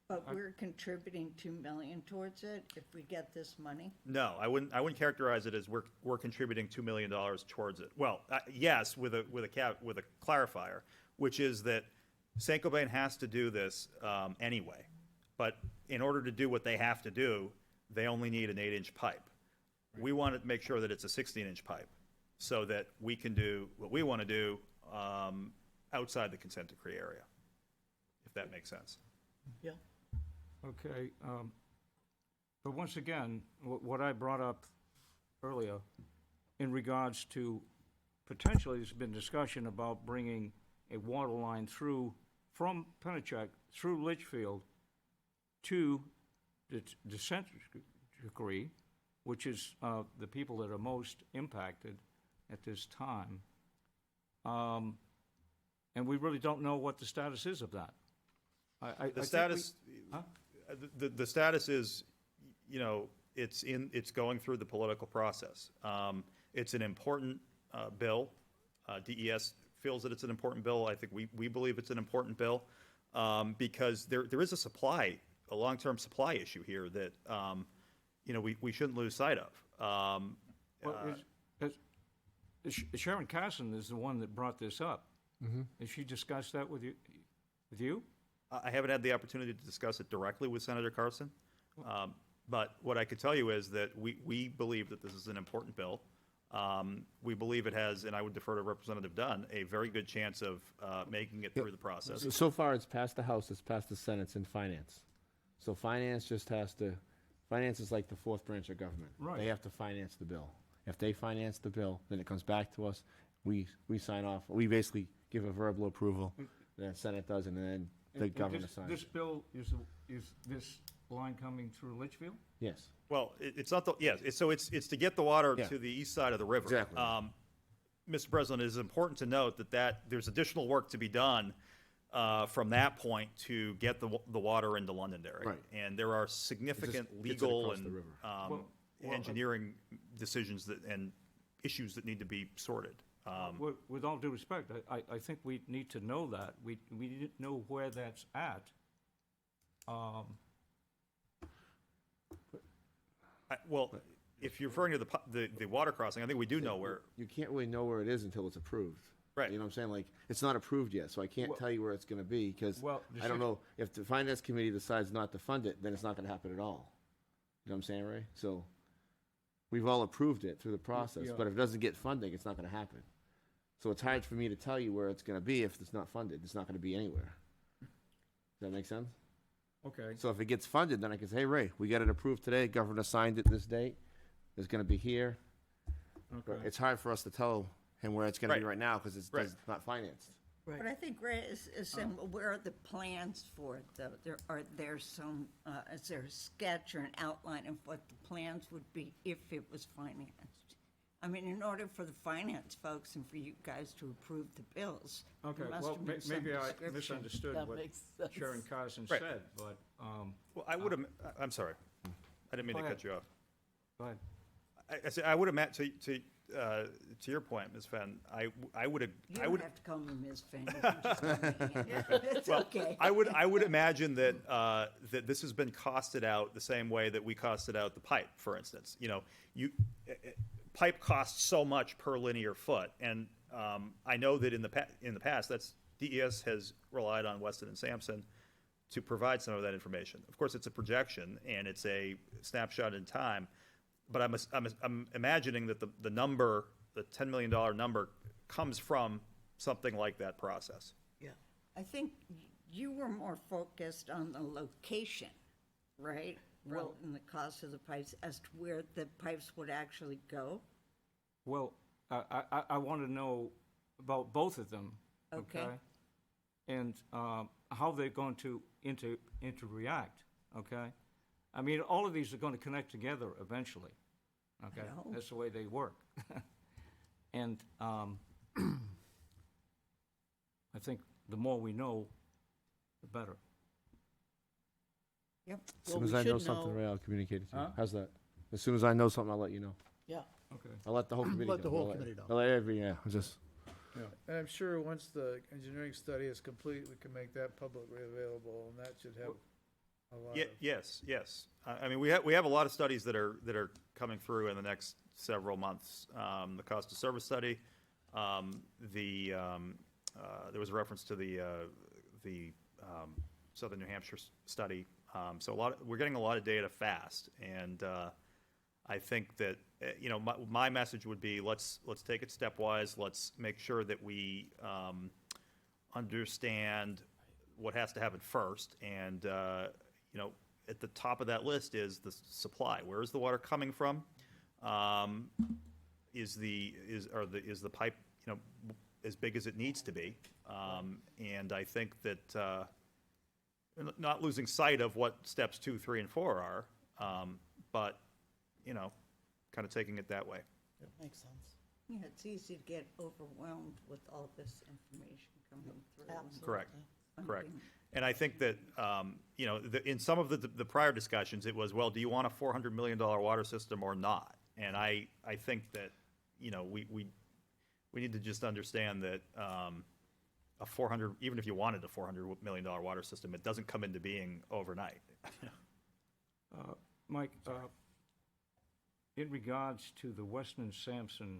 But we're contributing $2 million towards it if we get this money? No, I wouldn't characterize it as we're contributing $2 million towards it. Well, yes, with a clarifier, which is that Saint-Gobain has to do this anyway. But in order to do what they have to do, they only need an 8-inch pipe. We want to make sure that it's a 16-inch pipe so that we can do what we want to do outside the consent decree area, if that makes sense. Yeah. Okay. But once again, what I brought up earlier in regards to potentially there's been discussion about bringing a water line through from Penachuk through Litchfield to the consent decree, which is the people that are most impacted at this time. And we really don't know what the status is of that. The status is, it's going through the political process. It's an important bill. DES feels that it's an important bill. I think we believe it's an important bill because there is a long-term supply issue here that we shouldn't lose sight of. Sharon Carson is the one that brought this up. Mm-hmm. Has she discussed that with you? I haven't had the opportunity to discuss it directly with Senator Carson, but what I could tell you is that we believe that this is an important bill. We believe it has, and I would defer to Representative Dunn, a very good chance of making it through the process. So far, it's passed the House, it's passed the Senate, it's in finance. So finance is like the fourth branch of government. Right. They have to finance the bill. If they finance the bill, then it comes back to us, we sign off, we basically give a verbal approval, the Senate does, and then the governor signs. This bill, is this line coming through Litchfield? Yes. Well, it's not it's to get the water to the east side of the river. Exactly. Mr. President, it is important to note that there's additional work to be done from that point to get the water into Londonderry. Right. And there are significant gets it legal across and the river. engineering decisions that, and issues that need to be sorted. With all due respect, I think we need to know that. We need to know where that's at. Well, if you're referring to the water crossing, I think we do know where. You can't really know where it is until it's approved. Right. You know what I'm saying? Like, it's not approved yet, so I can't tell you where it's gonna be, because Well, I don't know, if the finance committee decides not to fund it, then it's not gonna happen at all. You know what I'm saying, Ray? So, we've all approved it through the process, Yeah. but if it doesn't get funding, it's not gonna happen. So it's hard for me to tell you where it's gonna be if it's not funded. It's not gonna be anywhere. Does that make sense? Okay. So if it gets funded, then I can say, hey, Ray, we got it approved today, governor signed it this date, it's gonna be here. But Okay. it's hard for us to tell him where it's gonna be Right. right now, because it's Right. not financed. Right. But I think Ray is saying, where are the plans for it, though? Are there some, is there a sketch or an outline of what the plans would be if it was financed? I mean, in order for the finance folks and for you guys to approve the bills, Okay, there must well, have been some maybe I description. misunderstood That what makes sense. Sharon Carson Right. said, but, Well, I would have, I'm sorry. I didn't mean Go to ahead. cut you off. go ahead. I would imagine, to your point, Ms. Fenn, I would, You I don't would, have to call me Ms. Finn. You can just call me Ann. It's okay. I would imagine that, that this has been costed out the same way that we costed out the pipe, for instance. You know, pipe costs so much per linear foot, and I know that in the past, DES has relied on Weston and Sampson to provide some of that information. Of course, it's a projection and it's a snapshot in time, but I'm imagining that the number, the $10 million number, comes from something like that process. Yeah. I think you were more focused on the location, right? Rather than the cost of the pipes, as to where the pipes would actually go. Well, I want to know about both of them, Okay. okay? And how they're going to interact, okay? I mean, all of these are going to connect together eventually, okay? I hope. That's the way they work. And I think the more we know, the better. Yep. As Well, soon as we I know should something, know- Ray, I'll communicate it to you. Huh? How's that? As soon as I know something, I'll let you know. Yeah. Okay. I'll let the whole committee know. Let the whole I'll committee know. I'll let every, yeah, I'll just, And I'm sure once the engineering study is complete, we can make that publicly available, and that should have a lot of. Yes. I mean, we have a lot of studies that are coming through in the next several months. The cost of service study, there was a reference to the Southern New Hampshire study. So we're getting a lot of data fast, and I think that my message would be let's take it stepwise. Let's make sure that we understand what has to happen first, and at the top of that list is the supply. Where is the water coming from? Is the pipe as big as it needs to be? And I think that not losing sight of what steps 2, 3, and 4 are, but kind of taking it that way. Makes sense. Yeah, it's easy to get overwhelmed with all this information coming through. Absolutely. Correct. And I think that, in some of the prior discussions, it was, well, do you want a $400 million water system or not? And I think that, we need to just understand that even if you wanted a $400 million water system, it doesn't come into being overnight. Mike, in regards to the Weston and Sampson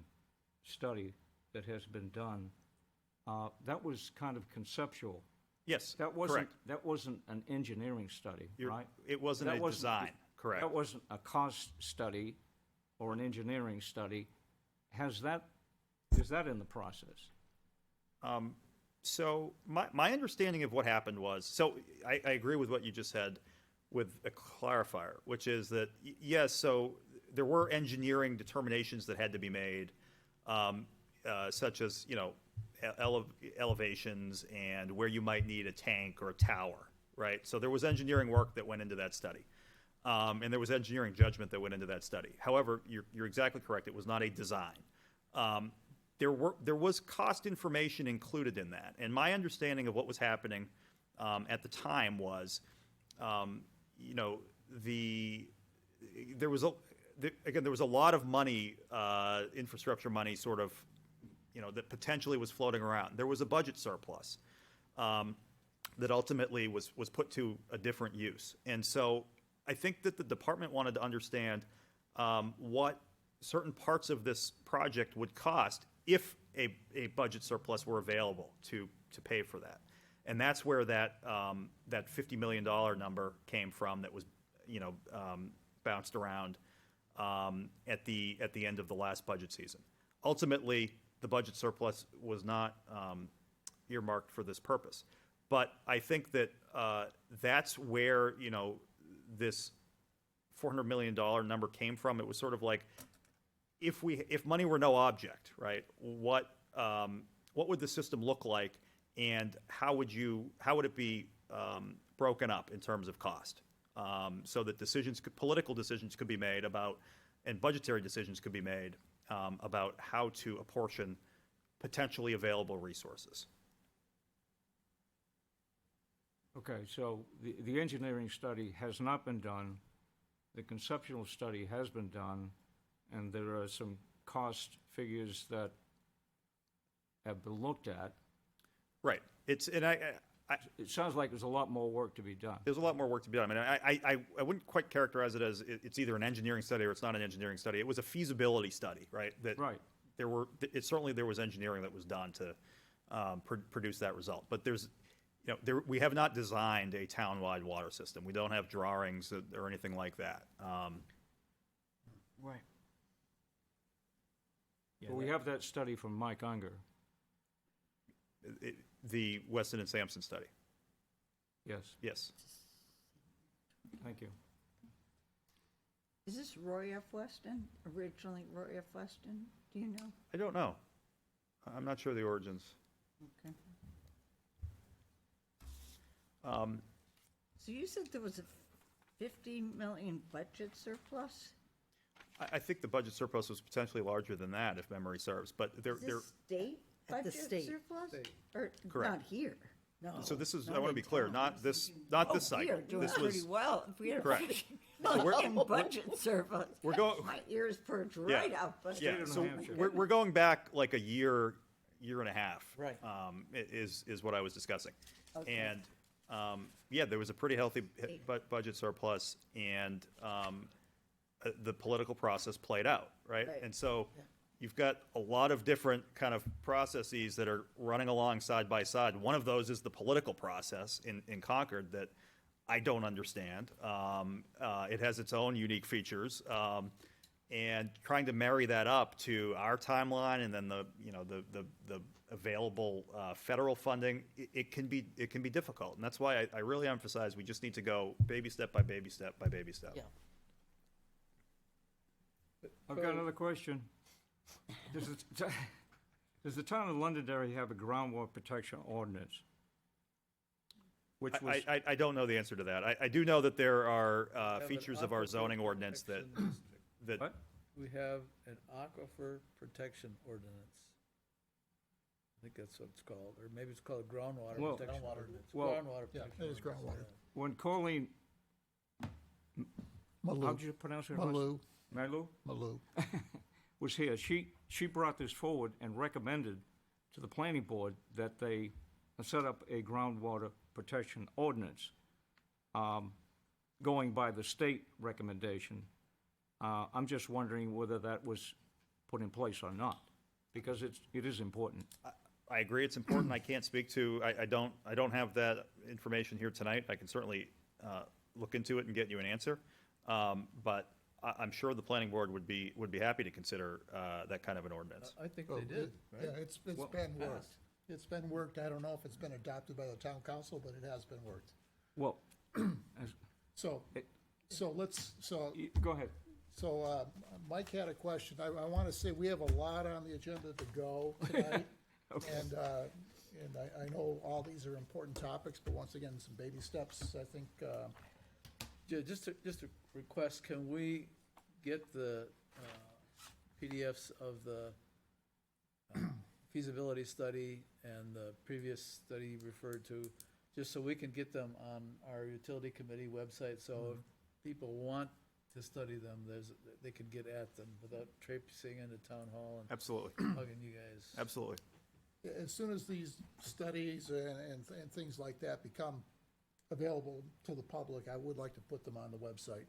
study that has been done, that was kind of conceptual. Yes, That wasn't, correct. that wasn't an engineering study, right? It wasn't That a wasn't- design, correct. That wasn't a cost study or an engineering study. Is that in the process? So my understanding of what happened was, so I agree with what you just said with a clarifier, which is that, yes, so there were engineering determinations that had to be made, such as, elevations and where you might need a tank or a tower, right? So there was engineering work that went into that study. And there was engineering judgment that went into that study. However, you're exactly correct. It was not a design. There was cost information included in that. And my understanding of what was happening at the time was, again, there was a lot of money, infrastructure money, sort of, that potentially was floating around. There was a budget surplus that ultimately was put to a different use. And so I think that the department wanted to understand what certain parts of this project would cost if a budget surplus were available to pay for that. And that's where that $50 million number came from that was, bounced around at the end of the last budget season. Ultimately, the budget surplus was not earmarked for this purpose. But I think that that's where, this $400 million number came from. It was sort of like, if money were no object, right, what would the system look like, and how would it be broken up in terms of cost, so that political decisions could be made about, and budgetary decisions could be made about how to apportion potentially available resources. Okay, so the engineering study has not been done, the conceptual study has been done, and there are some cost figures that have been looked at. Right. It sounds like there's a lot more work to be done. There's a lot more work to be done. I mean, I wouldn't quite characterize it as it's either an engineering study or it's not an engineering study. It was a feasibility study, right? Right. There was engineering that was done to produce that result. But we have not designed a town-wide water system. We don't have drawings or anything like that. Right. But we have that study from Mike Unger. The Weston and Sampson study. Yes, Yes. thank you. Is this Roy F. Weston, originally Roy F. Weston? Do you know? I don't know. I'm not sure the origins. Okay. So you said there was a 50 million budget surplus? I think the budget surplus was potentially larger than that, if memory serves, but Is this state At the budget state. surplus? State. Or Correct. not here? No. so this is, I not want to in be clear, town. not this Oh, cycle. we are doing This pretty was, well. If we had a Correct. 50 million budget surplus, we're going, my ears perked Yeah. right up. But yeah, State of so New Hampshire. we're going back like a year and a half. Right. Is what I was discussing. Okay. And, yeah, there was a pretty healthy budget surplus, and the political process played out, right? Right. And so you've got a lot of different kind of processes that are running along side by side. One of those is the political process in Concord that I don't understand. It has its own unique features. And trying to marry that up to our timeline and then the available federal funding, it can be difficult. And that's why I really emphasize we just need to go baby step by baby step by baby step. Yeah. I've got another question. Does the town of Londonderry have a groundwater protection ordinance? Which was, I don't know the answer to that. I do know that there are have an features of our aquifer zoning ordinance that, protection district. what? We have an aquifer protection ordinance. I think that's what it's called, or maybe it's called groundwater Well- protection ordinance. well- Groundwater Yeah, protection. it is ordinance, groundwater. When Colleen, how'd Malou, you pronounce her last? Malou, Malou? Malou. Was here, she brought this forward and recommended to the planning board that they set up a groundwater protection ordinance, going by the state recommendation. I'm just wondering whether that was put in place or not, because it is important. I agree it's important. I can't speak to, I don't have that information here tonight. I can certainly look into it and get you an answer. But I'm sure the planning board would be happy to consider that kind of an ordinance. I think Oh, they did, Yeah, right? it's Well, been worked. It's been worked. I don't know if it's been adopted by the town council, but it has been worked. Well, So, go ahead. So Mike had a question. I want to say we have a lot on the agenda to go tonight. Okay. And I know all these are important topics, but once again, some baby steps, I think. Just a request, can we get the PDFs of the feasibility study and the previous study you referred to, just so we can get them on our utility committee website, so if people want to study them, they could get at them without traipsing into town hall and Absolutely, bugging you guys. absolutely. As soon as these studies and things like that become available to the public, I would like to put them on the website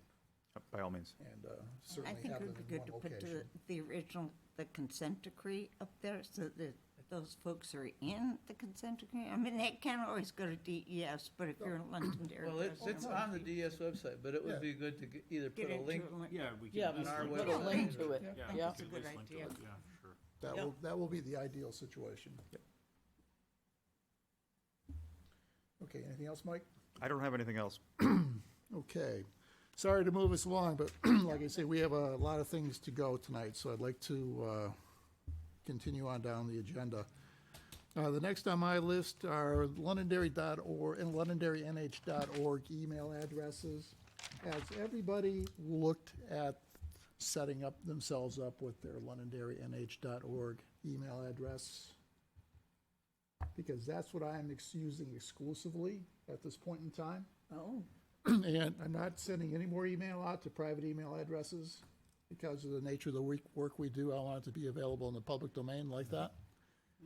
By all means. and I certainly think have it them would be in good to one put location. the original, the consent decree up there so that those folks are in the consent decree. I mean, they can't always go to DES, but if you're in Londonderry. Well, it's on the DS website, but it Yeah. would be good to either Get put a into link. a link. Yeah, we can. Yeah, at least our link put to a website. link to it, Yeah, yeah. That's a at good least link to idea. it, yeah, sure. That will be the ideal situation. Okay, anything else, Mike? I don't have anything else. Okay. Sorry to move us along, but like I say, we have a lot of things to go tonight, so I'd like to continue on down the agenda. The next on my list are londonderry.org and londonderrynh.org email addresses. Has everybody looked at setting up themselves up with their londonderrynh.org email address? Because that's what I'm using exclusively at this point in time. Oh, And I'm not sending any more email out to private email addresses because of the nature of the work we do. I want it to be available in the public domain like that.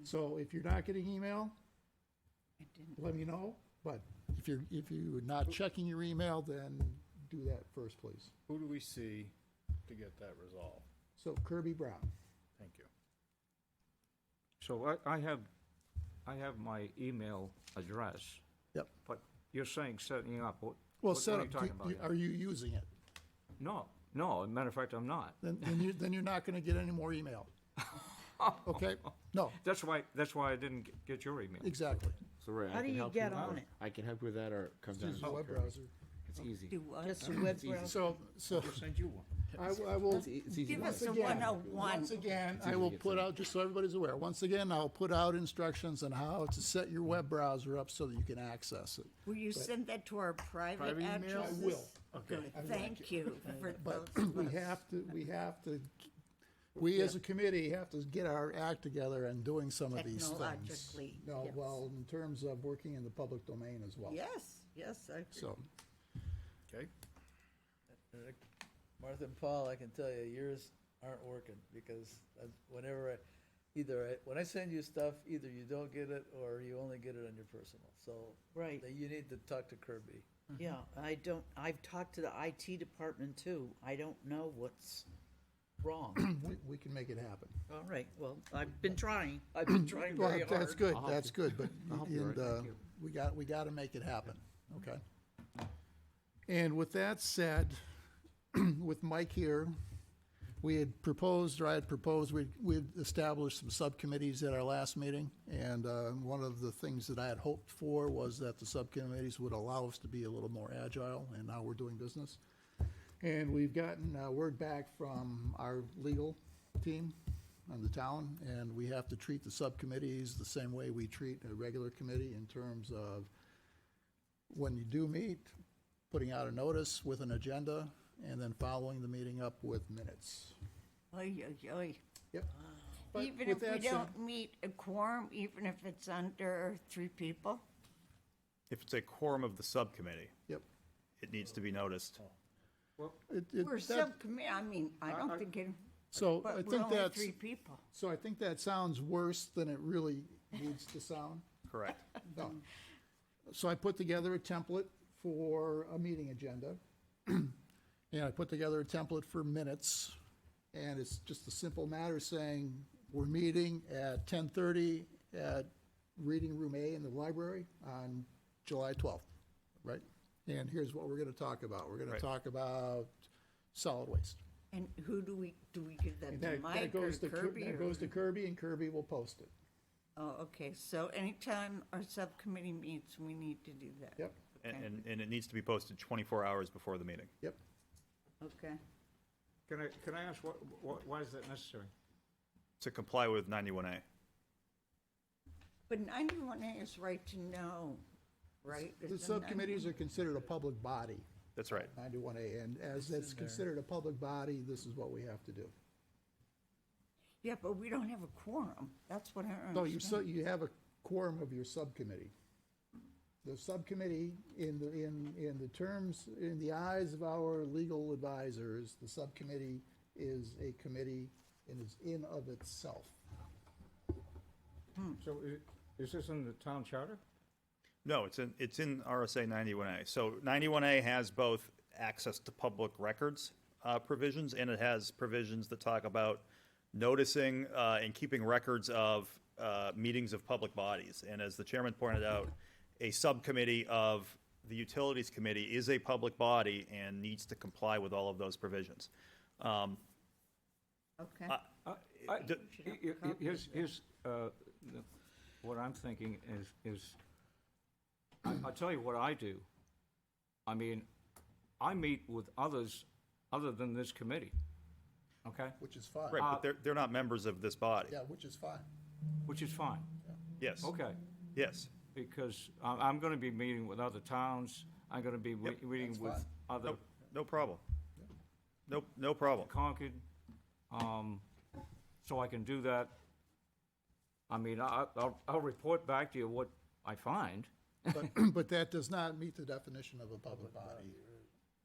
So if you're not getting email, I didn't. let me know. But if you're not checking your email, then do that first, please. Who do we see to get that resolved? So Kirby Brown. Thank you. So I have my email address. Yep. But you're saying setting up, Well, what set are you up. talking about here? Are you using it? No, as a matter of fact, I'm not. Then you're not going to get any more email. Okay? No, That's why I didn't get your email. exactly. So Ray, How do you get on it? I can help you with that, or come down. Use the to web Kirby. browser. It's easy. Do what? Just a web browser? So I'll send you one. I will. It's easy. Give to us do. a Again, 101. Once again, It's I easy will to get put set out, just so everybody's aware, once again, I'll put out instructions on how to set your web browser up so that you can access it. Will you send that to our private Private email? addresses? I will. Good, thank you for But those of we us. we as a committee have to get our act together and doing some of these things. Technologically, No, yes. well, in terms of working in the public domain as well. Yes, I agree. So, Okay. Martha and Paul, I can tell you, yours aren't working because whenever when I send you stuff, either you don't get it or you only get it on your personal. So Right. you need to talk to Kirby. Yeah, I've talked to the IT department too. I don't know what's wrong. we can make it happen. All right, well, I've been trying very Well, hard. that's good, I'll help that's good, but, I'll help you, and, Ray. Thank you. we got to make it happen, okay? And with that said, with Mike here, we had proposed, or I had proposed, we'd established some subcommittees at our last meeting, and one of the things that I had hoped for was that the subcommittees would allow us to be a little more agile in how we're doing business. And we've gotten word back from our legal team on the town, and we have to treat the subcommittees the same way we treat a regular committee in terms of when you do meet, putting out a notice with an agenda, and then following the meeting up with minutes. Oy, oy, oy. Yep. But Even with if we that said- don't meet a quorum, even if it's under 3 people? If it's a quorum of the subcommittee, Yep. it needs to be noticed. We're subcommittee, I mean, I don't think it, So I but we're think only that's, 3 people. so I think that sounds worse than it really needs to sound. Correct. No. So I put together a template for a meeting agenda. And I put together a template for minutes. And it's just a simple matter saying, we're meeting at 10:30 at Reading Room A in the library on July 12th, right? And here's what we're gonna talk about. We're gonna Right. talk about solid waste. And who do we give that And to, Mike or goes to Kirby? That or- goes to Kirby, and Kirby will post it. Oh, okay, so anytime our subcommittee meets, we need to do that? Yep, Okay. And it needs to be posted 24 hours before the meeting. yep. Okay. Can I ask, why is that necessary? To comply with 91A. But 91A is right to know, right? The Isn't subcommittees are considered a public body, That's right. 91A, and as it's considered a public body, this is what we have to do. Yeah, but we don't have a quorum. That's what I don't So understand. you have a quorum of your subcommittee. The subcommittee, in the terms, in the eyes of our legal advisors, the subcommittee is a committee and is in of itself. So is this in the town charter? No, it's in RSA 91A. So 91A has both access to public records provisions, and it has provisions that talk about noticing and keeping records of meetings of public bodies. And as the chairman pointed out, a subcommittee of the Utilities Committee is a public body and needs to comply with all of those provisions. Okay. Here's what I'm thinking is I'll tell you what I do. I mean, I meet with others other than this committee, okay? Which is fine. Right, but they're not members of this body. Yeah, which is fine. Which is fine. Yes. Okay, Yes. because I'm going to be meeting with other towns. I'm going to be meeting that's with fine. other No problem. No problem. Concord, so I can do that. I mean, I'll report back to you what I find. But that does not meet the definition of a public body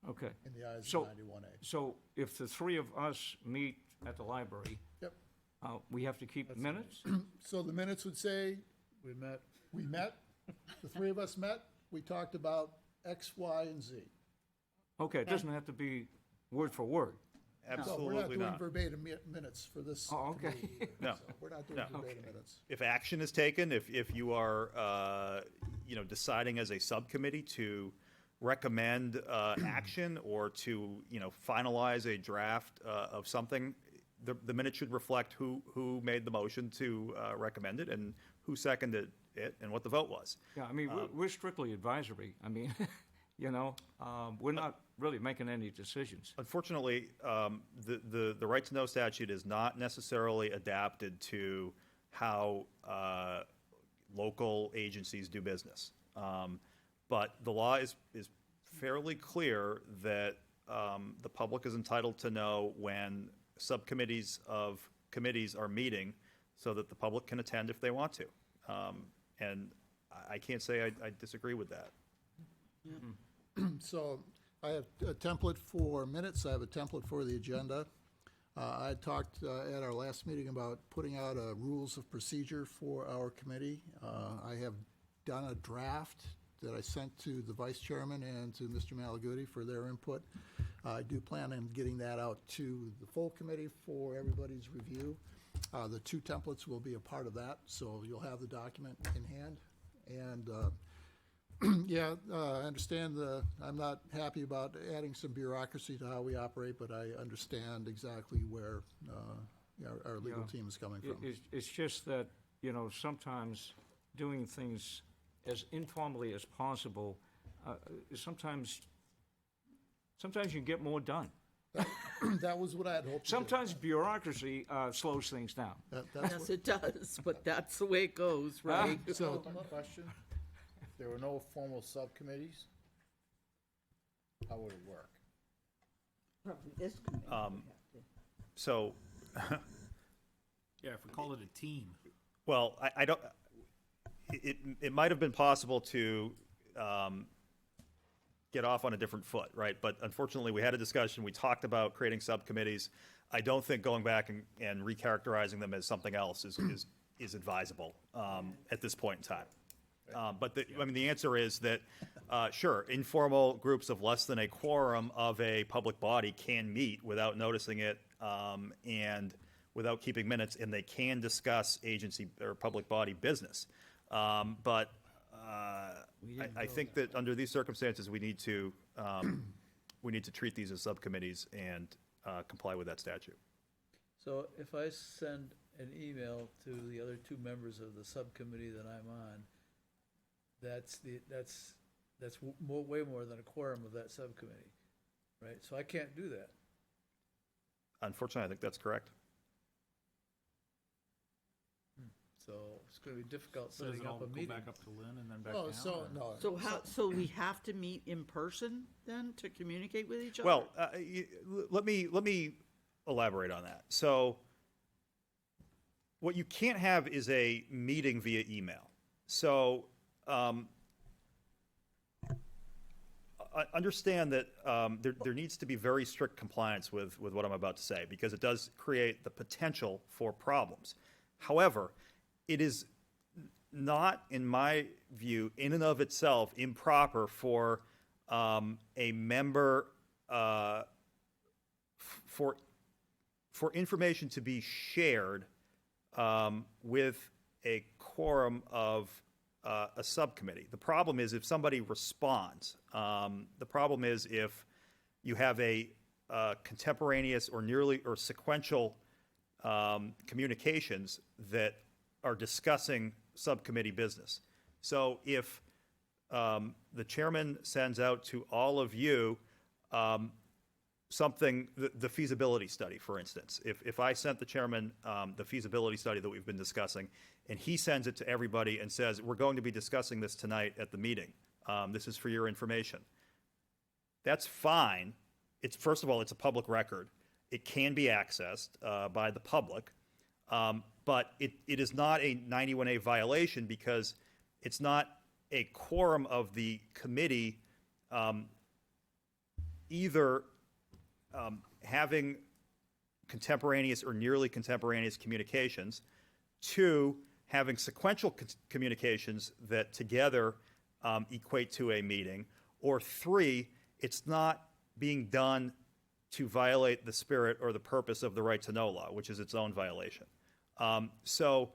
Okay. in the eyes So- of 91A. So if the three of us meet at the library, Yep. we have to keep minutes? So the minutes would say, We met. we met, the three of us met, we talked about X, Y, and Z. Okay, it doesn't have to be word for word. So we're not Absolutely doing not. verbatim minutes for this. Oh, okay. committee either. No. So we're not doing No. verbatim minutes. If action is taken, if you are, deciding as a subcommittee to recommend action or to, finalize a draft of something, the minute should reflect who made the motion to recommend it and who seconded it and what the vote was. Yeah, I mean, we're strictly advisory. I mean, we're not really making any decisions. Unfortunately, the right to know statute is not necessarily adapted to how local agencies do business. But the law is fairly clear that the public is entitled to know when subcommittees of committees are meeting so that the public can attend if they want to. And I can't say I disagree with that. So I have a template for minutes, I have a template for the agenda. I talked at our last meeting about putting out rules of procedure for our committee. I have done a draft that I sent to the vice chairman and to Mr. Malaguti for their input. I do plan on getting that out to the full committee for everybody's review. The two templates will be a part of that, so you'll have the document in hand. And I understand I'm not happy about adding some bureaucracy to how we operate, but I understand exactly where our legal team is coming from. It's just that, sometimes doing things as informally as possible, sometimes you get more done. That was what I had hoped to do. Sometimes bureaucracy slows things down. That's Yes, what- it does, but that's the way it goes, right? So, Question, if there were no formal subcommittees, how would it work? Probably this committee would have to. So, Yeah, if we called it a team. well, I don't, it might have been possible to get off on a different foot, right? But unfortunately, we had a discussion, we talked about creating subcommittees. I don't think going back and recharacterizing them as something else is advisable at this point in time. But the answer is that, sure, informal groups of less than a quorum of a public body can meet without noticing it and without keeping minutes, and they can discuss agency or public body business. But I think that under these circumstances, we need to treat these as subcommittees and comply with that statute. So if I send an email to the other two members of the subcommittee that I'm on, that's way more than a quorum of that subcommittee, right? So I can't do that. Unfortunately, I think that's correct. So it's gonna be difficult So does setting it up all a go meeting. back up to Lynn and then back oh, down? so, or- no. So we have to meet in person then to communicate with each other? Well, let me elaborate on that. So what you can't have is a meeting via email. So understand that there needs to be very strict compliance with what I'm about to say, because it does create the potential for problems. However, it is not, in my view, in and of itself, improper for a member for information to be shared with a quorum of a subcommittee. The problem is if somebody responds. The problem is if you have a contemporaneous or nearly or sequential communications that are discussing subcommittee business. So if the chairman sends out to all of you something, the feasibility study, for instance. If I sent the chairman the feasibility study that we've been discussing, and he sends it to everybody and says, we're going to be discussing this tonight at the meeting. This is for your information. That's fine. First of all, it's a public record. It can be accessed by the public, but it is not a 91A violation because it's not a quorum of the committee either having contemporaneous or nearly contemporaneous communications, 2, having sequential communications that together equate to a meeting, or 3, it's not being done to violate the spirit or the purpose of the right to know law, which is its own violation. So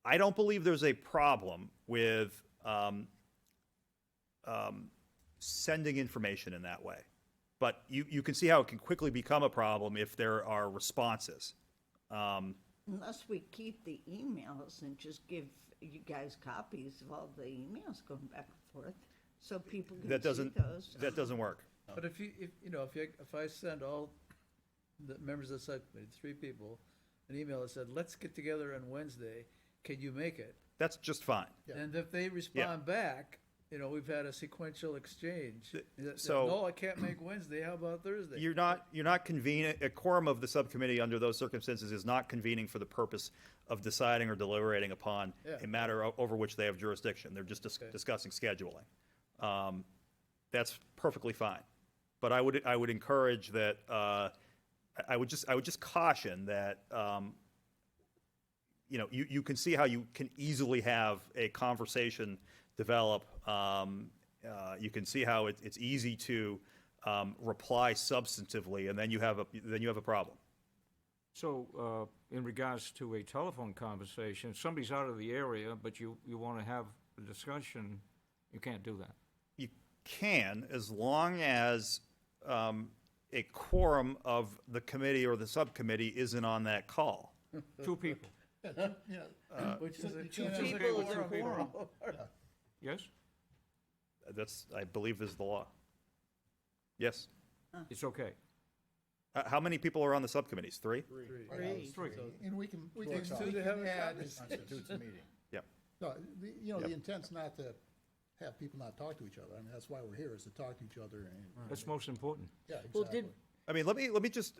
I don't believe there's a problem with sending information in that way. But you can see how it can quickly become a problem if there are responses. Unless we keep the emails and just give you guys copies of all the emails going back and forth, so people can see those. That doesn't work. But if I send all the members of the subcommittee, 3 people, an email that said, let's get together on Wednesday, can you make it? That's just fine. And if they respond back, we've had a sequential exchange. So- No, I can't make Wednesday, how about Thursday? You're not convening, a quorum of the subcommittee under those circumstances is not convening for the purpose of deciding or deliberating upon a matter over which they have jurisdiction. They're just discussing scheduling. That's perfectly fine. But I would encourage that, I would just caution that, you can see how you can easily have a conversation develop. You can see how it's easy to reply substantively, and then you have a problem. So, in regards to a telephone conversation, if somebody's out of the area, but you want to have a discussion, you can't do that. You can, as long as a quorum of the committee or the subcommittee isn't on that call. 2 people. Which is a Two people is a quorum. Yes? I believe is the law. Yes. It's okay. How many people are on the subcommittees? 3? 3. And we can Two to have had. Constitutes a meeting. Yep. no, Yep. the intent's not to have people not talk to each other. I mean, that's why we're here, is to talk to each other and. That's most important. Yeah, Well, exactly. I mean, let me just.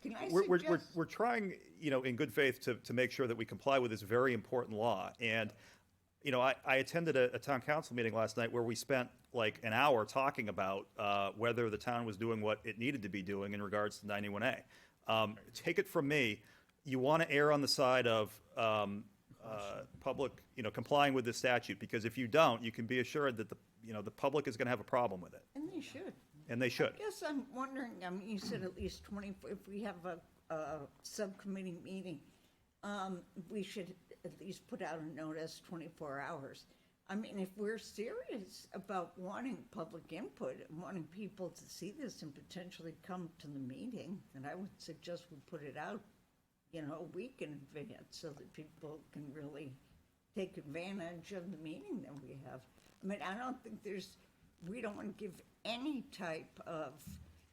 Can I We're trying, in good faith to make sure that we comply with this very important law. And, I attended a town council meeting last night where we spent like an hour talking about whether the town was doing what it needed to be doing in regards to 91A. Take it from me, you want to err on the side of public, complying with this statute, because if you don't, you can be assured that the public is going to have a problem with it, And they should. and they should. I guess I'm wondering, you said at least 24, if we have a subcommittee meeting, we should at least put out a notice 24 hours. I mean, if we're serious about wanting public input and wanting people to see this and potentially come to the meeting, then I would suggest we put it out, a week in advance so that people can really take advantage of the meeting that we have. I mean, I don't think we don't want to give any type of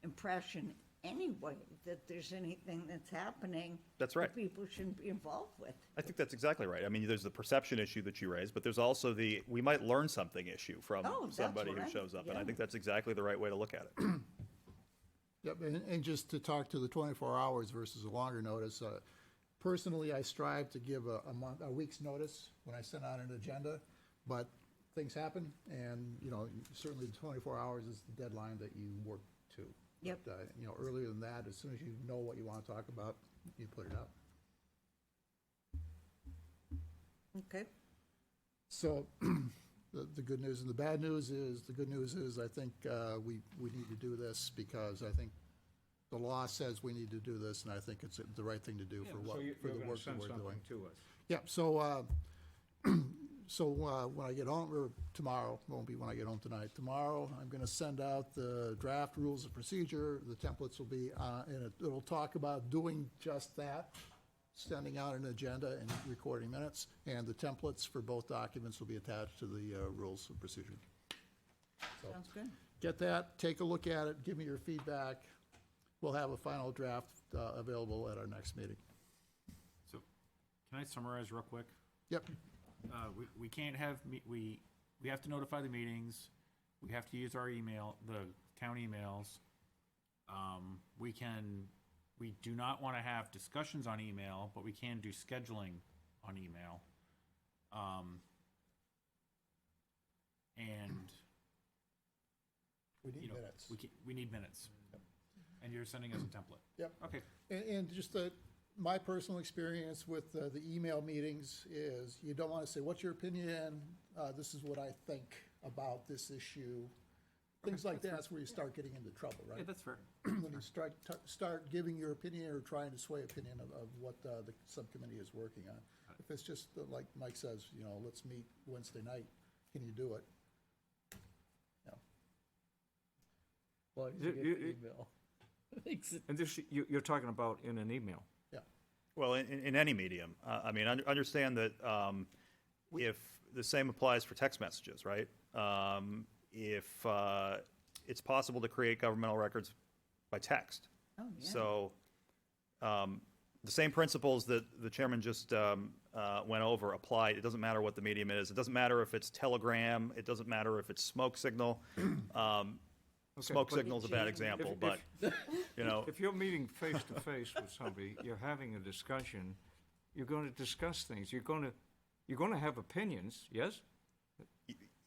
impression anyway that there's anything that's happening. That's right. that people shouldn't be involved with. I think that's exactly right. I mean, there's the perception issue that you raised, but there's also the we might learn something issue from That's somebody who right. shows up, and I Yeah. think that's exactly the right way to look at it. Yep, and just to talk to the 24 hours versus a longer notice, personally, I strive to give a week's notice when I send out an agenda, but things happen, and, certainly the 24 hours is the deadline that you work to. Yep. But, earlier than that, as soon as you know what you want to talk about, you put it out. Okay. So, the good news and the bad news is, the good news is, I think we need to do this because I think the law says we need to do this, and I think it's the right thing to do for the work that we're doing. To us. Yeah, so, when I get home, or tomorrow, won't be when I get home tonight, tomorrow, I'm gonna send out the draft rules of procedure, the templates will be, and it'll talk about doing just that, sending out an agenda and recording minutes, and the templates for both documents will be attached to the rules of procedure. So, Sounds good. get that, take a look at it, give me your feedback, we'll have a final draft available at our next meeting. So, can I summarize real quick? Yep. We can't have, we have to notify the meetings, we have to use our email, the town emails. We do not want to have discussions on email, but we can do scheduling on email. And, We need you know, minutes. we need minutes. And you're sending us a template. Yep. Okay. And just my personal experience with the email meetings is you don't want to say, what's your opinion? This is what I think about this issue. Things like that's where you start getting into trouble, Yeah, right? that's fair. When you start giving your opinion or trying to sway opinion of what the subcommittee is working on. If it's just like Mike says, let's meet Wednesday night, can you do it? Yeah. Well, You- you get you- the email. And this, you're talking about in an email? Well, in any medium. Understand that if the same applies for text messages, right? If it's possible to create governmental records by text. Oh, yeah. So the same principles that the chairman just went over apply. It doesn't matter what the medium is. It doesn't matter if it's telegram. It doesn't matter if it's smoke signal. Smoke but- signal's a bad example, but, If you're meeting face-to-face with somebody, you're having a discussion, you're going to discuss things, you're going to have opinions, yes?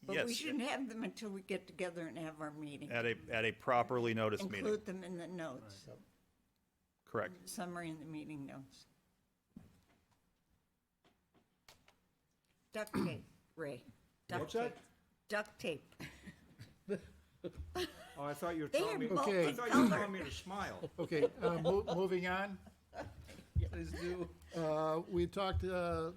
But we yes, shouldn't have them until we get together and have our meeting. at a properly noticed meeting. Include them in the notes, Correct. summary in the meeting notes. Duct tape, Ray. Duct tape. Duct tape. Oh, I thought you were They telling are me, Okay. I thought you were telling me to smile. Okay, moving on. Please do. We talked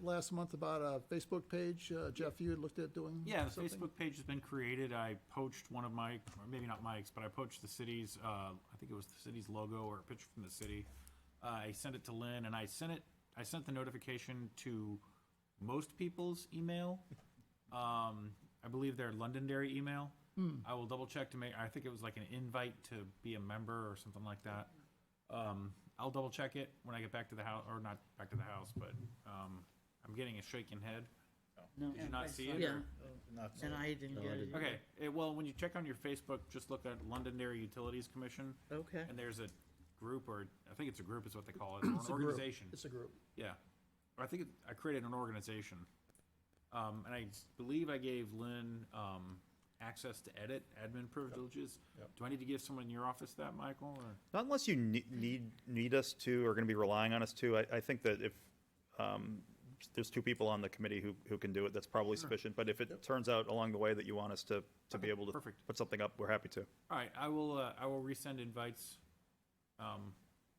last month about a Facebook page. Jeff, you had looked at doing Yeah, the something? Facebook page has been created. I poached one of Mike, or maybe not Mike's, but I poached the city's, I think it was the city's logo or a picture from the city. I sent it to Lynn, and I sent the notification to most people's email. I believe their Londonderry email. I will double check to make, I think it was like an invite to be a member or something like that. I'll double check it when I get back to the house, or not back to the house, but, I'm getting a shaking head. No, Did you not see it? Yeah, or- Not so. and I didn't get it. Okay, well, when you check on your Facebook, just look at Londonderry Utilities Commission, Okay. and there's a group, or I think it's a group is what they call it, or an It's a group. organization. It's a group. Yeah. Or I think I created an organization. And I believe I gave Lynn, access to edit, admin privileges. Yep. Do I need to give someone in your office that, Michael, or? Not unless you need us to, or going to be relying on us to. I think that if there's two people on the committee who can do it, that's probably sufficient. But if it turns out along the way that you want us to be able to perfect. put something up, we're happy to. All right, I will resend invites,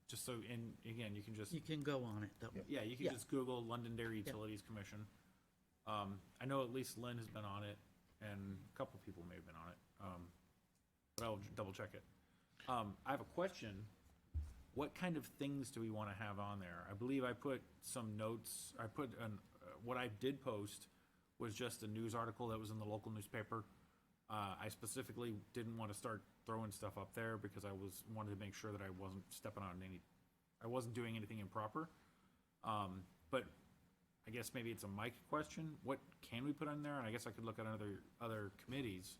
just so, and again, you can just, You can go on it, though. yeah, you can Yeah. just Google Londonderry Utilities Commission. I know at least Lynn has been on it, and a couple people may have been on it, but I'll double check it. I have a question. What kind of things do we want to have on there? I believe I put some notes, what I did post was just a news article that was in the local newspaper. I specifically didn't want to start throwing stuff up there because wanted to make sure that I wasn't doing anything improper. But I guess maybe it's a Mike question. What can we put on there? And I guess I could look at other committees.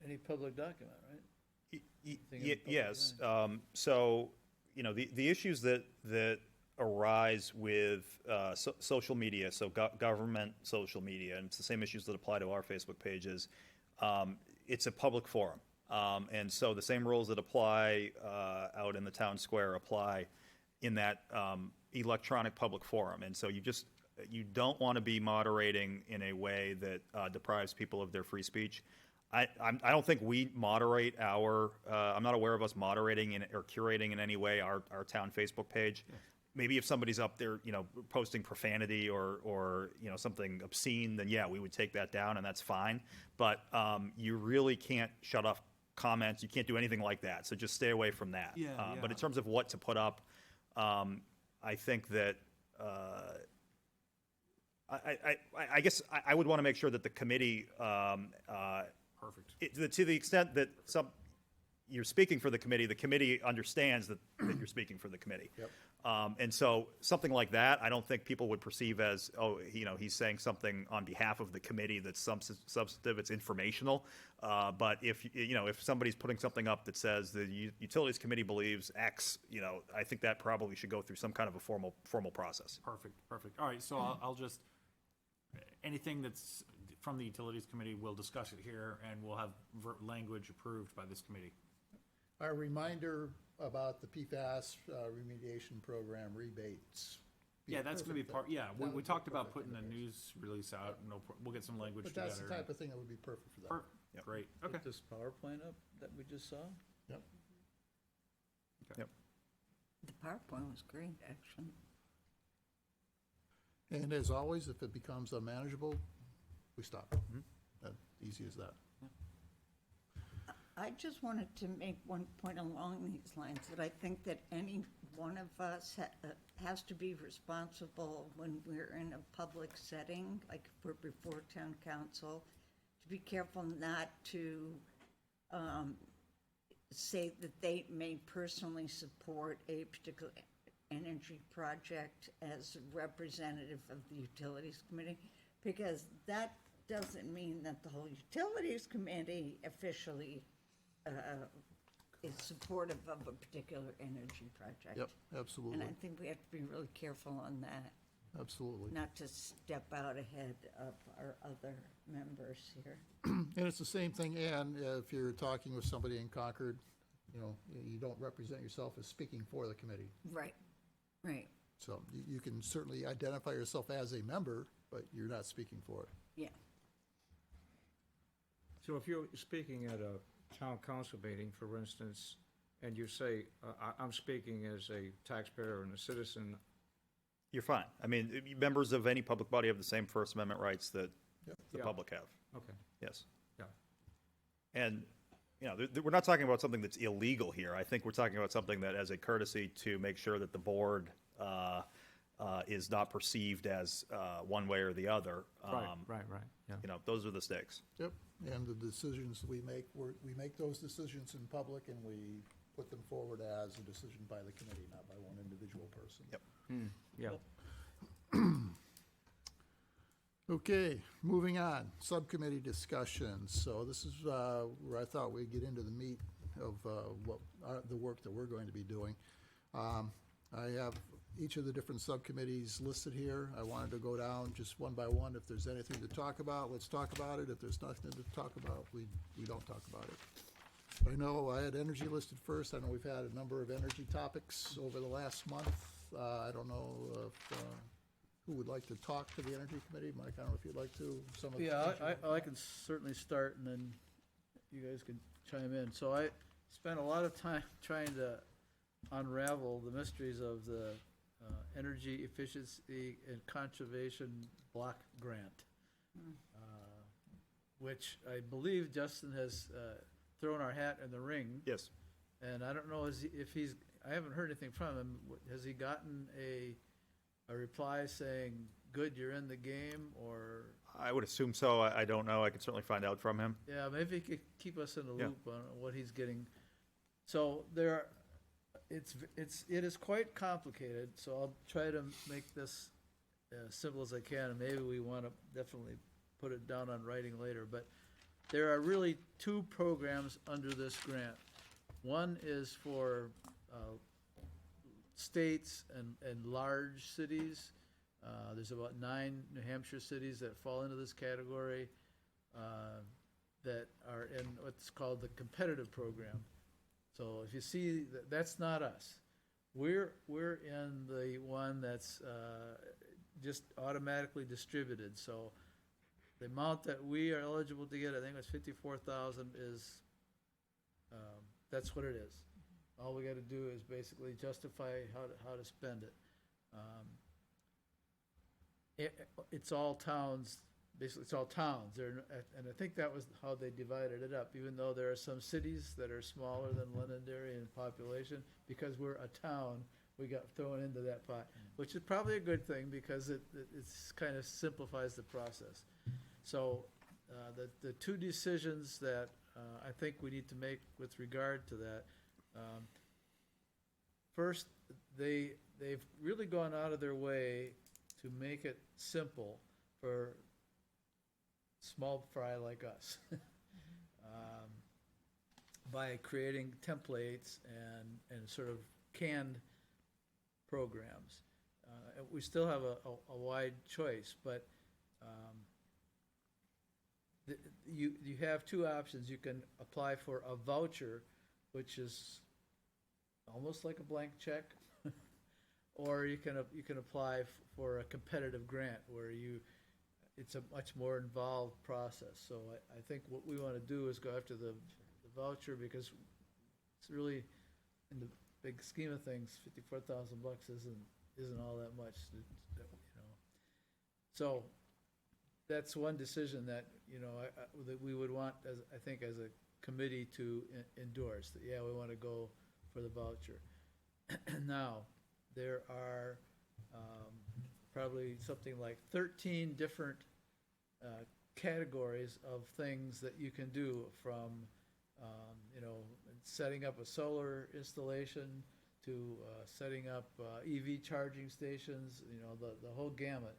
Any public document, right? Thing in the public Yes. domain. So, the issues that arise with social media, so government social media, and it's the same issues that apply to our Facebook pages. It's a public forum. And so the same rules that apply out in the town square apply in that electronic public forum. And so you don't want to be moderating in a way that deprives people of their free speech. I don't think we moderate I'm not aware of us moderating or curating in any way our town Facebook page. Yeah. Maybe if somebody's up there, posting profanity or something obscene, then yeah, we would take that down and that's fine. But you really can't shut off comments. You can't do anything like that. So just stay away from that. But in terms of what to put up, I think that I guess I would want to make sure that the committee, Perfect. To the extent that you're speaking for the committee understands that you're speaking for the committee. Yep. And so something like that, I don't think people would perceive as, he's saying something on behalf of the committee that's substantive, it's informational. But if somebody's putting something up that says the Utilities Committee believes X, I think that probably should go through some kind of a formal process. Perfect. All right, so I'll just, anything that's from the Utilities Committee, we'll discuss it here, and we'll have language approved by this committee. A reminder about the PFAS remediation program rebates. Yeah, that's going to be part, That we would talked be about perfect putting a anyways. news release out, we'll get some language But together. that's the type of thing that would be perfect for that. Perfect, great, okay. Put this power plant up that we just saw? Yep. The PowerPoint was great, actually. And as always, if it becomes unmanageable, we stop. That easy as that. I just wanted to make one point along these lines, that I think that any one of us has to be responsible when we're in a public setting, like if we're before town council, to be careful not to say that they may personally support a particular energy project as a representative of the Utilities Committee, because that doesn't mean that the whole Utilities Committee officially is supportive of a particular energy project. Yep, absolutely. And I think we have to be really careful on that, Absolutely. not to step out ahead of our other members here. And it's the same thing, Ann, if you're talking with somebody in Concord, you don't represent yourself as speaking for the committee. Right. So you can certainly identify yourself as a member, but you're not speaking for it. Yeah. So if you're speaking at a town council meeting, for instance, and you say, I'm speaking as a taxpayer and a citizen, You're fine. I mean, members of any public body have the same First Amendment rights that the Yeah. public have. okay, Yes. yeah. And, we're not talking about something that's illegal here. I think we're talking about something that, as a courtesy to make sure that the board is not perceived as one way or the other. Right, yeah. Those are the stakes. Yep. And the decisions we make, we make those decisions in public and we put them forward as a decision by the committee, not by one individual person. Yep. Yeah. Okay, moving on, subcommittee discussions. So this is where I thought we'd get into the meat of the work that we're going to be doing. I have each of the different subcommittees listed here. I wanted to go down just one by one. If there's anything to talk about, let's talk about it. If there's nothing to talk about, we don't talk about it. I know I had energy listed first. I know we've had a number of energy topics over the last month. I don't know if, who would like to talk to the Energy Committee? Mike, I don't know if you'd like to. Some of Yeah, I can certainly start, and then you guys can chime in. So I spent a lot of time trying to unravel the mysteries of the Energy Efficiency and Conservation Block Grant, which I believe Justin has thrown our hat in the ring. Yes. And I don't know if he's, I haven't heard anything from him. Has he gotten a reply saying, good, you're in the game, or? I would assume so. I don't know. I could certainly find out from him. Yeah, maybe he could keep us in the Yeah. loop on what he's getting. So it is quite complicated, so I'll try to make this as simple as I can, and maybe we want to definitely put it down on writing later, but there are really two programs under this grant. One is for states and large cities. There's about 9 New Hampshire cities that fall into this category that are in what's called the competitive program. So if you see, that's not us. We're in the one that's just automatically distributed. So the amount that we are eligible to get, I think it was 54,000, is that's what it is. All we got to do is basically justify how to spend it. It's all towns, basically it's all towns. And I think that was how they divided it up, even though there are some cities that are smaller than Londonderry in population. Because we're a town, we got thrown into that pot, which is probably a good thing because it's kind of simplifies the process. So the two decisions that I think we need to make with regard to that, first, they've really gone out of their way to make it simple for small fry like us by creating templates and sort of canned programs. We still have a wide choice, but you have two options. You can apply for a voucher, which is almost like a blank check, or you can apply for a competitive grant where it's a much more involved process. So I think what we want to do is go after the voucher, because it's really, in the big scheme of things, $54,000 isn't all that much, So that's one decision that that we would want, as I think, as a committee to endorse. That we want to go for the voucher. Now, there are probably something like 13 different categories of things that you can do, from setting up a solar installation to setting up EV charging stations, the whole gamut.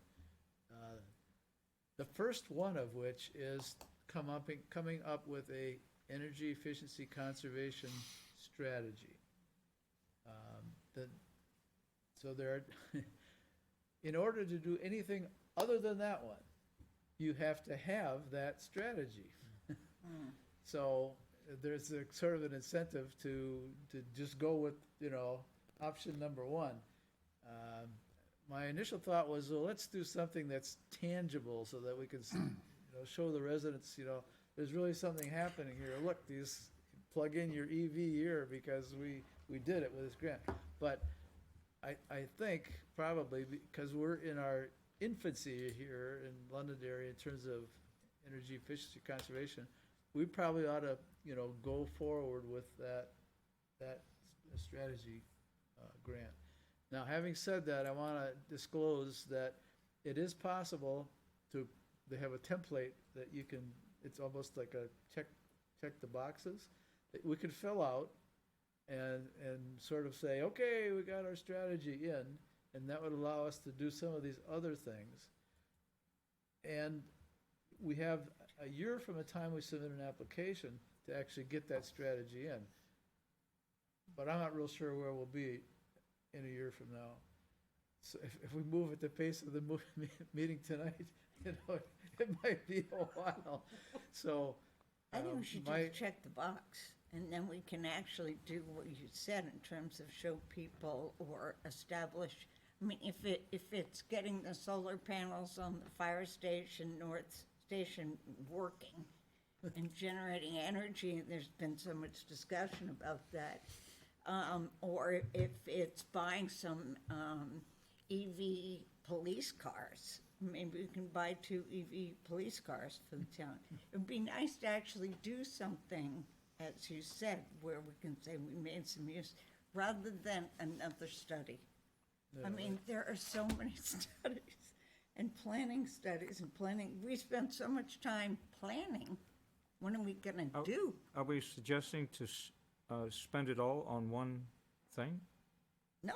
The first one of which is coming up with a energy efficiency conservation strategy. So there are in order to do anything other than that one, you have to have that strategy. So there's a sort of an incentive to just go with option number one. My initial thought was, well, let's do something that's tangible so that we can show the residents, there's really something happening here. Look, these plug in your EV here because we did it with this grant. But I think probably because we're in our infancy here in Londonderry in terms of energy efficiency conservation, we probably ought to go forward with that strategy grant. Now, having said that, I want to disclose that it is possible they have a template that you can, it's almost like a check the boxes that we could fill out and sort of say, okay, we got our strategy in, and that would allow us to do some of these other things. And we have a year from the time we submit an application to actually get that strategy in. But I'm not real sure where we'll be in a year from now. So if we move at the pace of the meeting tonight, it might be a while. So I think we should just check the box, and then we can actually do what you said in terms of show people or establish. I mean, if it's getting the solar panels on the fire station, North Station working and generating energy, there's been so much discussion about that. Or if it's buying some EV police cars, maybe we can buy 2 EV police cars for the town. It would be nice to actually do something, as you said, where we can say we made some use, rather than another study. I mean, there are so many studies and planning. We spend so much time planning. What are we gonna do? Are we suggesting to spend it all on one thing? No,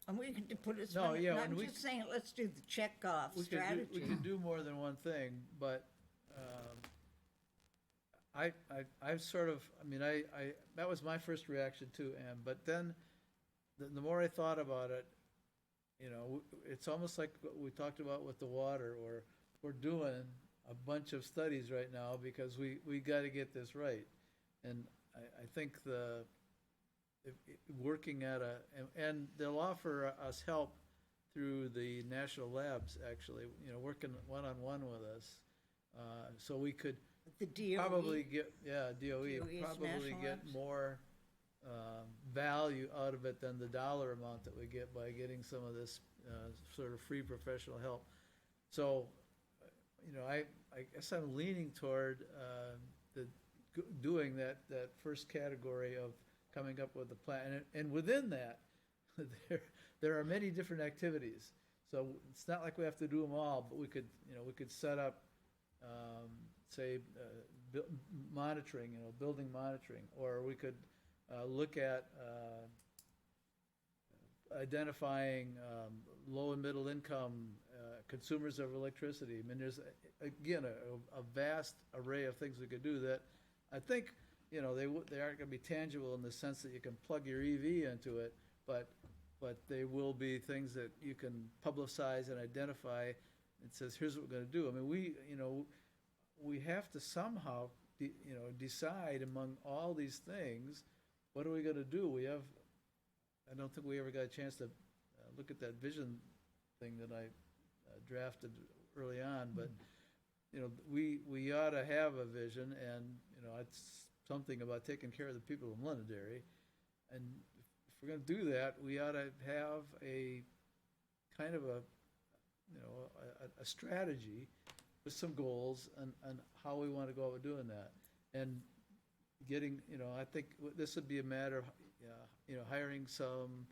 and we could put it. No, yeah, I'm just saying, let's do the check-off strategy. We can do more than one thing, but I sort of, I mean, I that was my first reaction too, Ann. But then the more I thought about it, you know, it's almost like what we talked about with the water, or we're doing a bunch of studies right now because we gotta get this right. And I think working at and they'll offer us help through the national labs, actually, you know, working one-on-one with us. So we could The DOE. probably get, yeah, DOE, DOE's probably national get labs? more value out of it than the dollar amount that we get by getting some of this sort of free professional help. So, you know, I guess I'm leaning toward doing that first category of coming up with a plan. And within that, there are many different activities. So it's not like we have to do them all, but we could, you know, we could set up, say, monitoring, you know, building monitoring, or we could look at identifying low and middle income consumers of electricity. I mean, there's, again, a vast array of things we could do that I think, you know, they aren't going to be tangible in the sense that you can plug your EV into it, but they will be things that you can publicize and identify. It says, here's what we're going to do. I mean, we have to somehow, decide among all these things, what are we going to do? I don't think we ever got a chance to look at that vision thing that I drafted early on, but, you know, we ought to have a vision, and, you know, it's something about taking care of the people of Londonderry. And if we're going to do that, we ought to have a kind of a strategy with some goals and how we want to go about doing that. And getting, you know, I think this would be a matter of, hiring some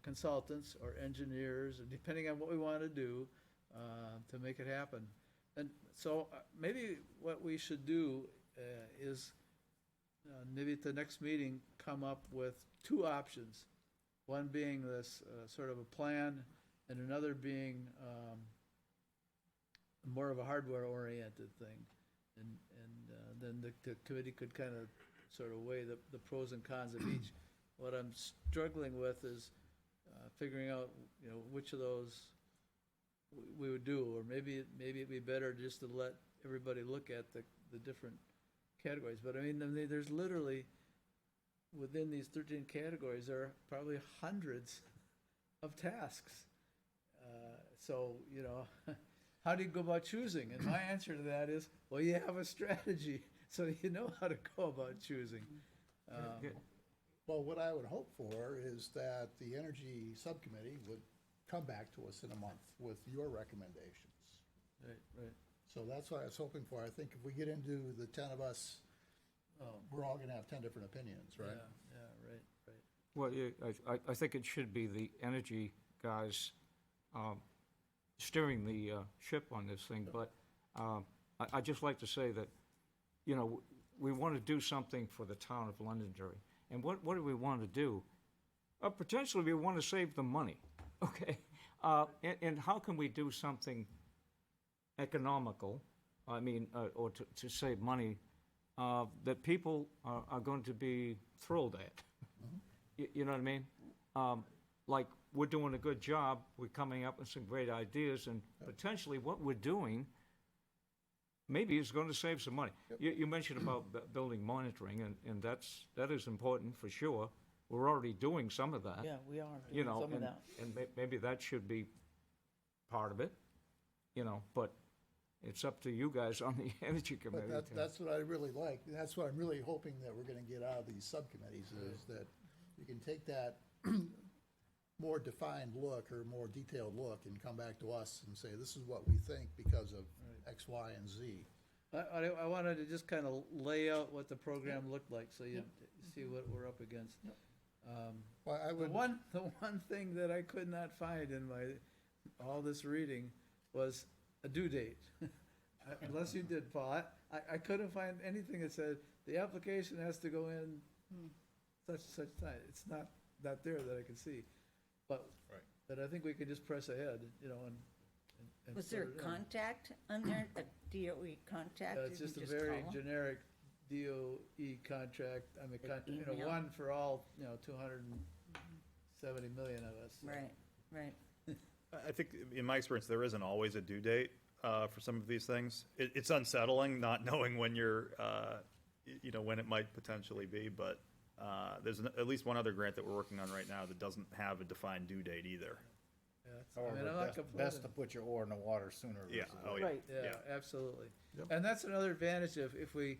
consultants or engineers, depending on what we want to do, to make it happen. And so maybe what we should do is maybe at the next meeting come up with two options. One being this sort of a plan, and another being more of a hardware-oriented thing. And then the committee could kind of sort of weigh the pros and cons of each. What I'm struggling with is figuring out, you know, which of those we would do, or maybe it'd be better just to let everybody look at the different categories. But I mean, there's literally, within these 13 categories, there are probably hundreds of tasks. So, you know, how do you go about choosing? And my answer to that is, well, you have a strategy, so you know how to go about choosing. Well, what I would hope for is that the Energy Subcommittee would come back to us in a month with your recommendations. Right. So that's what I was hoping for. I think if we get into the 10 of us, we're all gonna have 10 different opinions, right? Yeah, right. Well, yeah, I think it should be the energy guys steering the ship on this thing, but I'd just like to say that, you know, we want to do something for the town of Londonderry. And what do we want to do? Potentially, we want to save the money, okay? And how can we do something economical, I mean, or to save money, that people are going to be thrilled at? You know what I mean? Like, we're doing a good job, we're coming up with some great ideas, and potentially what we're doing maybe is going to save some money. You mentioned about building monitoring, and that is important for sure. We're already doing some of that. Yeah, we are You doing know, some of that. and maybe that should be part of it, you know, but it's up to you guys on the Energy Committee. But that's what I really like. That's what I'm really hoping that we're gonna get out of these subcommittees, is that you can take that more defined look or more detailed look and come back to us and say, this is what we think because of X, Y, and Z. I wanted to just kind of lay out what the program looked like, so you see what we're up against. Well, I The would, one thing that I could not find in all this reading was a due date. Unless you did, Paul. I couldn't find anything that said the application has to go in such time. It's not there that I can see. But I think we could just press ahead, you know, and Was there put it a in. contact on there, a DOE contact? It's Did just you a very call 'em? generic DOE contract, I mean, Email? one for all, 260 70 million of us. so. Right. I think, in my experience, there isn't always a due date for some of these things. It's unsettling not knowing when when it might potentially be, but there's at least one other grant that we're working on right now that doesn't have a defined due date either. Yeah, it's- I mean, However, I'm not best complaining. to put your oar in the water sooner Yeah, versus oh, later. yeah. Right. Yeah, absolutely. Yep. And that's another advantage of if we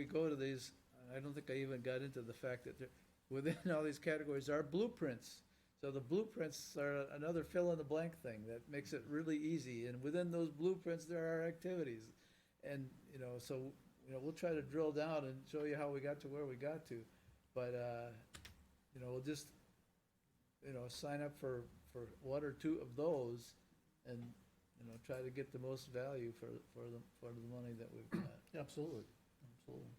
go to these, I don't think I even got into the fact that within all these categories are blueprints. So the blueprints are another fill in the blank thing that makes it really easy. And within those blueprints, there are activities. And, so, we'll try to drill down and show you how we got to where we got to. But, we'll just, sign up for one or two of those and, try to get the most value for the money that we've got. Absolutely, absolutely.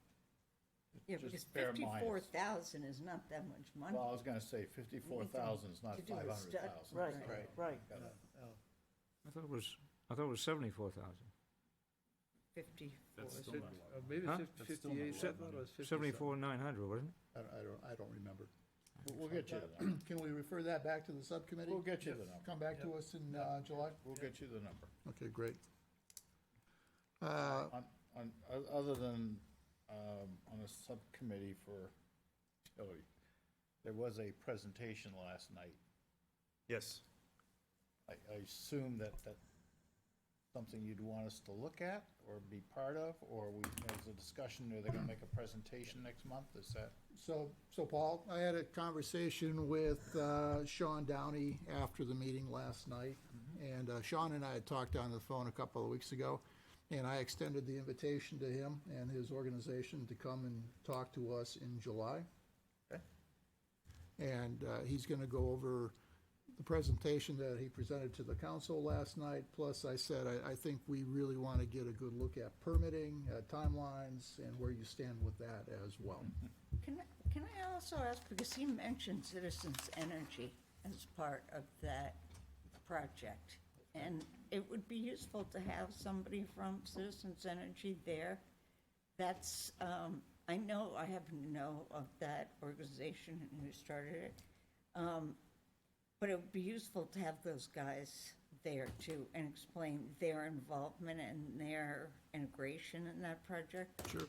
Yeah, Just because bear in mind- 54,000 is not that much money. Well, I was gonna say 54,000 is not To do a stud- 500,000. right, right. Gotta- I thought it was 74,000. 54. That's still Fif- not a lot. Maybe Huh? 58, I thought it was 50. 74,900, wasn't it? I don't remember. We'll get you the number. Can we refer that back to the subcommittee? We'll get you the number. Come back to us in July? We'll get you the number. Okay, great. Other than, on a subcommittee for utility, there was a presentation last night. Yes. I assume that's something you'd want us to look at or be part of, or there's a discussion, are they gonna make a presentation next month, is that? So Paul, I had a conversation with Sean Downey after the meeting last night. And Sean and I had talked on the phone a couple of weeks ago, and I extended the invitation to him and his organization to come and talk to us in July. Okay. And he's gonna go over the presentation that he presented to the council last night. Plus, I said, I think we really want to get a good look at permitting, timelines, and where you stand with that as well. Can I also ask, because he mentioned Citizens Energy as part of that project, and it would be useful to have somebody from Citizens Energy there. That's, I happen to know of that organization and who started it. But it would be useful to have those guys there too and explain their involvement and their integration in that project. Sure.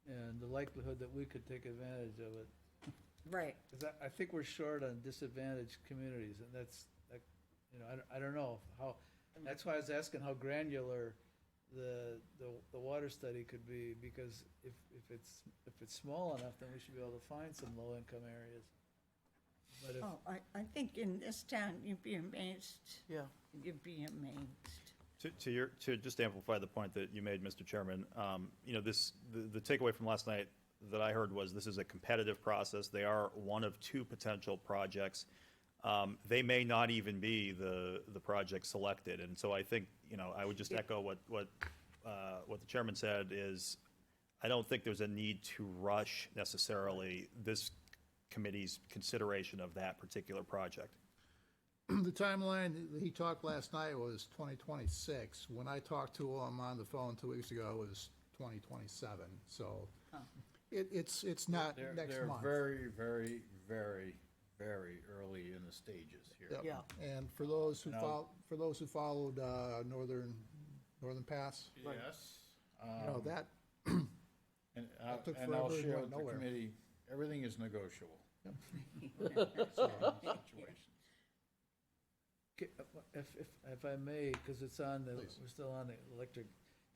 And the likelihood that we could take advantage of it. Right. Because I think we're short on disadvantaged communities, and that's, I don't know how, that's why I was asking how granular the water study could be, because if it's small enough, then we should be able to find some low-income areas. But if, Oh, I think in this town, you'd be amazed. Yeah. You'd be amazed. To just amplify the point that you made, Mr. Chairman, the takeaway from last night that I heard was this is a competitive process. They are one of two potential projects. They may not even be the project selected. And so I think, I would just echo what the chairman said is, I don't think there's a need to rush necessarily this committee's consideration of that particular project. The timeline that he talked last night was 2026. When I talked to him on the phone 2 weeks ago, it was 2027. So it's not next They're month. very, very, very, very early in the stages here. Yep. Yeah. And for those who Now- followed Northern Pass, Yes. that And took and I'll forever and share went with the nowhere. committee, everything is negotiable. if I may, because it's on the, Please. we're still on the electric.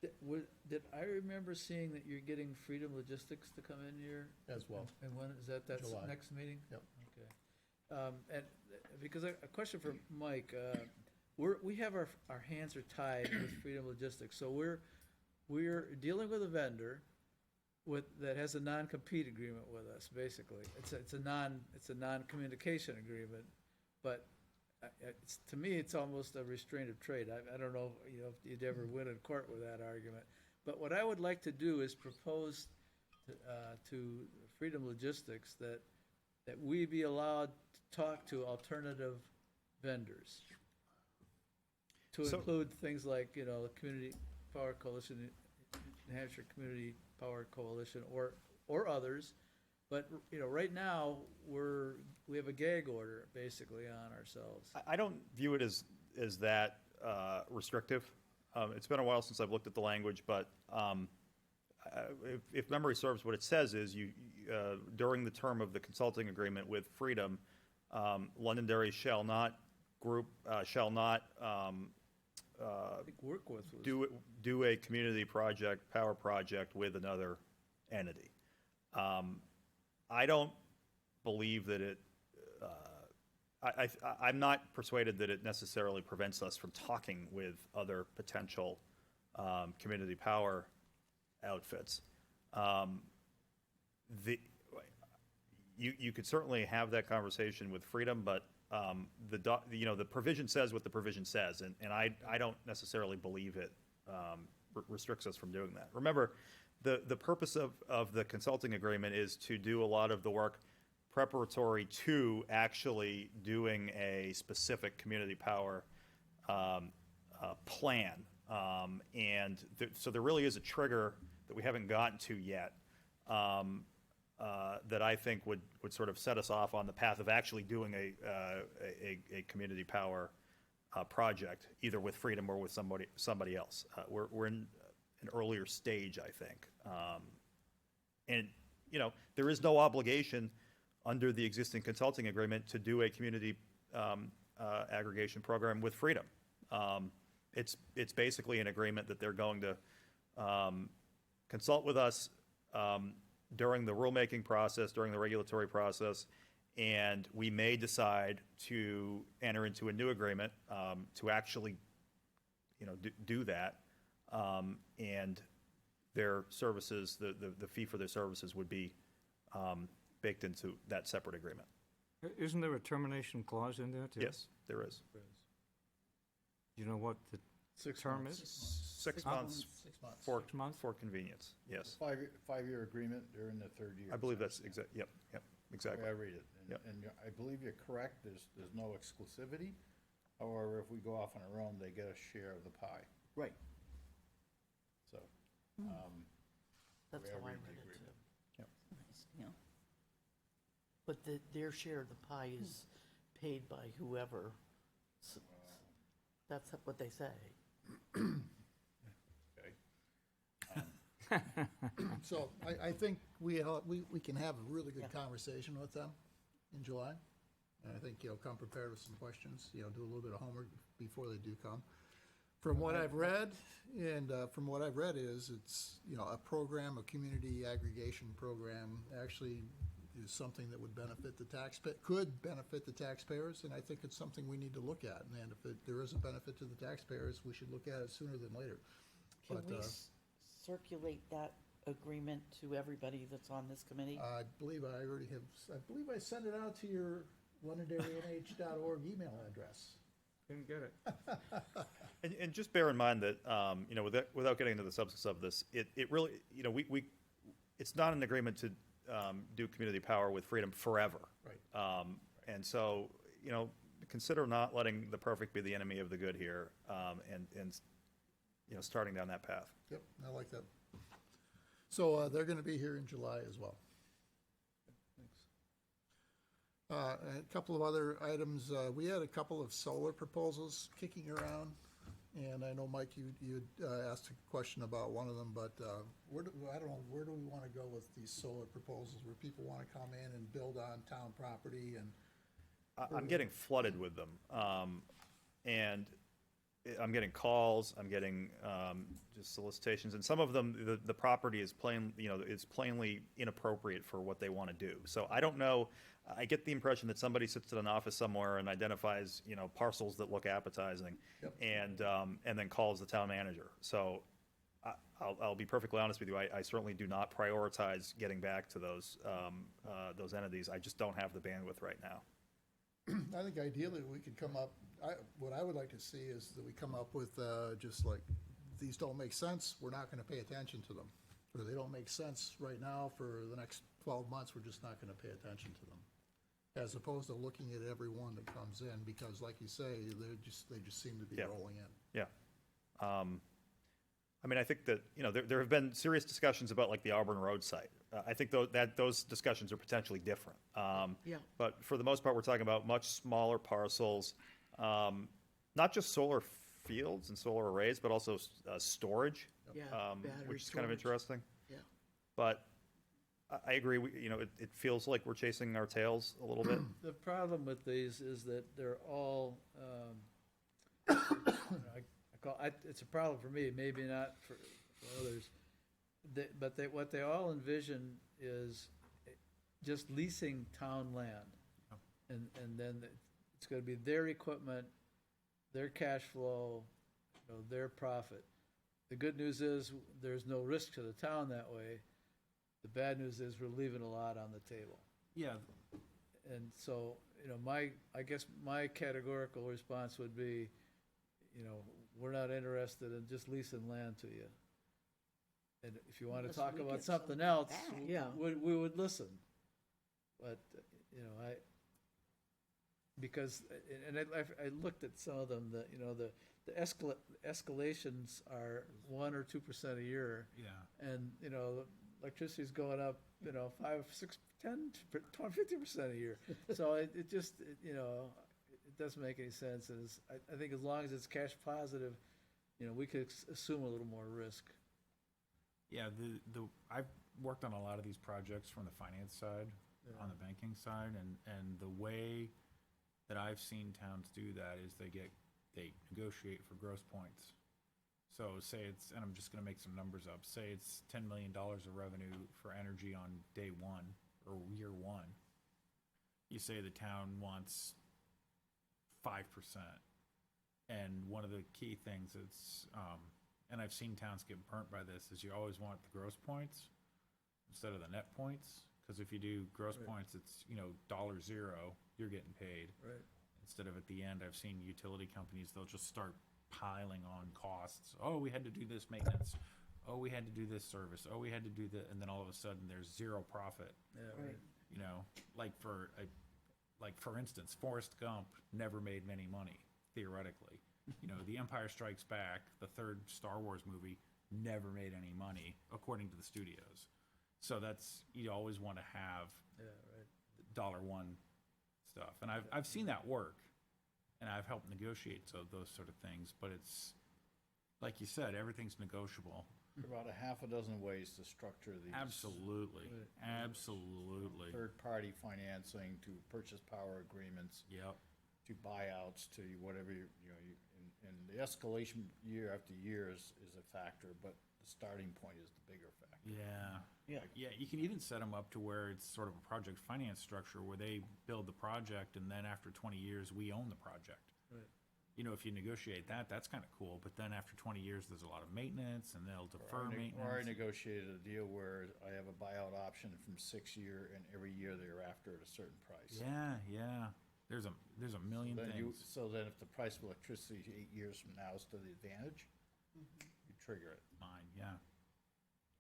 Did I remember seeing that you're getting Freedom Logistics to come in here? as well. And when, is that's July. next meeting? Yep. Okay. And because a question for Mike, we have our hands are tied with Freedom Logistics, so we're dealing with a vendor that has a non-compete agreement with us, basically. It's a non-communication agreement, but to me, it's almost a restraint of trade. I don't know, if you'd ever win in court with that argument. But what I would like to do is propose to Freedom Logistics that we be allowed to talk to alternative vendors. To So- include things like, the Community Power Coalition, New Hampshire Community Power Coalition, or others. But, right now, we're we have a gag order basically on ourselves. I don't view it as that restrictive. It's been a while since I've looked at the language, but if memory serves, what it says is during the term of the consulting agreement with Freedom, Londonderry shall not I think work with was. do a community project, power project with another entity. I don't believe that it, I'm not persuaded that it necessarily prevents us from talking with other potential community power outfits. You could certainly have that conversation with Freedom, but the provision says what the provision says, and I don't necessarily believe it restricts us from doing that. Remember, the purpose of the consulting agreement is to do a lot of the work preparatory to actually doing a specific community power plan. So there really is a trigger that we haven't gotten to yet that I think would sort of set us off on the path of actually doing a community power project, either with Freedom or with somebody else. We're in an earlier stage, I think. And, there is no obligation under the existing consulting agreement to do a community aggregation program with Freedom. It's basically an agreement that they're going to consult with us during the rulemaking process, during the regulatory process, and we may decide to enter into a new agreement to actually, do that. And their services, the fee for their services would be baked into that separate agreement. Isn't there a termination clause in there too? Yes, there is. Do you know what the 6 term months. is? 6 months 6 months. for 6 months? for convenience. Yes, 5-year agreement, they're in the third year. I believe that's Yep, The exactly. way I read it. Yep. And I believe you're correct, there's no exclusivity. However, if we go off on our own, they get a share of the pie. Right. So, That's way how I read the read it too. agreement. Yeah. But their share of the pie is paid by whoever. That's what they say. Okay. So I think we can have a really good conversation with them in July. And I think, come prepared with some questions, do a little bit of homework before they do come. From what I've read, is it's, a program, a community aggregation program actually is something that would benefit could benefit the taxpayers, and I think it's something we need to look at. And if there is a benefit to the taxpayers, we should look at it sooner than later. Can But, we circulate that agreement to everybody that's on this committee? I believe I already have, I sent it out to your LondonderryNH.org email address. Didn't get it. And just bear in mind that, without getting into the substance of this, it really, it's not an agreement to do community power with Freedom forever. Right. And so, consider not letting the perfect be the enemy of the good here, and starting down that path. Yep, I like that. So they're going to be here in July as well. And a couple of other items. We had a couple of solar proposals kicking around, and I know, Mike, you asked a question about one of them, but I don't know, where do we want to go with these solar proposals, where people want to come in and build on town property? And I'm getting flooded with them, and I'm getting calls, I'm getting just solicitations, and some of them, the property is plainly inappropriate for what they want to do. So I don't know. I get the impression that somebody sits in an office somewhere and identifies, parcels that look appetizing, Yep. and then calls the town manager. So I'll be perfectly honest with you. I certainly do not prioritize getting back to those entities. I just don't have the bandwidth right now. I think ideally we could come up, what I would like to see is that we come up with just like, these don't make sense, we're not going to pay attention to them. Or they don't make sense right now, for the next 12 months, we're just not going to pay attention to them. As opposed to looking at every one that comes in, because like you say, they just seem to be Yeah. rolling in. Yeah. I mean, I think that, there have been serious discussions about like the Auburn Road site. I think those discussions are potentially different. Yeah. But for the most part, we're talking about much smaller parcels, not just solar fields and solar arrays, but also storage, Yeah, which is kind of battery interesting. Yeah. But I agree, it feels like we're chasing our tails a little bit. The problem with these is that they're all, it's a problem for me, maybe not for others. What they all envision is just leasing town land. And then it's gonna be their equipment, their cash flow, their profit. The good news is, there's no risk to the town that way. The bad news is, we're leaving a lot on the table. Yeah, And so, I guess my categorical response would be, we're not interested in just leasing land to you. And if you want to Unless talk we about get something something else, back. Yeah. we would listen. But, because, and I looked at some of them, the escalations are 1 or 2% a year. yeah. And, electricity's going up, 5, 6, 10, 20, 50% a year. So it just, it doesn't make any sense. And I think as long as it's cash positive, we could assume a little more risk. Yeah, I've worked on a lot of these projects from the finance side, on the banking side, and the way that I've seen towns do that is they negotiate for gross points. So say and I'm just gonna make some numbers up, say it's $10 million of revenue for energy on day one, or year one. You say the town wants 5%. And one of the key things and I've seen towns get burnt by this, is you always want the gross points instead of the net points. Because if you do gross points, it's, $0, you're getting paid. Right. Instead of at the end, I've seen utility companies, they'll just start piling on costs. Oh, we had to do this maintenance. Oh, we had to do this service. Oh, we had to do that. And then all of a sudden, there's zero profit. Yeah, right. Like for instance, Forrest Gump never made any money, theoretically. The Empire Strikes Back, the third Star Wars movie, never made any money, according to the studios. So you always want to have $1 stuff. And I've seen that work, and I've helped negotiate those sort of things, but it's, like you said, everything's negotiable. About a half a dozen ways to structure these. Absolutely, absolutely. Third-party financing, to purchase power agreements. Yep. To buyouts, to whatever, and the escalation year after year is a factor, but the starting point is the bigger factor. Yeah. Yeah. Yeah, you can even set them up to where it's sort of a project finance structure where they build the project, and then after 20 years, we own the project. Right. If you negotiate that's kind of cool, but then after 20 years, there's a lot of maintenance, and they'll defer Or I maintenance. negotiated a deal where I have a buyout option from 6 year, and every year thereafter at a certain price. Yeah. There's a million things. So then if the price of electricity 8 years from now is to the advantage, you trigger it. Mine, yeah.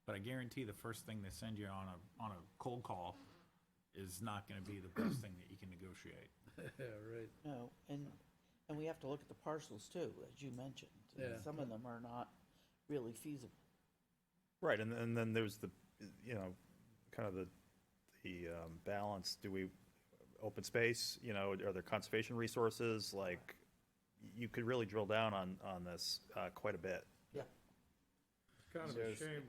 But I guarantee the first thing they send you on a cold call is not going to be the best thing that you can negotiate. Yeah, right. No, and we have to look at the parcels too, as you mentioned. Yeah. Some of them are not really feasible. Right, and then there's the, kind of the balance. Do we, open space, are there conservation resources? Like, you could really drill down on this quite a bit. Yeah. It's kind of a shame,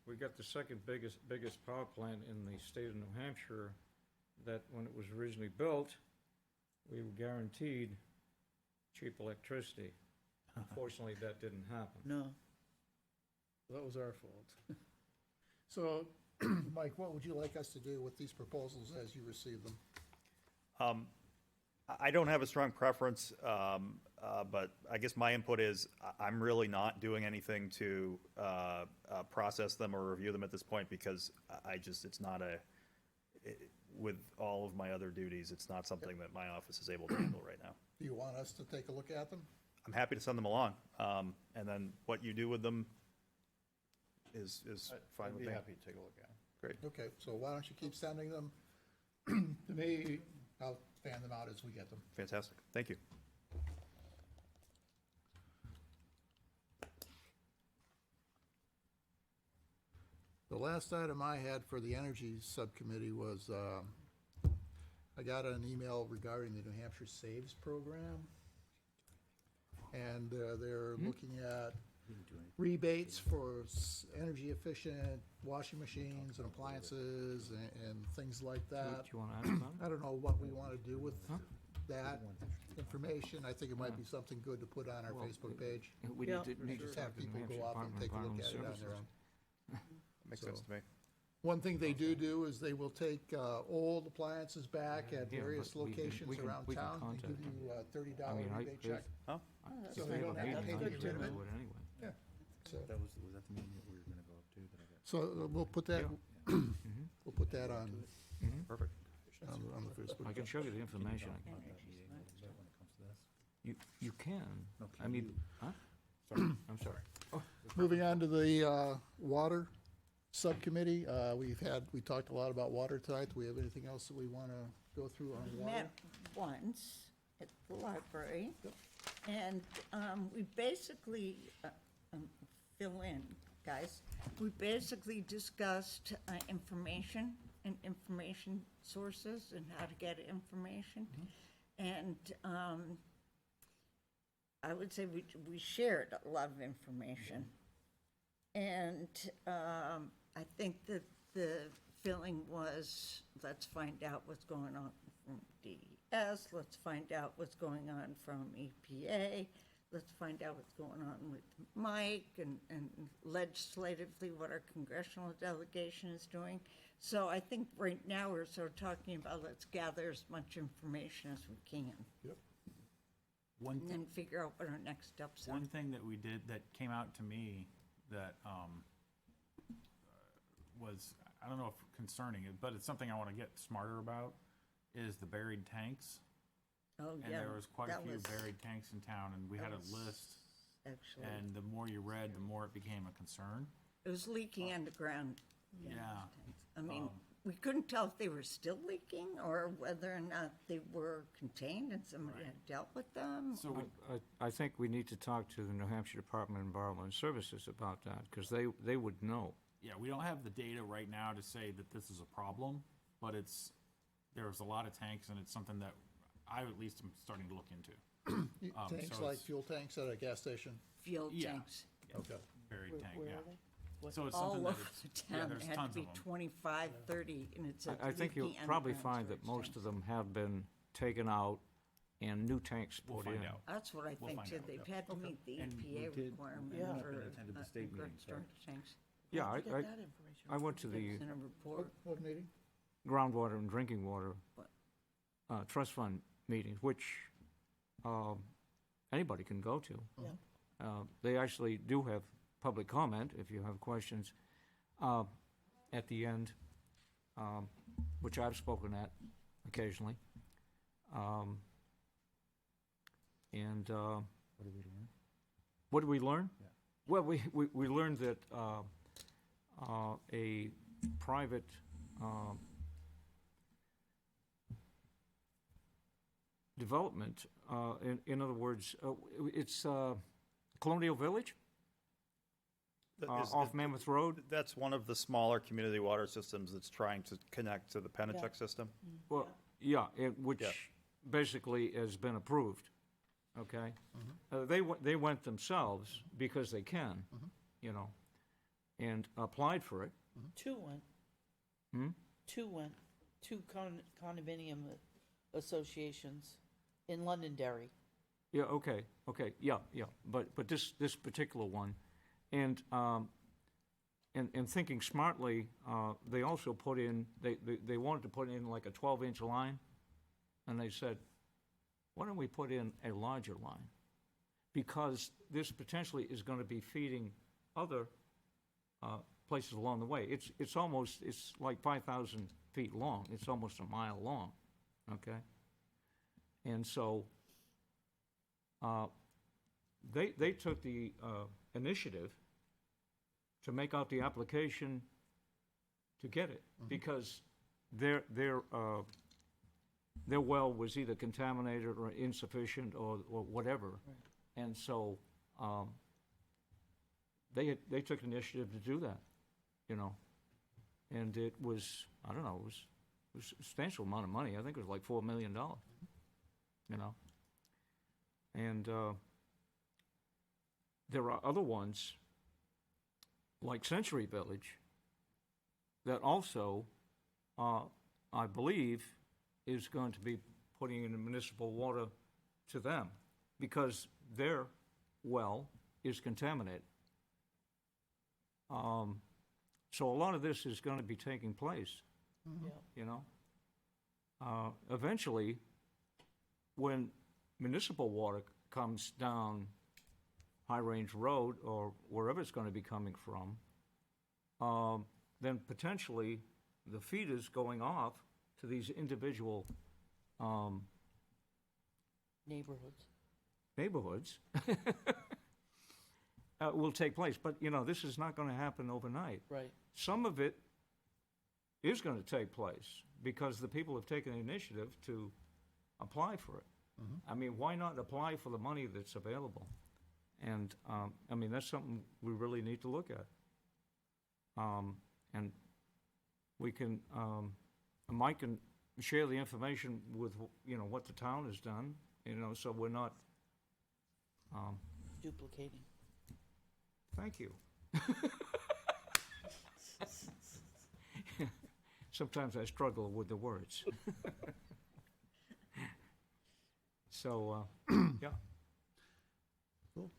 we got the second biggest power plant in the state of New Hampshire, that when it was originally built, we were guaranteed cheap electricity. Unfortunately, that didn't happen. No. That was our fault. So, Mike, what would you like us to do with these proposals as you receive them? I don't have a strong preference, but I guess my input is I'm really not doing anything to process them or review them at this point, because it's not with all of my other duties, it's not something that my office is able to handle right now. Do you want us to take a look at them? I'm happy to send them along, and then what you do with them is fine with me. I'd be happy to take a look at them. Great. Okay, so why don't you keep sending them to me? I'll fan them out as we get them. Fantastic. Thank you. The last item I had for the Energy Subcommittee was, I got an email regarding the New Hampshire Saves Program. And they're looking at rebates for energy efficient washing machines and appliances and things like Do that. you want to ask about it? I don't know what we want to do with that information. I think it might be something good to put on our Well, Facebook page. We Yeah. need to Just talk have to the people New go Hampshire off and Department of take a look Environmental at it on their Services. own. Makes So- sense to me. One thing they do is they will take old appliances back at Yeah, various but we can- locations we can- around we can town. They give contact you a I $30 mean, rebate check. Oh, So If they they don't have a have to meeting, pay I to can get rid of do it. it anyway. Yeah. So, That was the meeting that we were gonna go up to that I got. so we'll put that, we'll put that on, perfect. on the Facebook. I can show you the information. You can. I mean, huh? Sorry, I'm sorry. Moving on to the Water Subcommittee, we talked a lot about water tonight. Do we have anything else that we want to go through on water? Met once at the library, and we basically, fill in, guys. We basically discussed information and information sources and how to get information. And I would say we shared a lot of information. And I think that the feeling was, let's find out what's going on from DES, let's find out what's going on from EPA, let's find out what's going on with Mike and legislatively what our congressional delegation is doing. So I think right now we're sort of talking about let's gather as much information as we can One and then figure out what our next steps are. One thing that we did that came out to me that was, I don't know if concerning, but it's something I want to get smarter about, is the buried tanks. Oh, And yeah. there was quite a that few was buried tanks in town, and we had a was list. Actually, And the more you read, the more it became a concern. it was leaking underground. Yeah. I mean, Um, we couldn't tell if they were still leaking or whether or not they were contained and somebody had dealt with them. So we, I think we need to talk to the New Hampshire Department of Environmental Services about that, because they would know. yeah, we don't have the data right now to say that this is a problem, but there's a lot of tanks, and it's something that I at least am starting to look into. Tanks so like it's- fuel tanks at a gas station? Fuel Yeah. tanks. Okay. Buried tank, yeah. So it's All something that over it's, the yeah, town. there's It had to tons be of them. 25, 30, and it's a I think you'll leaking probably underground find that storage most tanks. of them have been taken out and new tanks We'll put in. find out. That's what I We'll think find too. out, They've had to meet the And we EPA did- requirement we went up for and attended the state meeting, so- storage tanks. Yeah, I went to the It's in a report. What meeting? groundwater and drinking water What? trust fund meetings, which anybody can go to. They actually do have public comment if you have questions at the end, which I've spoken at occasionally. And what did we learn? Well, we learned that a private development, in other words, it's Colonial Village off Mammoth Road. That's one of the smaller community water systems that's trying to connect to the Pennachuck system. Well, yeah, which Yeah. basically has been approved, okay? They went themselves because they can, you know, and applied for it. Two went. Hmm? Two went. Two condominium associations in Londonderry. Yeah, okay, yeah, but this particular one, and thinking smartly, they also put in, they wanted to put in like a 12-inch line, and they said, why don't we put in a larger line? Because this potentially is gonna be feeding other places along the way. It's like 5,000 feet long, it's almost a mile long, okay? And so, they took the initiative to make out the application to get it, because their well was either contaminated or insufficient or whatever. And so, they took initiative to do that, you know. And it was, I don't know, it was a substantial amount of money. I think it was like $4 million, you know? And there are other ones, like Century Village, that also, I believe, is going to be putting in the municipal water to them, because their well is contaminated. So a lot of this is going to be taking place, you know? Eventually, when municipal water comes down High Range Road or wherever it's going to be coming from, then potentially the feeders going off to these individual neighborhoods will take place. But, you know, this is not going to happen overnight. Right. Some of it is going to take place because the people have taken the initiative to apply for it. I mean, why not apply for the money that's available? And, I mean, that's something we really need to look at. And we can, Mike can share the information with, you know, what the town has done, you know, so we're not, Duplicating. thank you. Sometimes I struggle with the words. So, yeah. Cool.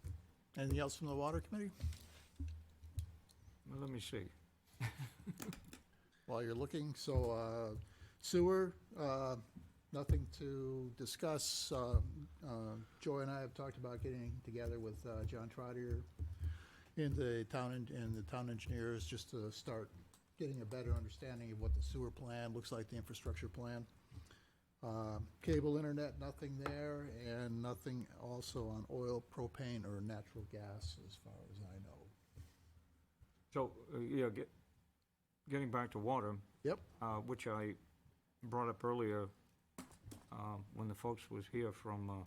Anything else from the Water Committee? Well, let me see. While you're looking, so sewer, nothing to discuss. Joy and I have talked about getting together with John Trottier and the town engineers, just to start getting a better understanding of what the sewer plan looks like, the infrastructure plan. Cable internet, nothing there, and nothing also on oil, propane, or natural gas, as far as I know. So, yeah, getting back to water. Yep. Which I brought up earlier when the folks was here from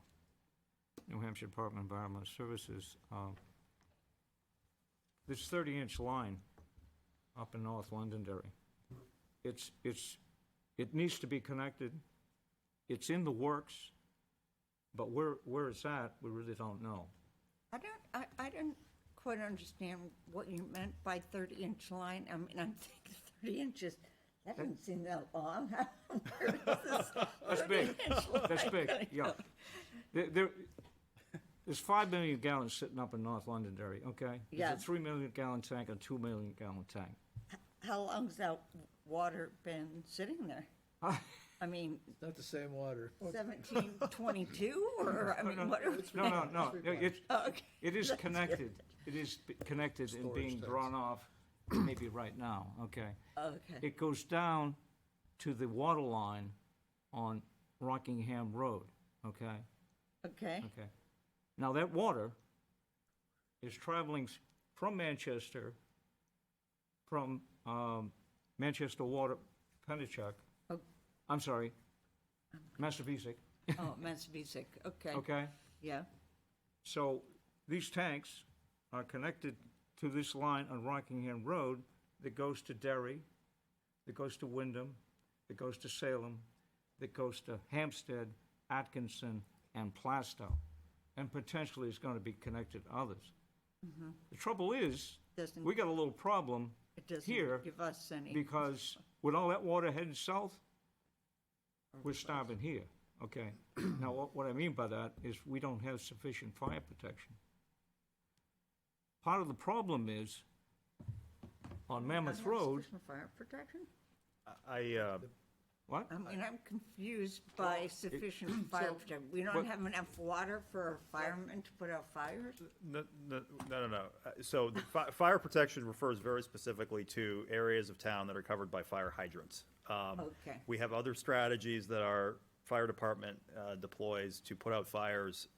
New Hampshire Department of Environmental Services. This 30-inch line up in North Londonderry, it needs to be connected. It's in the works, but where it's at, we really don't know. I didn't quite understand what you meant by 30-inch line. I mean, I'm thinking 30 inches, that doesn't seem that long. Where is this That's big. 30-inch line That's big, gonna yeah. go? There's 5 million gallons sitting up in North Londonderry, okay? Yeah. There's a 3 million gallon tank, a 2 million gallon tank. How long's that water been sitting there? I mean, It's not the same water. 1722, or, I mean, what are we? No, Okay. it is That's connected. It is connected and being drawn off maybe right now, okay? Okay, It goes down to the water line on Rockingham Road, okay? okay, Okay. Now, that water is traveling from Manchester, from Manchester Water, Pennachuck. Oh. I'm sorry, Massabesic, oh, Massabesic, okay, okay? yeah, So these tanks are connected to this line on Rockingham Road that goes to Derry, that goes to Wyndham, that goes to Salem, that goes to Hampstead, Atkinson, and Plastow, and potentially is going to be connected to others. The trouble is, doesn't, we got a little problem it doesn't here give us any. because with all that water heading south, we're starving here, okay? Now, what I mean by that is we don't have sufficient fire protection. Part of the problem is, on Mammoth Have Road, sufficient fire protection? what? I mean, I'm confused by sufficient fire protection. We don't have enough water for firemen to put out fires? No. So the fire protection refers very specifically to areas of town that are covered by fire hydrants. Okay. We have other strategies that our fire department deploys to put out fires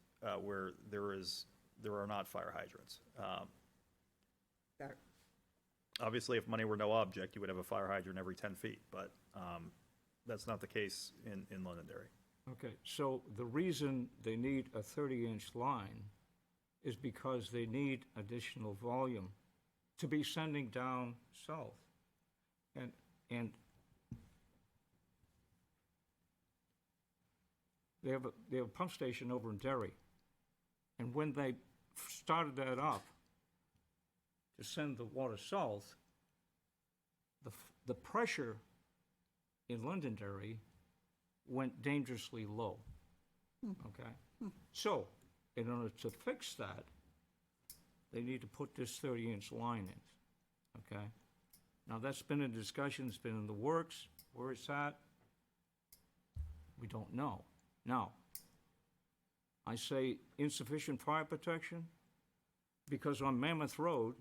where there are not fire hydrants. Got it. Obviously, if money were no object, you would have a fire hydrant every 10 feet, but that's not the case in Londonderry. Okay, so the reason they need a 30-inch line is because they need additional volume to be sending down south. And they have a pump station over in Derry. And when they started that up to send the water south, the pressure in Londonderry went dangerously low. Okay? So, in order to fix that, they need to put this 30-inch line in. Okay? Now, that's been in discussion, it's been in the works. Where it's at, we don't know. Now, I say insufficient fire protection because on Mammoth Road,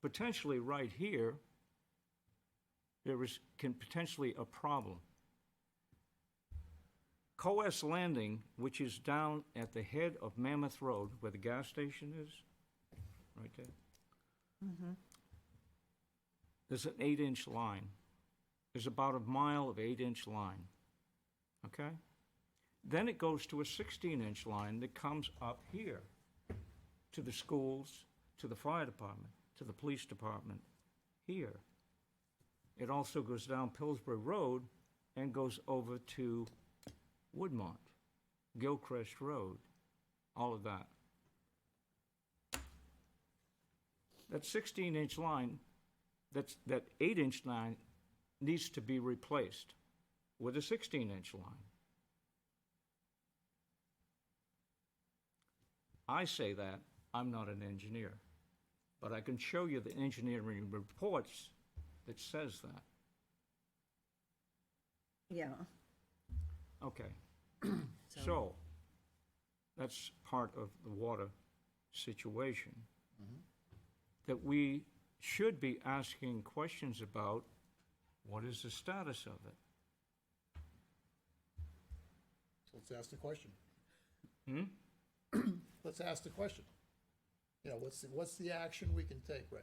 potentially right here, can potentially a problem. Coes Landing, which is down at the head of Mammoth Road, where the gas station is, right there. There's an 8-inch line. There's about a mile of 8-inch line, okay? Then it goes to a 16-inch line that comes up here to the schools, to the fire department, to the police department, here. It also goes down Pillsbury Road and goes over to Woodmont, Gilchrist Road, all of that. That 16-inch line, that 8-inch line needs to be replaced with a 16-inch line. I say that, I'm not an engineer, but I can show you the engineering reports that says that. Yeah. Okay. So, that's part of the water situation that we should be asking questions about. What is the status of it? So let's ask the question. Let's ask the question. You know, what's the action we can take, Ray?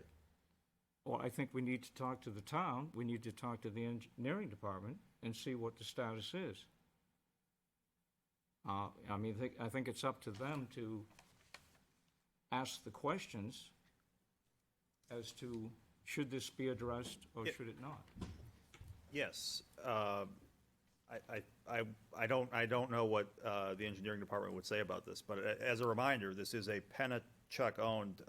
Well, I think we need to talk to the town, we need to talk to the engineering department and see what the status is. I mean, I think it's up to them to ask the questions as to should this be addressed or should it not? Yes. I don't know what the engineering department would say about this, but as a reminder, this is a Pennachuck-owned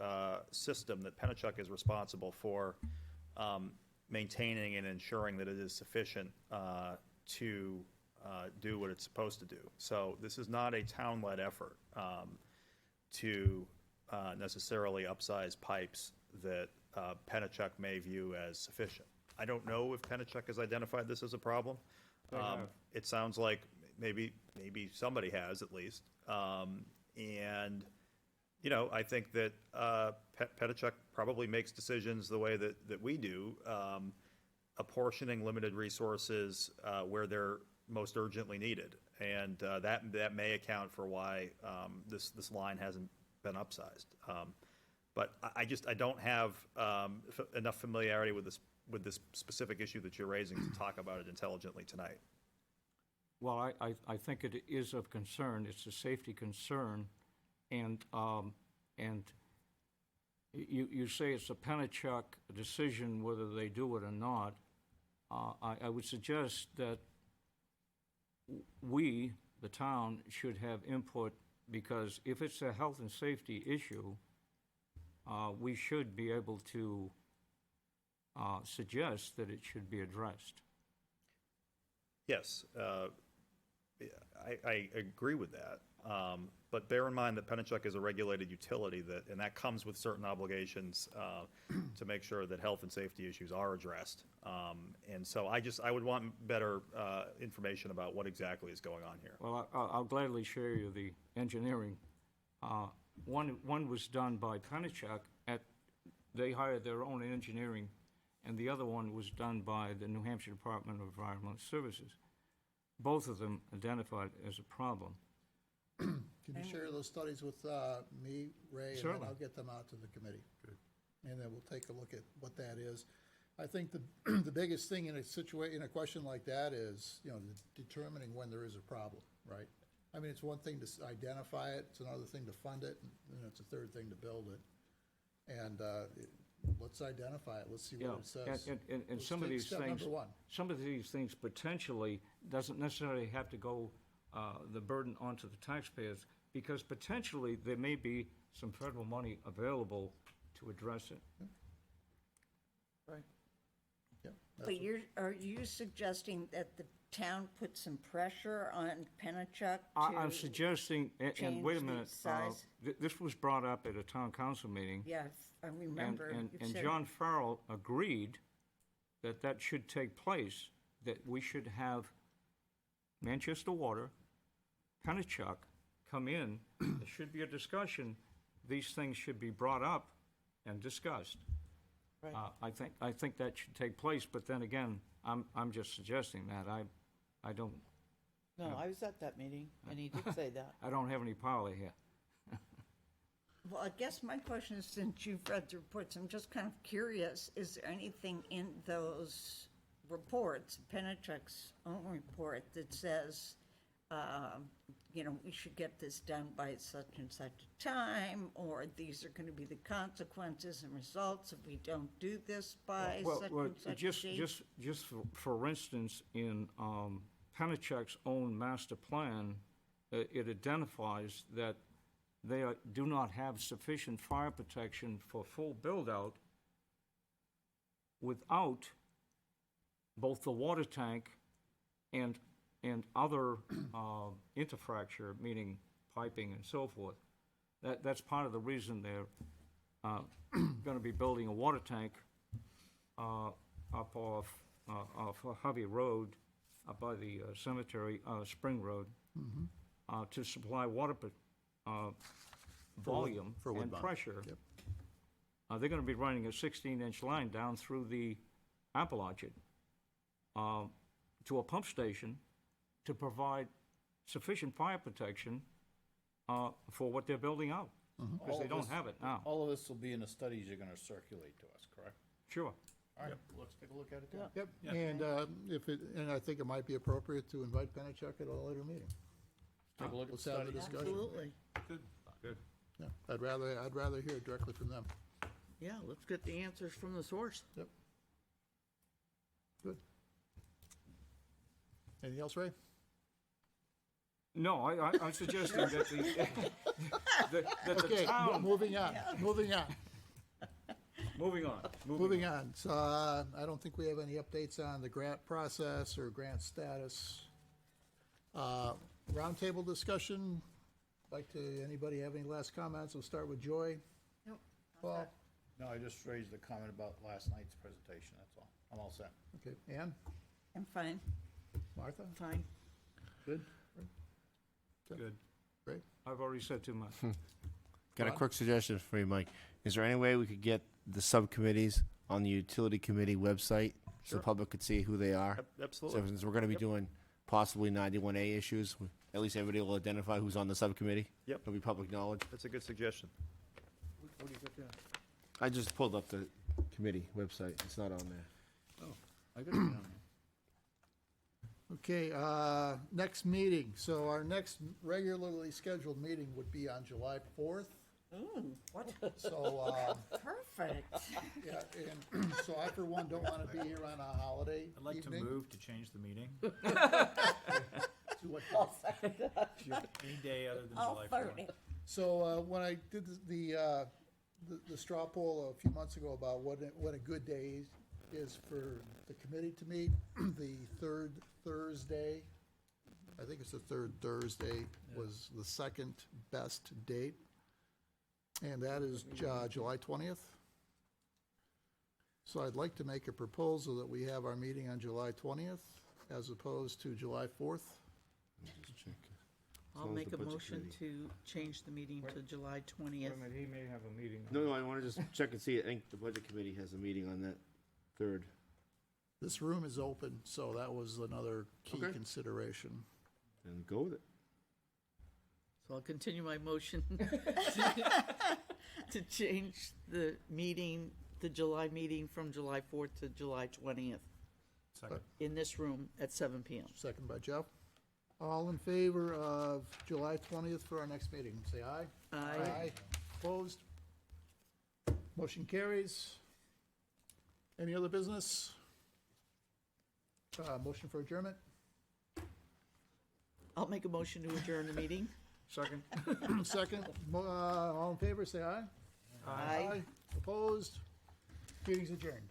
system that Pennachuck is responsible for maintaining and ensuring that it is sufficient to do what it's supposed to do. So this is not a town-led effort to necessarily upsize pipes that Pennachuck may view as sufficient. I don't know if Pennachuck has identified this as a problem. It sounds like maybe somebody has at least. And, you know, I think that Pennachuck probably makes decisions the way that we do, apportioning limited resources where they're most urgently needed. And that may account for why this line hasn't been upsized. But I don't have enough familiarity with this specific issue that you're raising to talk about it intelligently tonight. Well, I think it is of concern. It's a safety concern, and you say it's a Pennachuck decision whether they do it or not. I would suggest that we, the town, should have input, because if it's a health and safety issue, we should be able to suggest that it should be addressed. Yes, I agree with that. But bear in mind that Pennachuck is a regulated utility and that comes with certain obligations to make sure that health and safety issues are addressed. And so I would want better information about what exactly is going on here. Well, I'll gladly share you the engineering. One was done by Pennachuck. They hired their own engineering, and the other one was done by the New Hampshire Department of Environmental Services. Both of them identified as a problem. Can you share those studies with me, Ray, and Certainly. then I'll get them out to the committee? Good. And then we'll take a look at what that is. I think the biggest thing in a question like that is, you know, determining when there is a problem, right? I mean, it's one thing to identify it, it's another thing to fund it, and it's a third thing to build it. And let's identify it, let's see Yeah, what it says. and Let's some of take these step things, number one. some of these things potentially doesn't necessarily have to go, the burden onto the taxpayers, because potentially there may be some federal money available to address it. Yep, that's But are you suggesting that the town put some pressure on Pennachuck I'm to? suggesting, and wait a change the minute, size? this was brought up at a town council meeting. Yes, I remember. And you said- John Farrell agreed that that should take place, that we should have Manchester Water, Pennachuck come in. There should be a discussion. These things should be brought up and discussed. Right. I think that should take place, but then again, I'm just suggesting that. I don't, No, I was at that meeting, and he did say that. I don't have any power here. Well, I guess my question is, since you've read the reports, I'm just kind of curious, is there anything in those reports, Pennachuck's own report, that says, we should get this done by such and such a time, or these are going to be the consequences and results if we don't do this by such and such a date? Just for instance, in Pennachuck's own master plan, it identifies that they do not have sufficient fire protection for full build-out without both the water tank and other infrastructure, meaning piping and so forth. That's part of the reason they're gonna be building a water tank up off Hovey Road, up by the cemetery, Spring Road, to supply water volume for and Woodbine. pressure. Yep. They're gonna be running a 16-inch line down through the apple orchard to a pump station to provide sufficient fire protection for what they're building out, because they don't have it now. All of this will be in the studies you're gonna circulate to us, correct? Sure. All right, let's take a look at it then. Yep, and and I think it might be appropriate to invite Pennachuck at a later meeting. Take a look at the Let's have the study. discussion. Absolutely. Good. Yeah, I'd rather hear it directly from them. Yeah, let's get the answers from the source. Yep. Good. Anything else, Ray? No, I'm suggesting that that the Okay, town, moving on. moving on. So, I don't think we have any updates on the grant process or grant status. Roundtable discussion, anybody have any last comments? We'll start with Joy. Nope. Paul? No, I just raised the comment about last night's presentation, that's all. I'm all set. Okay, Ann? I'm fine. Martha? Fine. Good? Good. Great. I've already said too much. Got a quick suggestion for you, Mike. Is there any way we could get the subcommittees on the utility committee website so the public could see who they are? So Absolutely. since we're gonna be doing possibly 91A issues, at least everybody will identify who's on the subcommittee. Yep. It'll be public knowledge. That's a good suggestion. What do you got there? I just pulled up the committee website. It's not on there. I got it down there. Okay, next meeting. So our next regularly scheduled meeting would be on July 4th. What? So, Perfect. yeah, and so I, for one, don't want to be here on a holiday I'd like to evening. move to change the meeting, To what day? any day other than All July 4th. 30. So, when I did the straw poll a few months ago about what a good day is for the committee to meet, the third Thursday, I think it's the third Thursday, was the second best date. And that is July 20th. So I'd like to make a proposal that we have our meeting on July 20th as opposed to July 4th. I'll make a motion to change the meeting to July 20th. Wait a minute, he may have a meeting. No, I want to just check and see. I think the budget committee has a meeting on that third. This room is open, so that was another key Okay. consideration. And go with it. So I'll continue my motion to change the meeting, the July meeting from July 4th to July 20th Second. in this room at 7 PM. Second by Jeff. All in favor of July 20th for our next meeting, say aye. Aye. Opposed? Motion carries. Any other business? Motion for adjournment? I'll make a motion to adjourn the meeting. Second? Second, all in favor, say aye. Aye. Opposed? Meeting's adjourned.